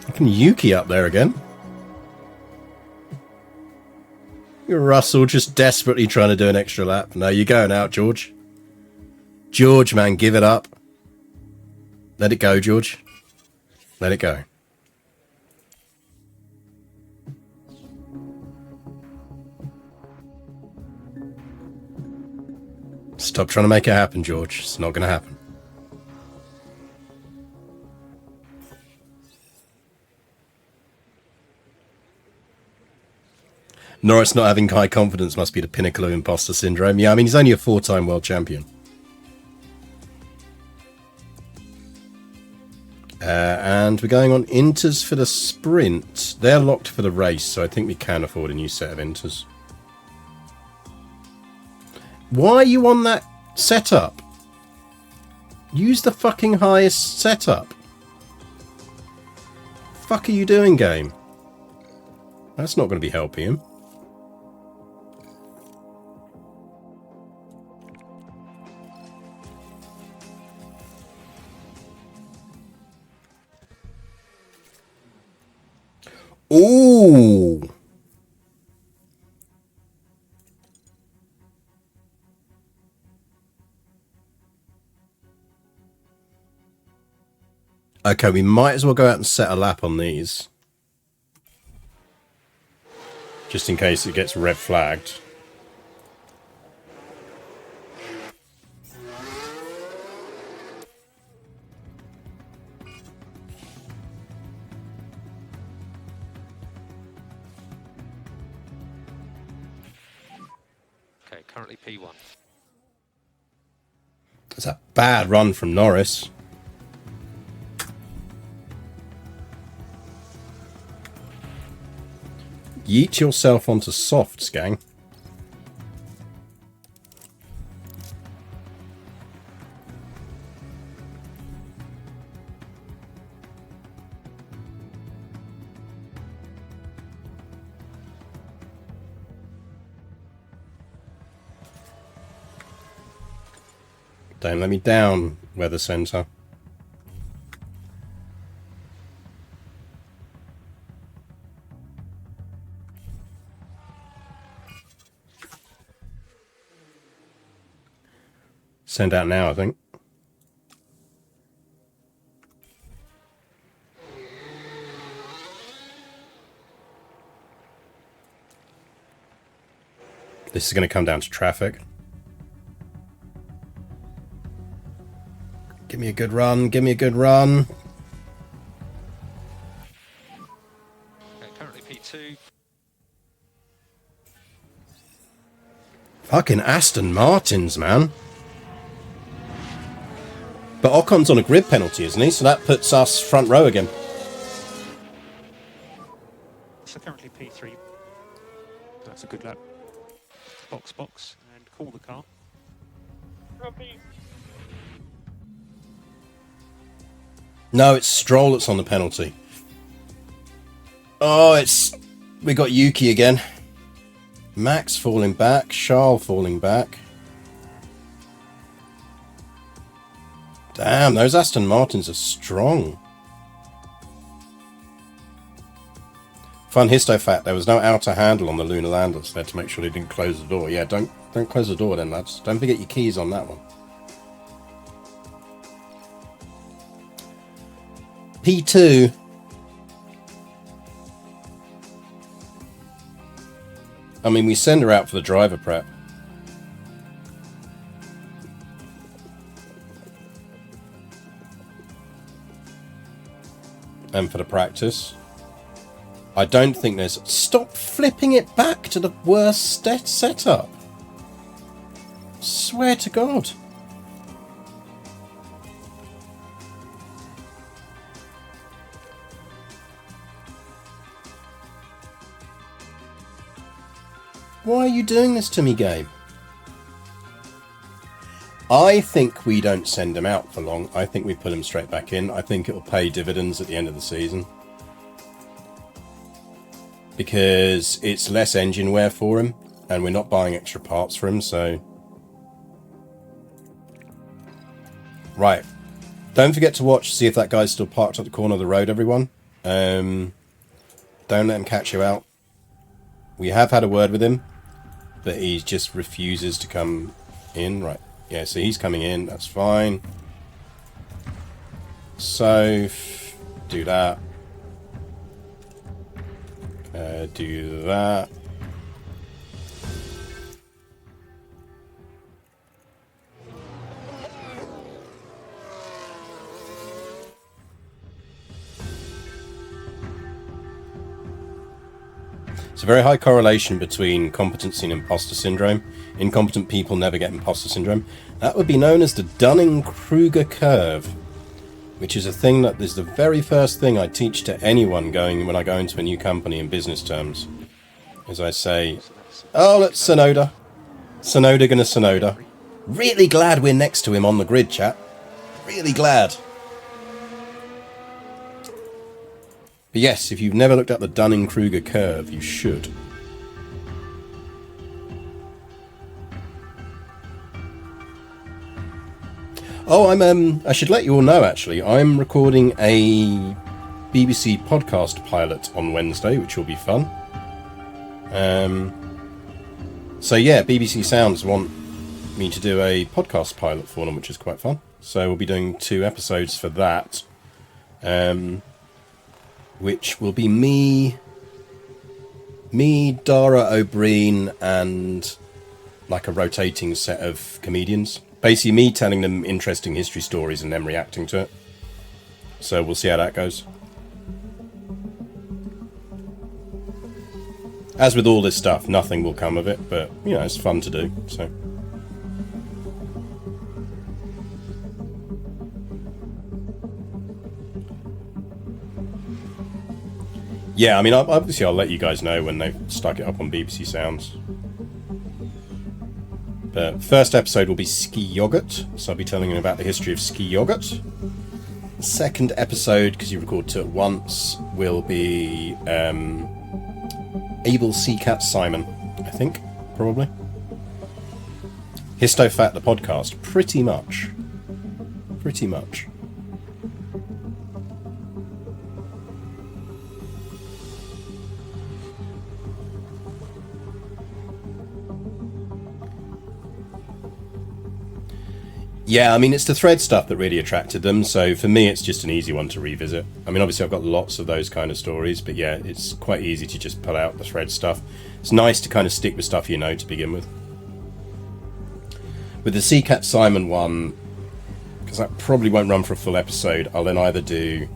Fucking Yuki up there again. Russell just desperately trying to do an extra lap. No, you're going out, George. George, man, give it up. Let it go, George. Let it go. Stop trying to make it happen, George. It's not going to happen. Norris not having high confidence must be the pinnacle of imposter syndrome. Yeah, I mean, he's only a 4-time world champion. And we're going on inters for the sprint. They're locked for the race, so I think we can afford a new set of inters. Why are you on that setup? Use the fucking highest setup. Fuck are you doing, game? That's not going to be helping him. Ooh. Okay, we might as well go out and set a lap on these. Just in case it gets red flagged. Okay, currently P1. It's a bad run from Norris. Yeet yourself onto softs, gang. Don't let me down, weather centre. Send out now, I think. This is going to come down to traffic. Give me a good run. Give me a good run. Okay, currently P2. Fucking Aston Martins, man. But Ocon's on a grid penalty, isn't he? So that puts us front row again. So currently P3. That's a good lap. Box, and call the car. No, it's Stroll that's on the penalty. Oh, we got Yuki again. Max falling back. Charles falling back. Damn, those Aston Martins are strong. Fun histo fact, there was no outer handle on the lunar lander, so they had to make sure they didn't close the door. Yeah, don't close the door then, lads. Don't forget your keys on that one. P2. I mean, we send her out for the driver prep. And for the practice. I don't think there's... Stop flipping it back to the worst setup. Swear to God. Why are you doing this to me, game? I think we don't send him out for long. I think we put him straight back in. I think it'll pay dividends at the end of the season. Because it's less engine wear for him, and we're not buying extra parts for him, so... Right. Don't forget to watch, see if that guy's still parked at the corner of the road, everyone. Don't let him catch you out. We have had a word with him, but he just refuses to come in. Right. Yeah, so he's coming in. That's fine. Soph. Do that. Do that. It's a very high correlation between competency and imposter syndrome. Incompetent people never get imposter syndrome. That would be known as the Dunning-Kruger curve, which is a thing that is the very first thing I teach to anyone when I go into a new company in business terms. As I say, oh, let's Sonoda. Sonoda gonna Sonoda. Really glad we're next to him on the grid, chat. Really glad. But yes, if you've never looked up the Dunning-Kruger curve, you should. Oh, I should let you all know, actually. I'm recording a BBC podcast pilot on Wednesday, which will be fun. So yeah, BBC Sounds want me to do a podcast pilot for them, which is quite fun. So we'll be doing 2 episodes for that. Which will be me, Dara O'Brien, and like a rotating set of comedians. Basically me telling them interesting history stories and them reacting to it. So we'll see how that goes. As with all this stuff, nothing will come of it, but, you know, it's fun to do, so... Yeah, I mean, obviously I'll let you guys know when they've stuck it up on BBC Sounds. But first episode will be ski yogurt, so I'll be telling you about the history of ski yogurt. Second episode, because you record 2 at once, will be Able Seacat Simon, I think, probably. Histofat the podcast, pretty much. Pretty much. Yeah, I mean, it's the thread stuff that really attracted them, so for me it's just an easy one to revisit. I mean, obviously I've got lots of those kind of stories, but yeah, it's quite easy to just pull out the thread stuff. It's nice to kind of stick with stuff you know to begin with. With the Seacat Simon one, because that probably won't run for a full episode, I'll then either do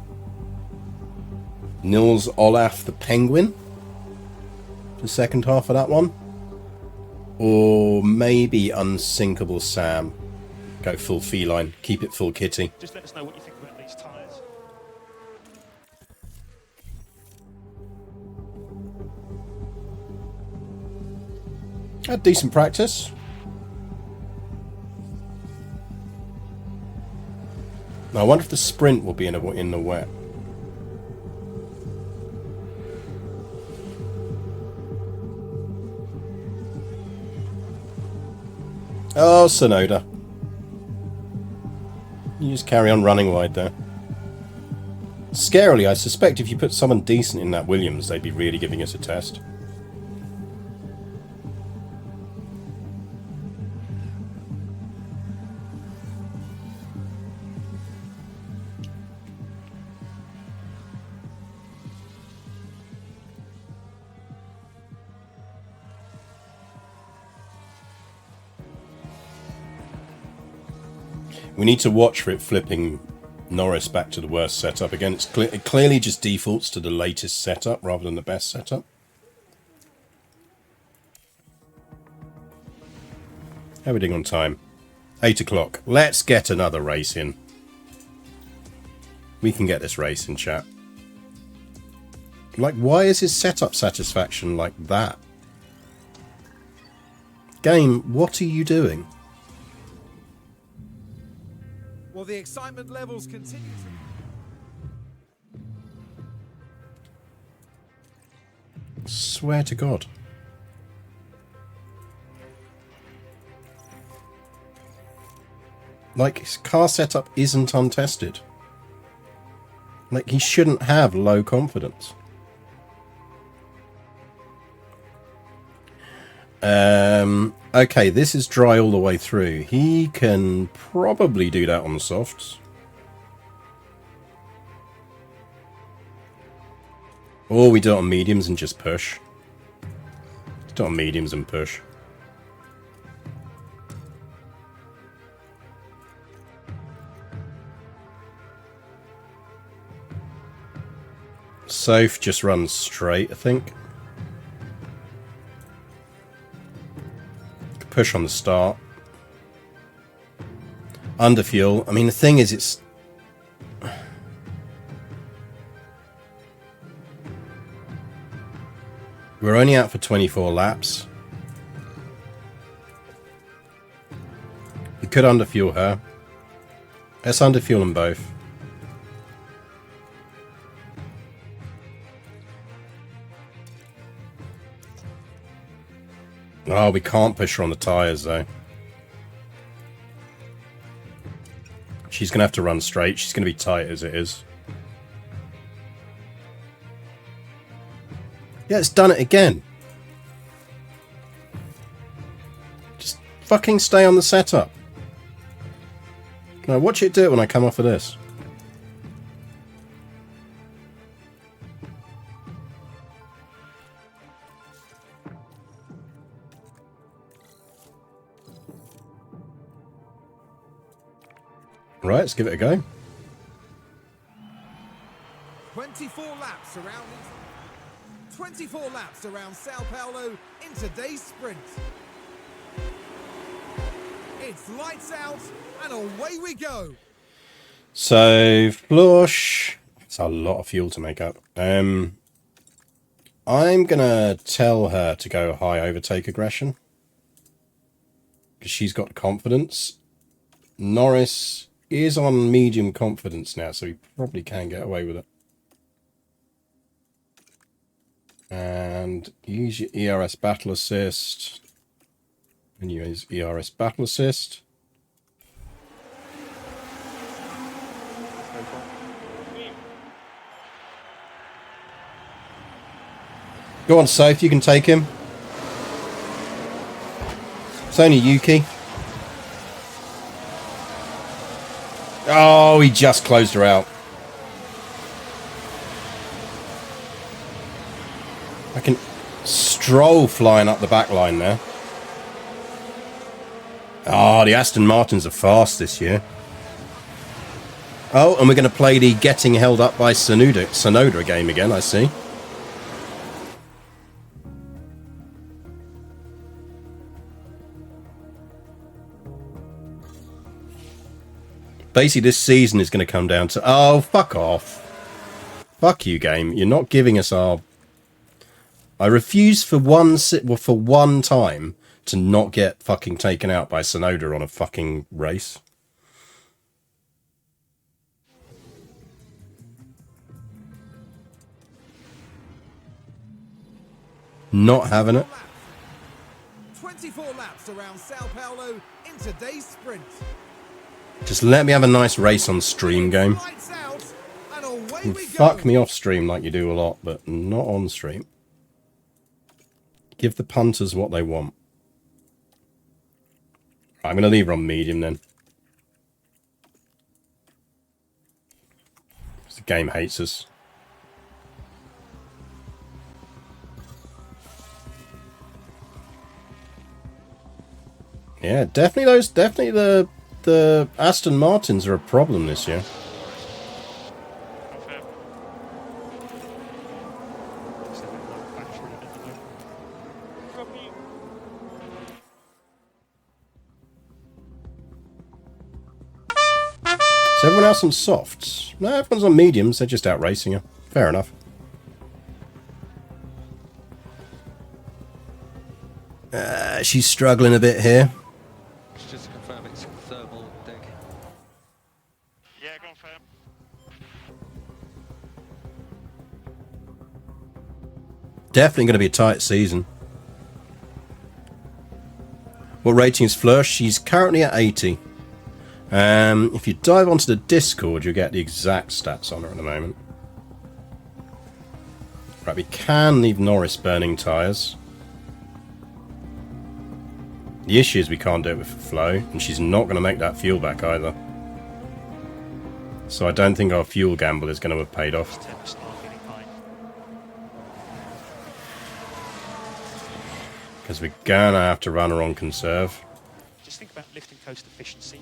Nils Olaf the Penguin, the second half of that one, or maybe Unsinkable Sam. Go full feline, keep it full kitty. Just let us know what you think about these tyres. Had decent practice. Now, I wonder if the sprint will be in the wet. Oh, Sonoda. You just carry on running wide there. Scarily, I suspect if you put someone decent in that Williams, they'd be really giving us a test. We need to watch for it flipping Norris back to the worst setup again. It clearly just defaults to the latest setup rather than the best setup. How are we doing on time? 8 o'clock. Let's get another race in. We can get this race in, chat. Like, why is his setup satisfaction like that? Game, what are you doing? Well, the excitement levels continue to... Swear to God. Like, his car setup isn't untested. Like, he shouldn't have low confidence. Okay, this is dry all the way through. He can probably do that on softs. Or we do it on mediums and just push. Do it on mediums and push. Soph just runs straight, I think. push on the start. Under fuel. I mean, the thing is, it's... We're only out for 24 laps. We could underfuel her. Let's underfuel them both. Oh, we can't push her on the tyres, though. She's going to have to run straight. She's going to be tight as it is. Yeah, it's done it again. Just fucking stay on the setup. Now watch it do it when I come off of this. Right, let's give it a go. 24 laps around 24 laps around Sao Paulo in today's sprint. It's lights out and away we go. So flush. It's a lot of fuel to make up. I'm gonna tell her to go high overtake aggression because she's got confidence. Norris is on medium confidence now, so he probably can get away with it. And use your ERS battle assist. And use ERS battle assist. Go on, Soph, you can take him. It's only Yuki. Oh, he just closed her out. I can Stroll flying up the back line there. Oh, the Aston Martins are fast this year. Oh, and we're going to play the getting held up by Sonoda game again, I see. Basically, this season is going to come down to... Oh, fuck off. Fuck you, game. You're not giving us our... I refuse for one time to not get fucking taken out by Sonoda on a fucking race. Not having it. 24 laps around Sao Paulo in today's sprint. Just let me have a nice race on stream, game. Lights out, and away You we fuck go. me off stream like you do a lot, but not on stream. Give the punters what they want. I'm going to leave her on medium then. The game hates us. Yeah, definitely the Aston Martins are a problem this year. Is everyone else on softs? No, everyone's on mediums. They're just out racing her. Fair enough. She's struggling a bit here. Just to confirm it's thermal deck. Yeah, confirm. Definitely going to be a tight season. What rating is Flush? She's currently at 80. If you dive onto the Discord, you'll get the exact stats on her at the moment. Right, we can leave Norris burning tyres. The issue is we can't do it with Flo, and she's not going to make that fuel back either. So I don't think our fuel gamble is going to have paid off. Because we're going to have to run her on conserve. Just think about lifting coast efficiency.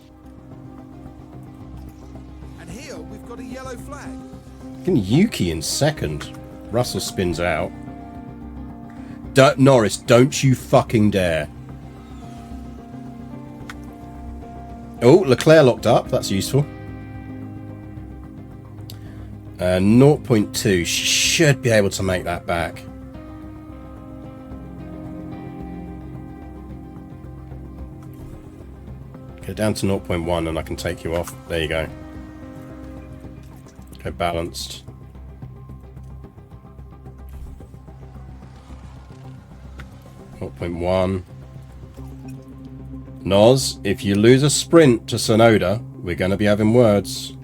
And here we've got a yellow flag. Getting Yuki in second. Russell spins out. Norris, don't you fucking dare. Oh, Leclerc locked up. That's useful. 0.2. She should be able to make that back. Go down to 0.1 and I can take you off. There you go. Okay, balanced. .1. Noz, if you lose a sprint to Sonoda, we're going to be having words.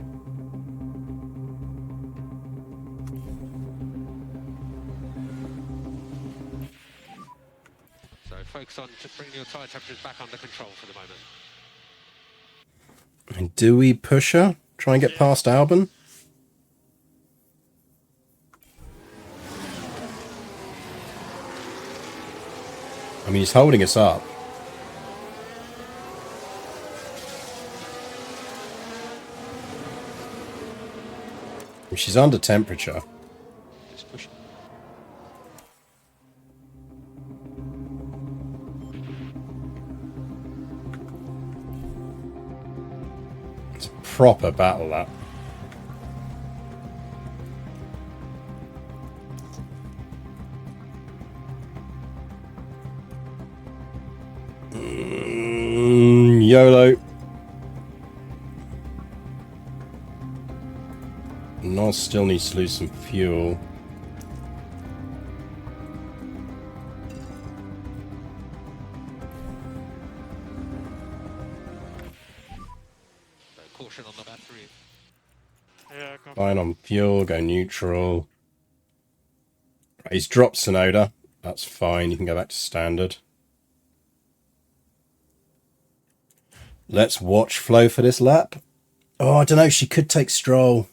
So focus on just bringing your tyre temperatures back under control for the moment. And do we push her? Try and get past Albon? I mean, he's holding us up. She's under temperature. Just push. It's a proper battle, that. YOLO. Nos still needs to lose some fuel. So caution on the battery. Yeah, come. Fine on fuel, go neutral. He's dropped Sonoda. That's fine, you can go back to standard. Let's watch Flo for this lap. Oh, I don't know, she could take Stroll.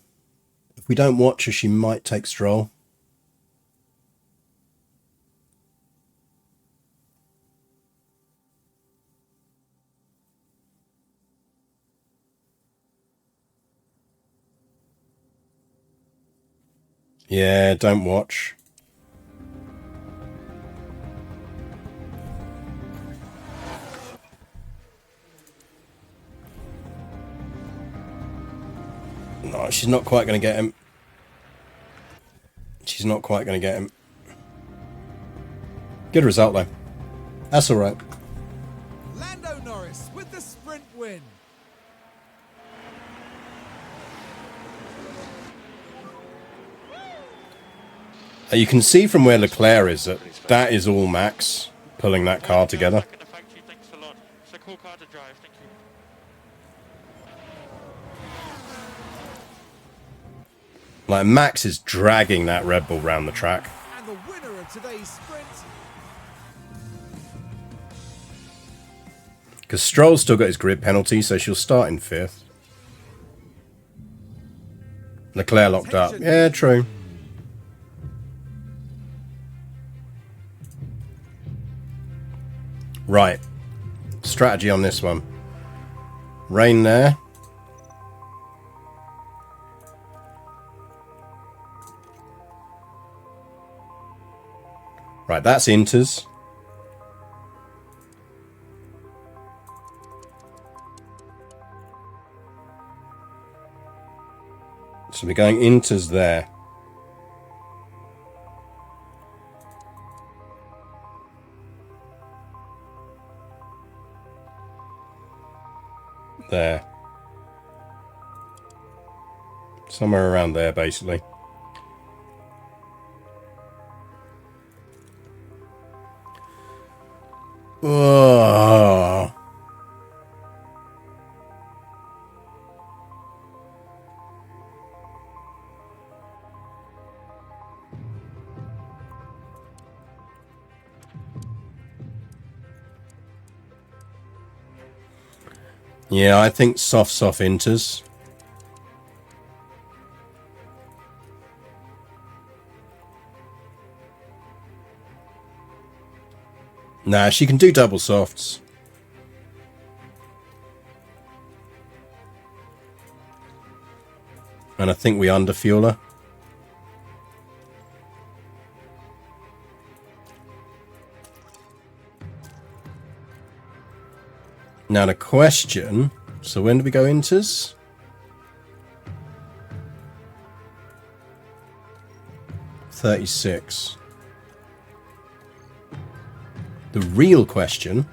If we don't watch her, she might take Stroll. Yeah, don't watch. No, she's not quite going to get him. She's not quite going to get him. Good result, though. That's all right. Lando Norris with the sprint win. You can see from where Leclerc is that that is all Max pulling that car together. Back in the factory, thanks a lot. It's a cool car to drive, thank you. Like, Max is dragging that Red Bull round the track. And the winner of today's sprint. Because Stroll's still got his grid penalty, so she'll start in 5th. Leclerc locked up. Yeah, true. Right. Strategy on this one. Rain there. Right, that's Inters. So we're going Inters there. There. Somewhere around there, basically. Oh. Yeah, I think Soph Inters. Nah, she can do double softs. And I think we underfuel her. Now the question, So when do we go inters? $36. The real question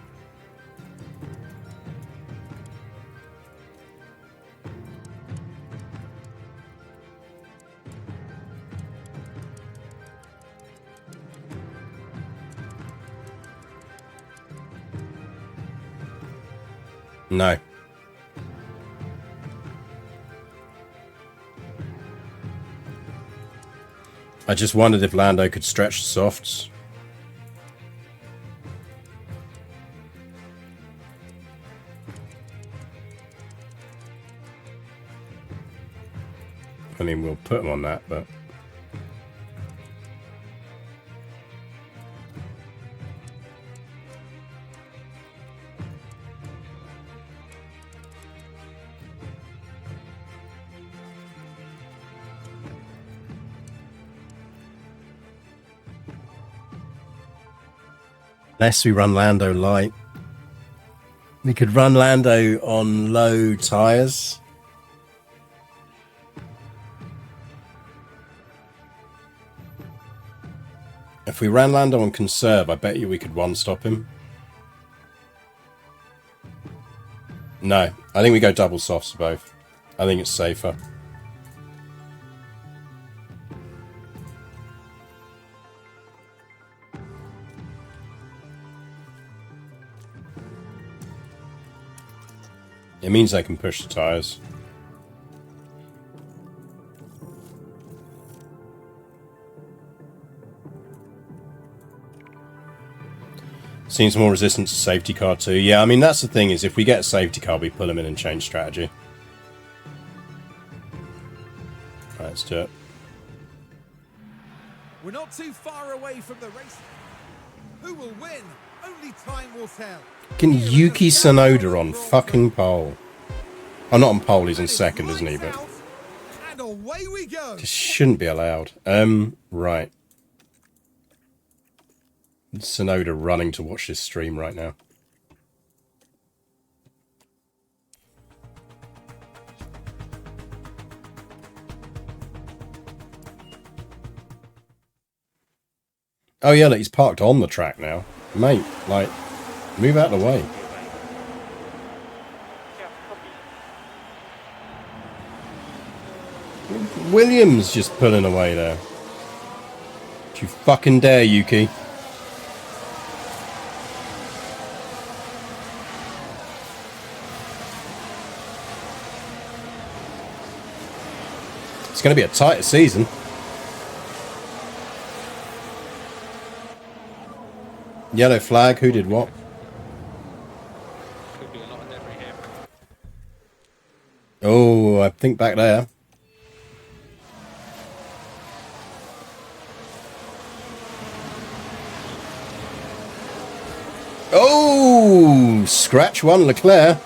no. I just wondered if Lando could stretch the softs. I mean, we'll put him on that, but... Unless we run Lando light. We could run Lando on low tyres. If we ran Lando on conserve, I bet you we could one-stop him. No, I think we go double softs for both. I think it's safer. It means they can push the tyres. Seems more resistant to safety car too. Yeah, I mean, that's the thing, is if we get a safety car, we pull them in and change strategy. Right, let's do it. We're not too far away from the race. Who will win? Only time will tell. Fucking Yuki Tsunoda on fucking pole. Oh, not on pole, he's in second, isn't he? But And away we go. this shouldn't be allowed. Right. Tsunoda running to watch this stream right now. Oh yeah, look, he's parked on the track now. Mate, like, move out of the way. Williams just pulling away there. Don't you fucking dare, Yuki. It's going to be a tighter season. Yellow flag, who did what? Could be a lot of debris here. Oh, I think back there. Oh, scratch one, Leclerc.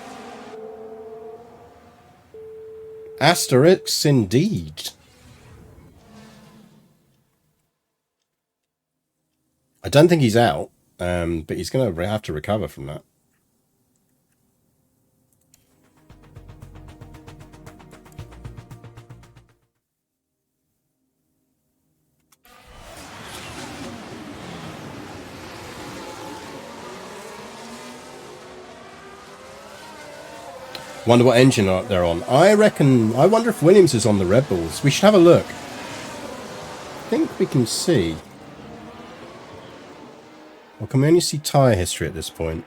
Asterix indeed. I don't think he's out, but he's going to have to recover from that. Wonder what engine they're on. I wonder if Williams is on the Red Bulls. We should have a look. I think we can see. Or can we only see tyre history at this point?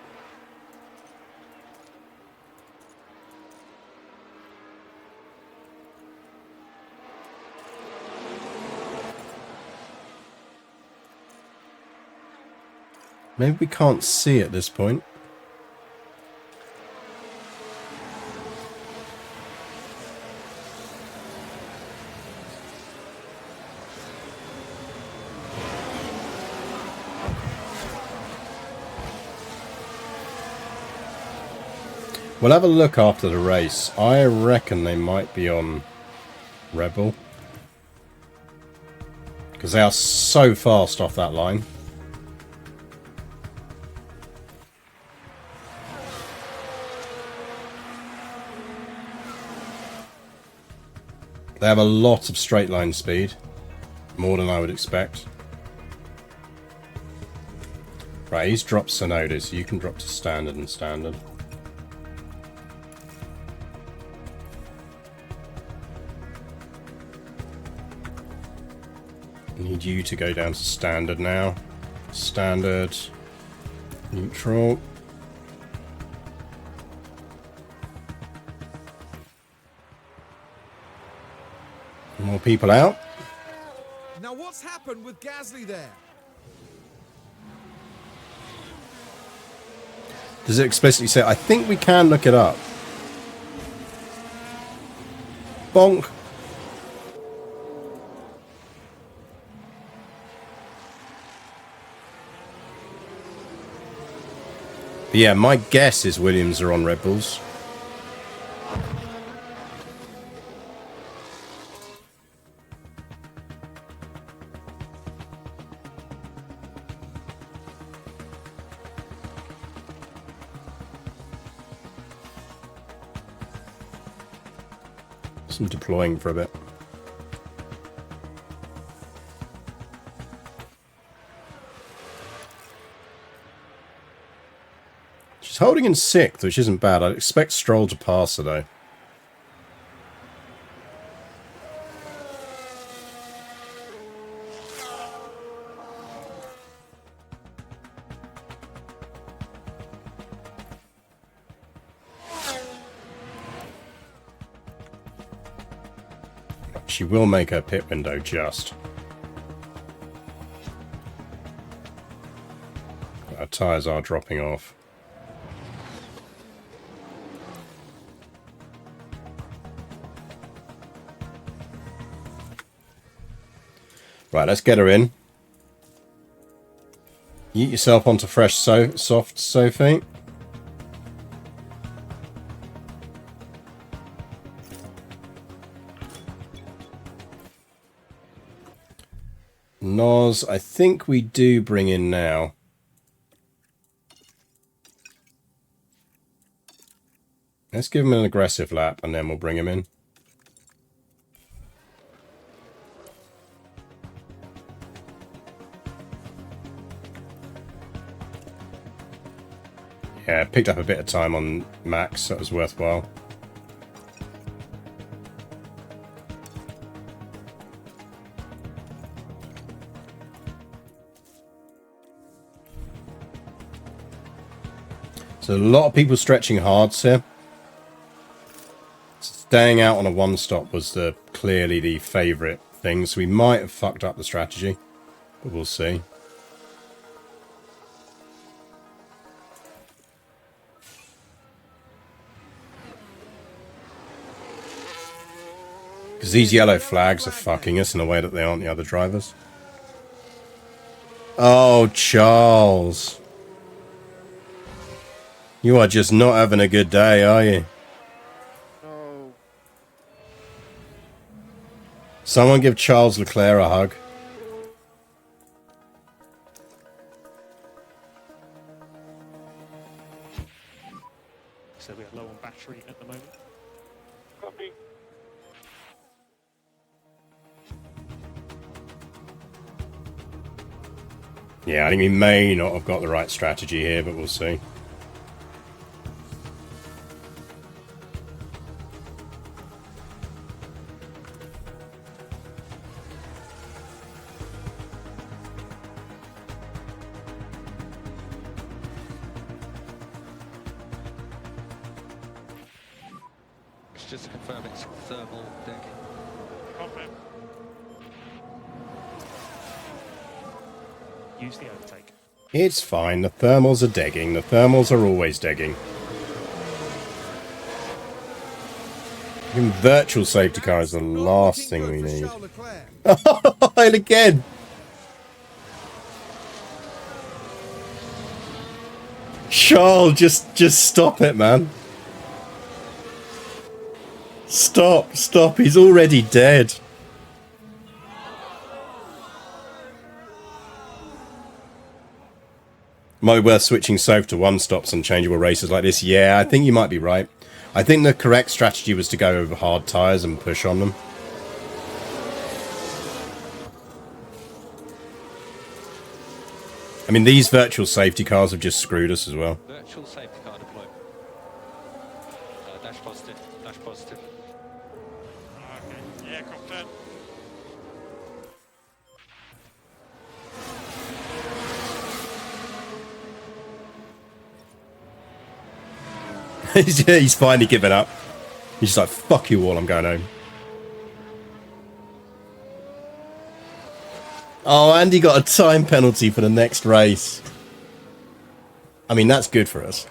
Maybe we can't see at this point. We'll have a look after the race. I reckon they might be on Rebel. Because they are so fast off that line. They have a lot of straight line speed. More than I would expect. Right, he's dropped Sonoda, so you can drop to standard and standard. I need you to go down to standard now. Standard. Neutral. More people out. Now what's happened with Gasly there? Does it explicitly say? I think we can look it up. Bonk. But yeah, my guess is Williams are on Red Bulls. Some deploying for a bit. She's holding in 6th, which isn't bad. I'd expect Stroll to pass her, though. She will make her pit window just. Our tyres are dropping off. Right, let's get her in. Yeet yourself onto fresh soft, Sophie. Nos, I think we do bring in now. Let's give him an aggressive lap and then we'll bring him in. Yeah, picked up a bit of time on Max, that was worthwhile. So a lot of people stretching hards here. Staying out on a one-stop was clearly the favourite thing, so we might have fucked up the strategy, but we'll see. Because these yellow flags are fucking us in a way that they aren't the other drivers. Oh, Charles. You are just not having a good day, are you? No. Someone give Charles Leclerc a hug. So we are low on battery at the moment. Copy. Yeah, I think we may not have got the right strategy here, but we'll see. Just to confirm it's thermal deck. Copy. Use the overtake. It's fine, the thermals are degging. The thermals are always degging. Even virtual safety car is the last thing we need. And again! Charles, just stop it, man. Stop, he's already dead. Might be worth switching Soph to one-stops on changeable races like this. Yeah, I think you might be right. I think the correct strategy was to go over hard tyres and push on them. I mean, these virtual safety cars have just screwed us as well. Virtual safety car deployed. Dash positive. Dash positive. Okay. Yeah, confirm. He's finally given up. He's just like, fuck you all, I'm going home. Oh, Andy got a time penalty for the next race. I mean, that's good for us.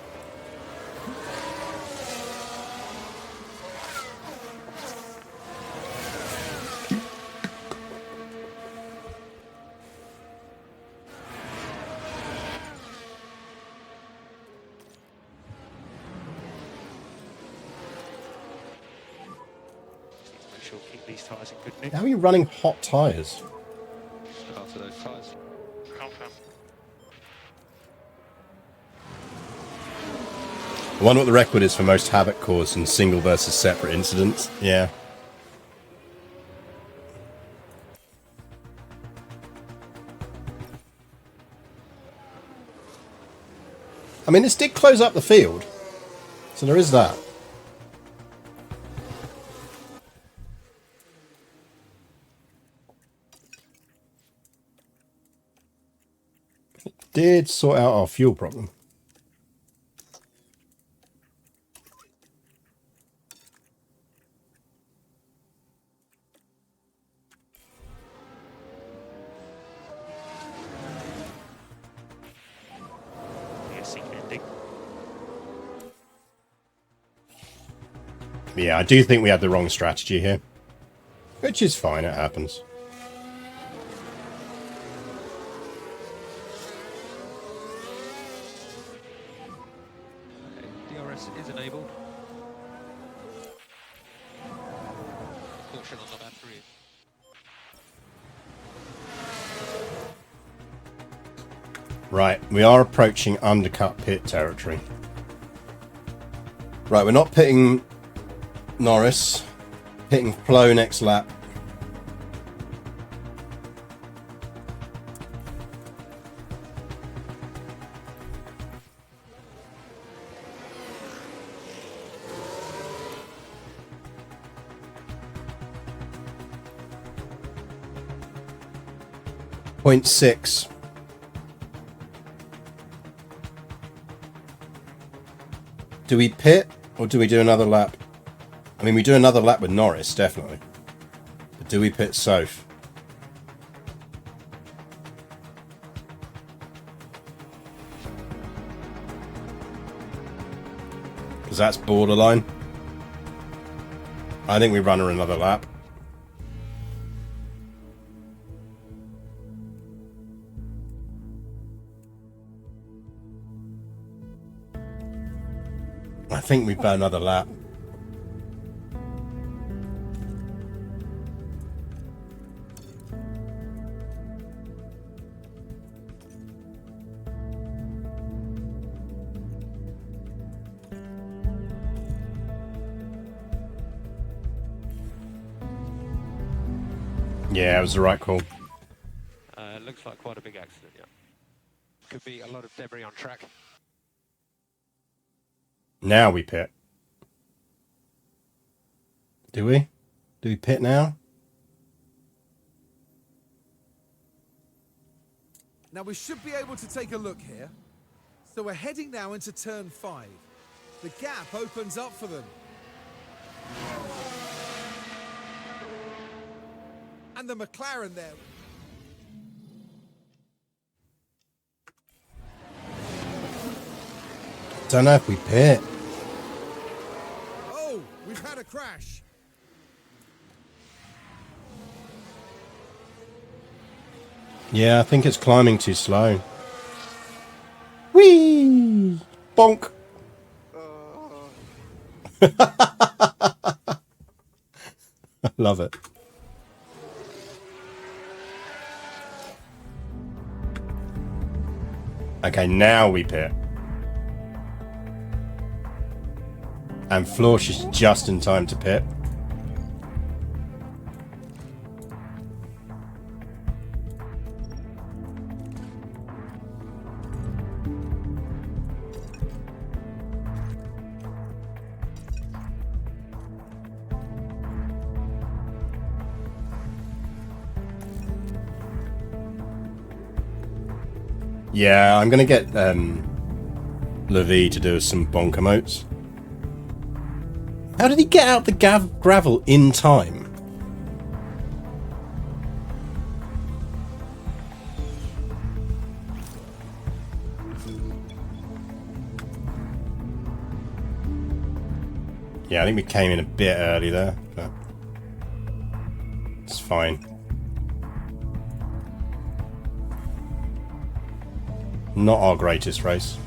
Make sure keep these tyres in good nick. How are you running hot tyres? Look after those tyres. Confirm. I wonder what the record is for most havoc caused in single versus separate incidents. Yeah. I mean, this did close up the field. So there is that. It did sort out our fuel problem. Yeah, I do think we had the wrong strategy here. Which is fine, it happens. Okay, DRS is enabled. Caution on the battery. Right, we are approaching undercut pit territory. Right, we're not pitting Norris, pitting Flo next lap. Point 6. Do we pit or do we do another lap? I mean, we do another lap with Norris, definitely. But do we pit Soph? Because that's borderline. I think we run her another lap. I think we've got another lap. Yeah, it was the right call. Looks like quite a big accident, yeah. Could be a lot of debris on track. Now we pit. Do we? Do we pit now? Now we should be able to take a look here. So we're heading now into turn 5. The gap opens up for them. And the McLaren there. Don't know if we pit. Oh, we've had a crash. Yeah, I think it's climbing too slow. Whee! Bonk! I love it. Okay, now we pit. And Florsch is just in time to pit. Yeah, I'm going to get Levi to do some bonk emotes. How did he get out the gravel in time? Yeah, I think we came in a bit early there, but it's fine. Not our greatest race.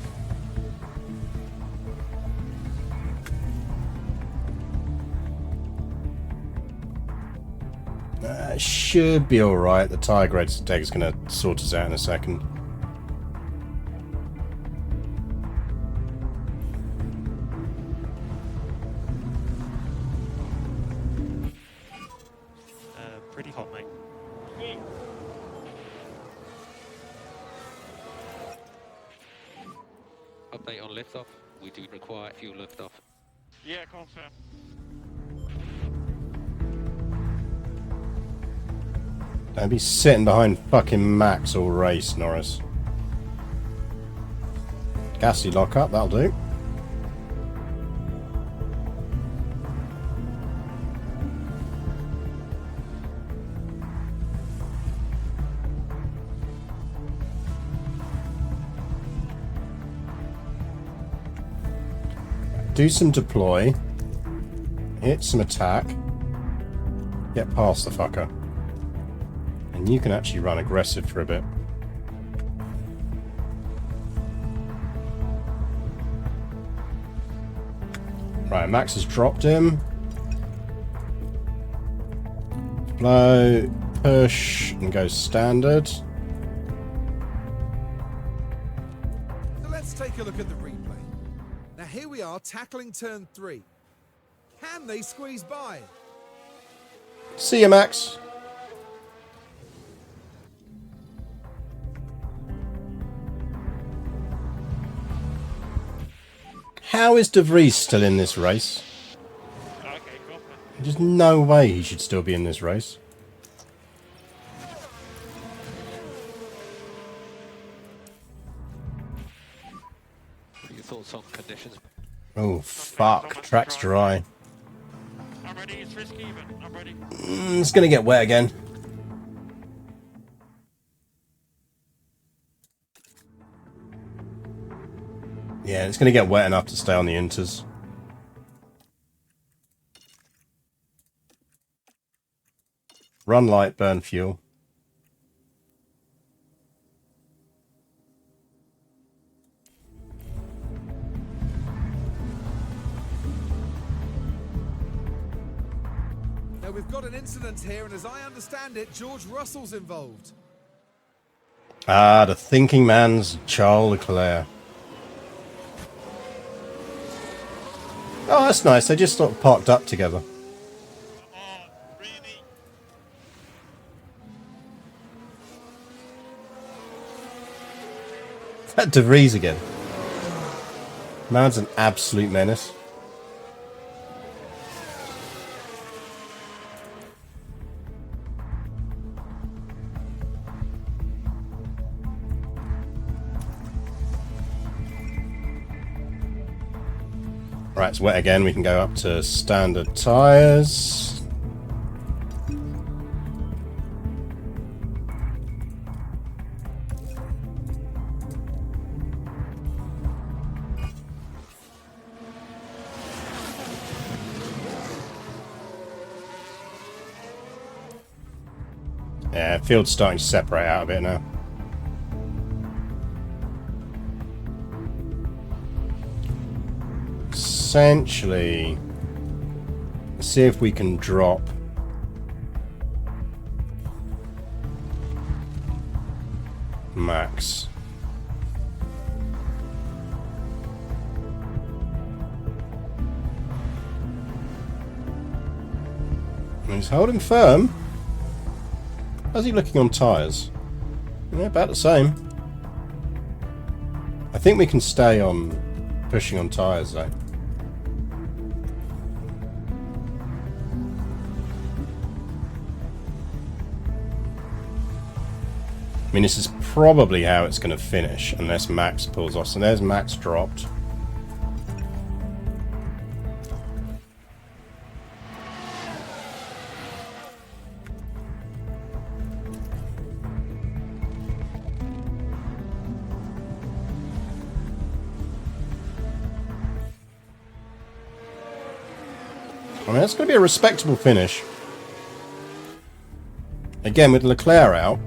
Should be alright. The tyre grade tag is going to sort us out in a second. Pretty hot, mate. Update on liftoff. We do require fuel liftoff. Yeah, confirm. Don't be sitting behind fucking Max all race, Norris. Gassy lock up, that'll do. Do some deploy. Hit some attack. Get past the fucker. And you can actually run aggressive for a bit. Right, Max has dropped him. Blow, push, and go standard. So let's take a look at the replay. Now here we are tackling turn 3. Can they squeeze by? See you, Max. How is De Vries still in this race? Okay, confirm. There's no way he should still be in this race. What are your thoughts on conditions? Oh, fuck. Track's dry. I'm ready, it's risk even. I'm ready. It's gonna get wet again. Yeah, it's gonna get wet enough to stay on the inters. Run light, burn fuel. Now we've got an incident here, and as I understand it, George Russell's involved. Ah, the thinking man's Charles Leclerc. Oh, that's nice. They just sort of parked up together. Come on, really? That De Vries again. Man's an absolute menace. Right, it's wet again. We can go up to standard tyres. Yeah, field's starting to separate out a bit now. Essentially, let's see if we can drop Max. He's holding firm. How's he looking on tyres? Yeah, about the same. I think we can stay on pushing on tyres though. I mean, this is probably how it's going to finish, unless Max pulls off. So there's Max dropped. I mean, it's going to be a respectable finish. Again, with Leclerc out.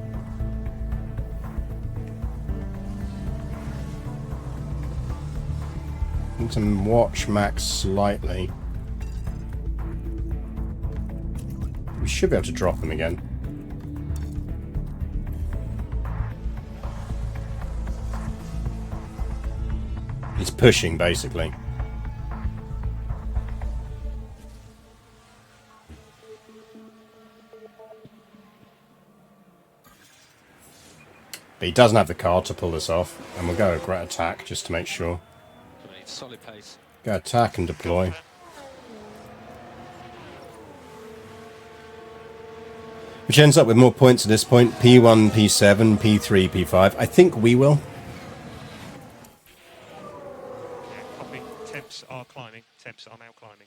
Need to watch Max slightly. We should be able to drop him again. He's pushing, basically. But he doesn't have the car to pull this off. And we'll go a great attack just to make sure. Solid pace. Go attack and deploy. Which ends up with more points at this point. P1, P7, P3, P5. I think we will. Yeah, copy. Temps are climbing. Temps are now climbing.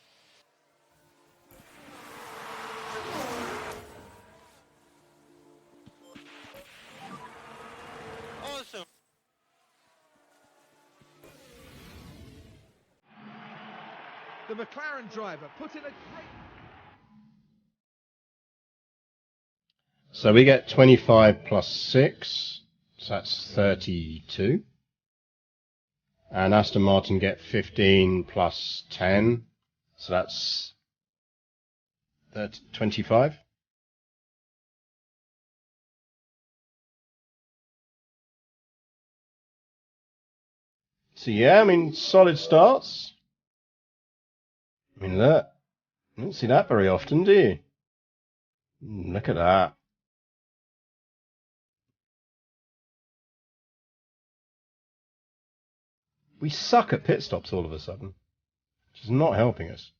Awesome. The McLaren driver put in a great... So we get 25 plus 6. So that's 32. And Aston Martin get 15 plus 10. So that's 25. So yeah, I mean, solid starts. I mean, look. You don't see that very often, do you? Look at that. We suck at pit stops all of a sudden, which is not helping us.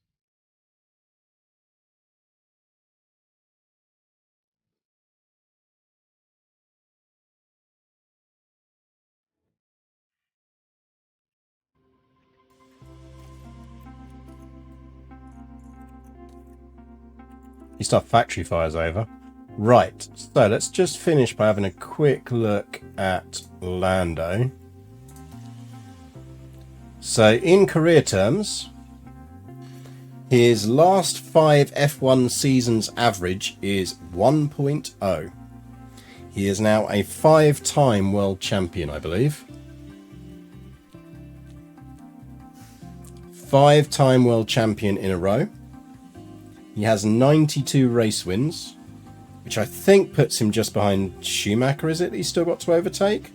Least our factory fire's over. Right, so let's just finish by having a quick look at Lando. So in career terms, his last 5 F1 seasons average is 1.0. He is now a 5-time world champion, I believe. 5-time world champion in a row. He has 92 race wins, which I think puts him just behind Schumacher, is it? He's still got to overtake?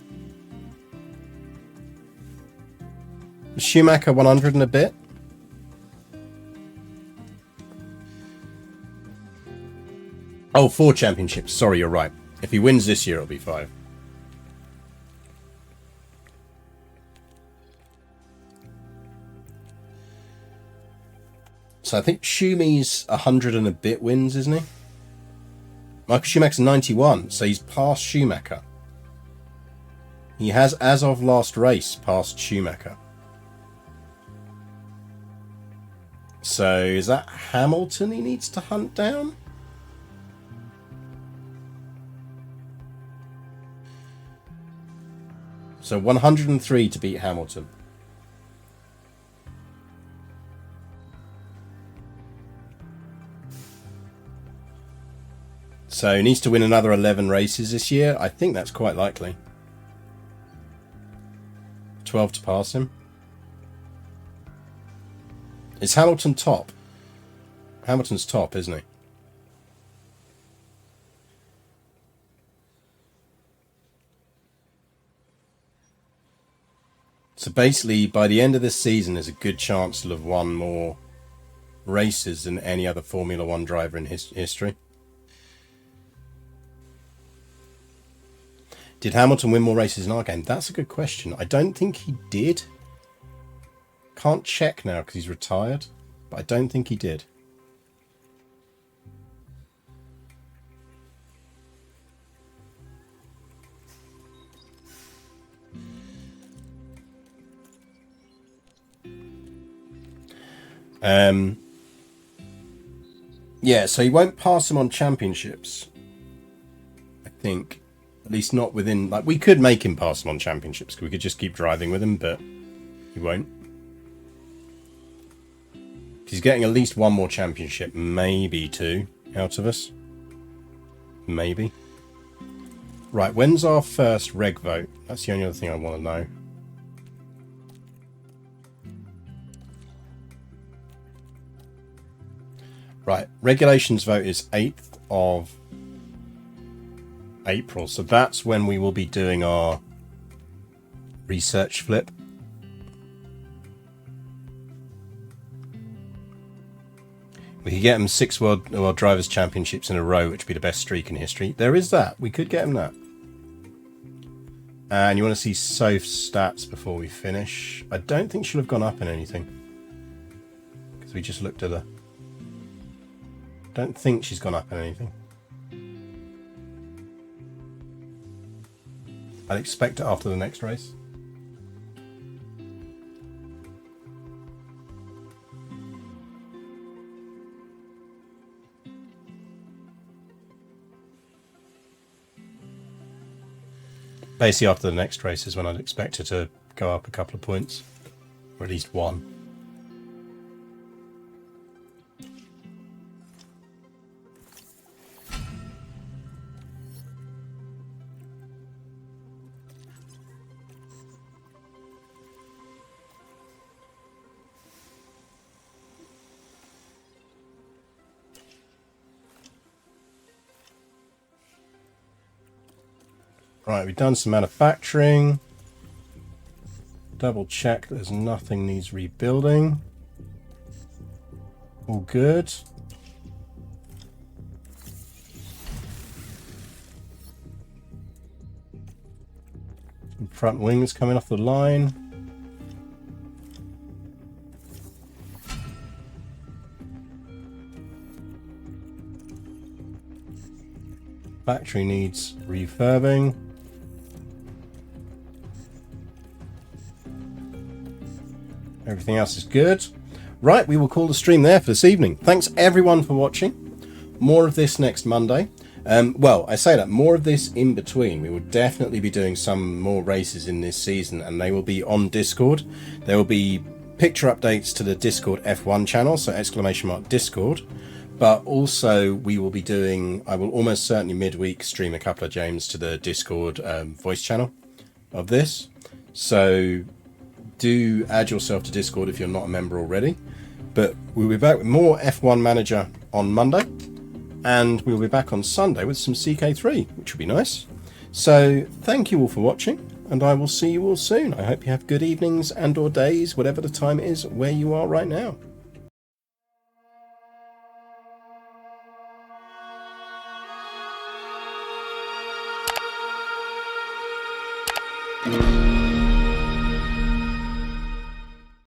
Schumacher 100 and a bit. Oh, 4 championships. Sorry, you're right. If he wins this year, it'll be 5. So I think Schumi's 100 and a bit wins, isn't he? Michael Schumacher's 91, so he's past Schumacher. He has, as of last race, passed Schumacher. So is that Hamilton he needs to hunt down? So 103 to beat Hamilton. So he needs to win another 11 races this year. I think that's quite likely. 12 to pass him. Is Hamilton top? Hamilton's top, isn't he? So basically, by the end of this season, there's a good chance he'll have won more races than any other Formula One driver in history. Did Hamilton win more races in our game? That's a good question. I don't think he did. Can't check now because he's retired, but I don't think he did. Yeah, so he won't pass him on championships. I think, at least not within. Like, we could make him pass him on championships. We could just keep driving with him, but he won't. He's getting at least one more championship, maybe two out of us. Maybe. Right, when's our first reg vote? That's the only other thing I want to know. Right, regulations vote is 8th of April, so that's when we will be doing our research flip. We could get him 6 World Drivers' Championships in a row, which would be the best streak in history. There is that. We could get him that. And you want to see Soph's stats before we finish. I don't think she'll have gone up in anything, because we just looked at her. Don't think she's gone up in anything. I'd expect it after the next race. Basically after the next race is when I'd expect her to go up a couple of points, or at least one. Right, we've done some manufacturing. Double check there's nothing needs rebuilding. All good. Some front wings coming off the line. Factory needs refurbing. Everything else is good. Right, we will call the stream there for this evening. Thanks everyone for watching. More of this next Monday. Well, I say that, more of this in between. We will definitely be doing some more races in this season, and they will be on Discord. There will be picture updates to the Discord F1 channel, so !Discord. But also we will be doing, I will almost certainly midweek stream a couple of games to the Discord voice channel of this. So do add yourself to Discord if you're not a member already. But we'll be back with more F1 Manager on Monday, and we'll be back on Sunday with some CK3, which will be nice. So thank you all for watching, and I will see you all soon. I hope you have good evenings and or days, whatever the time is where you are right now. Thank you.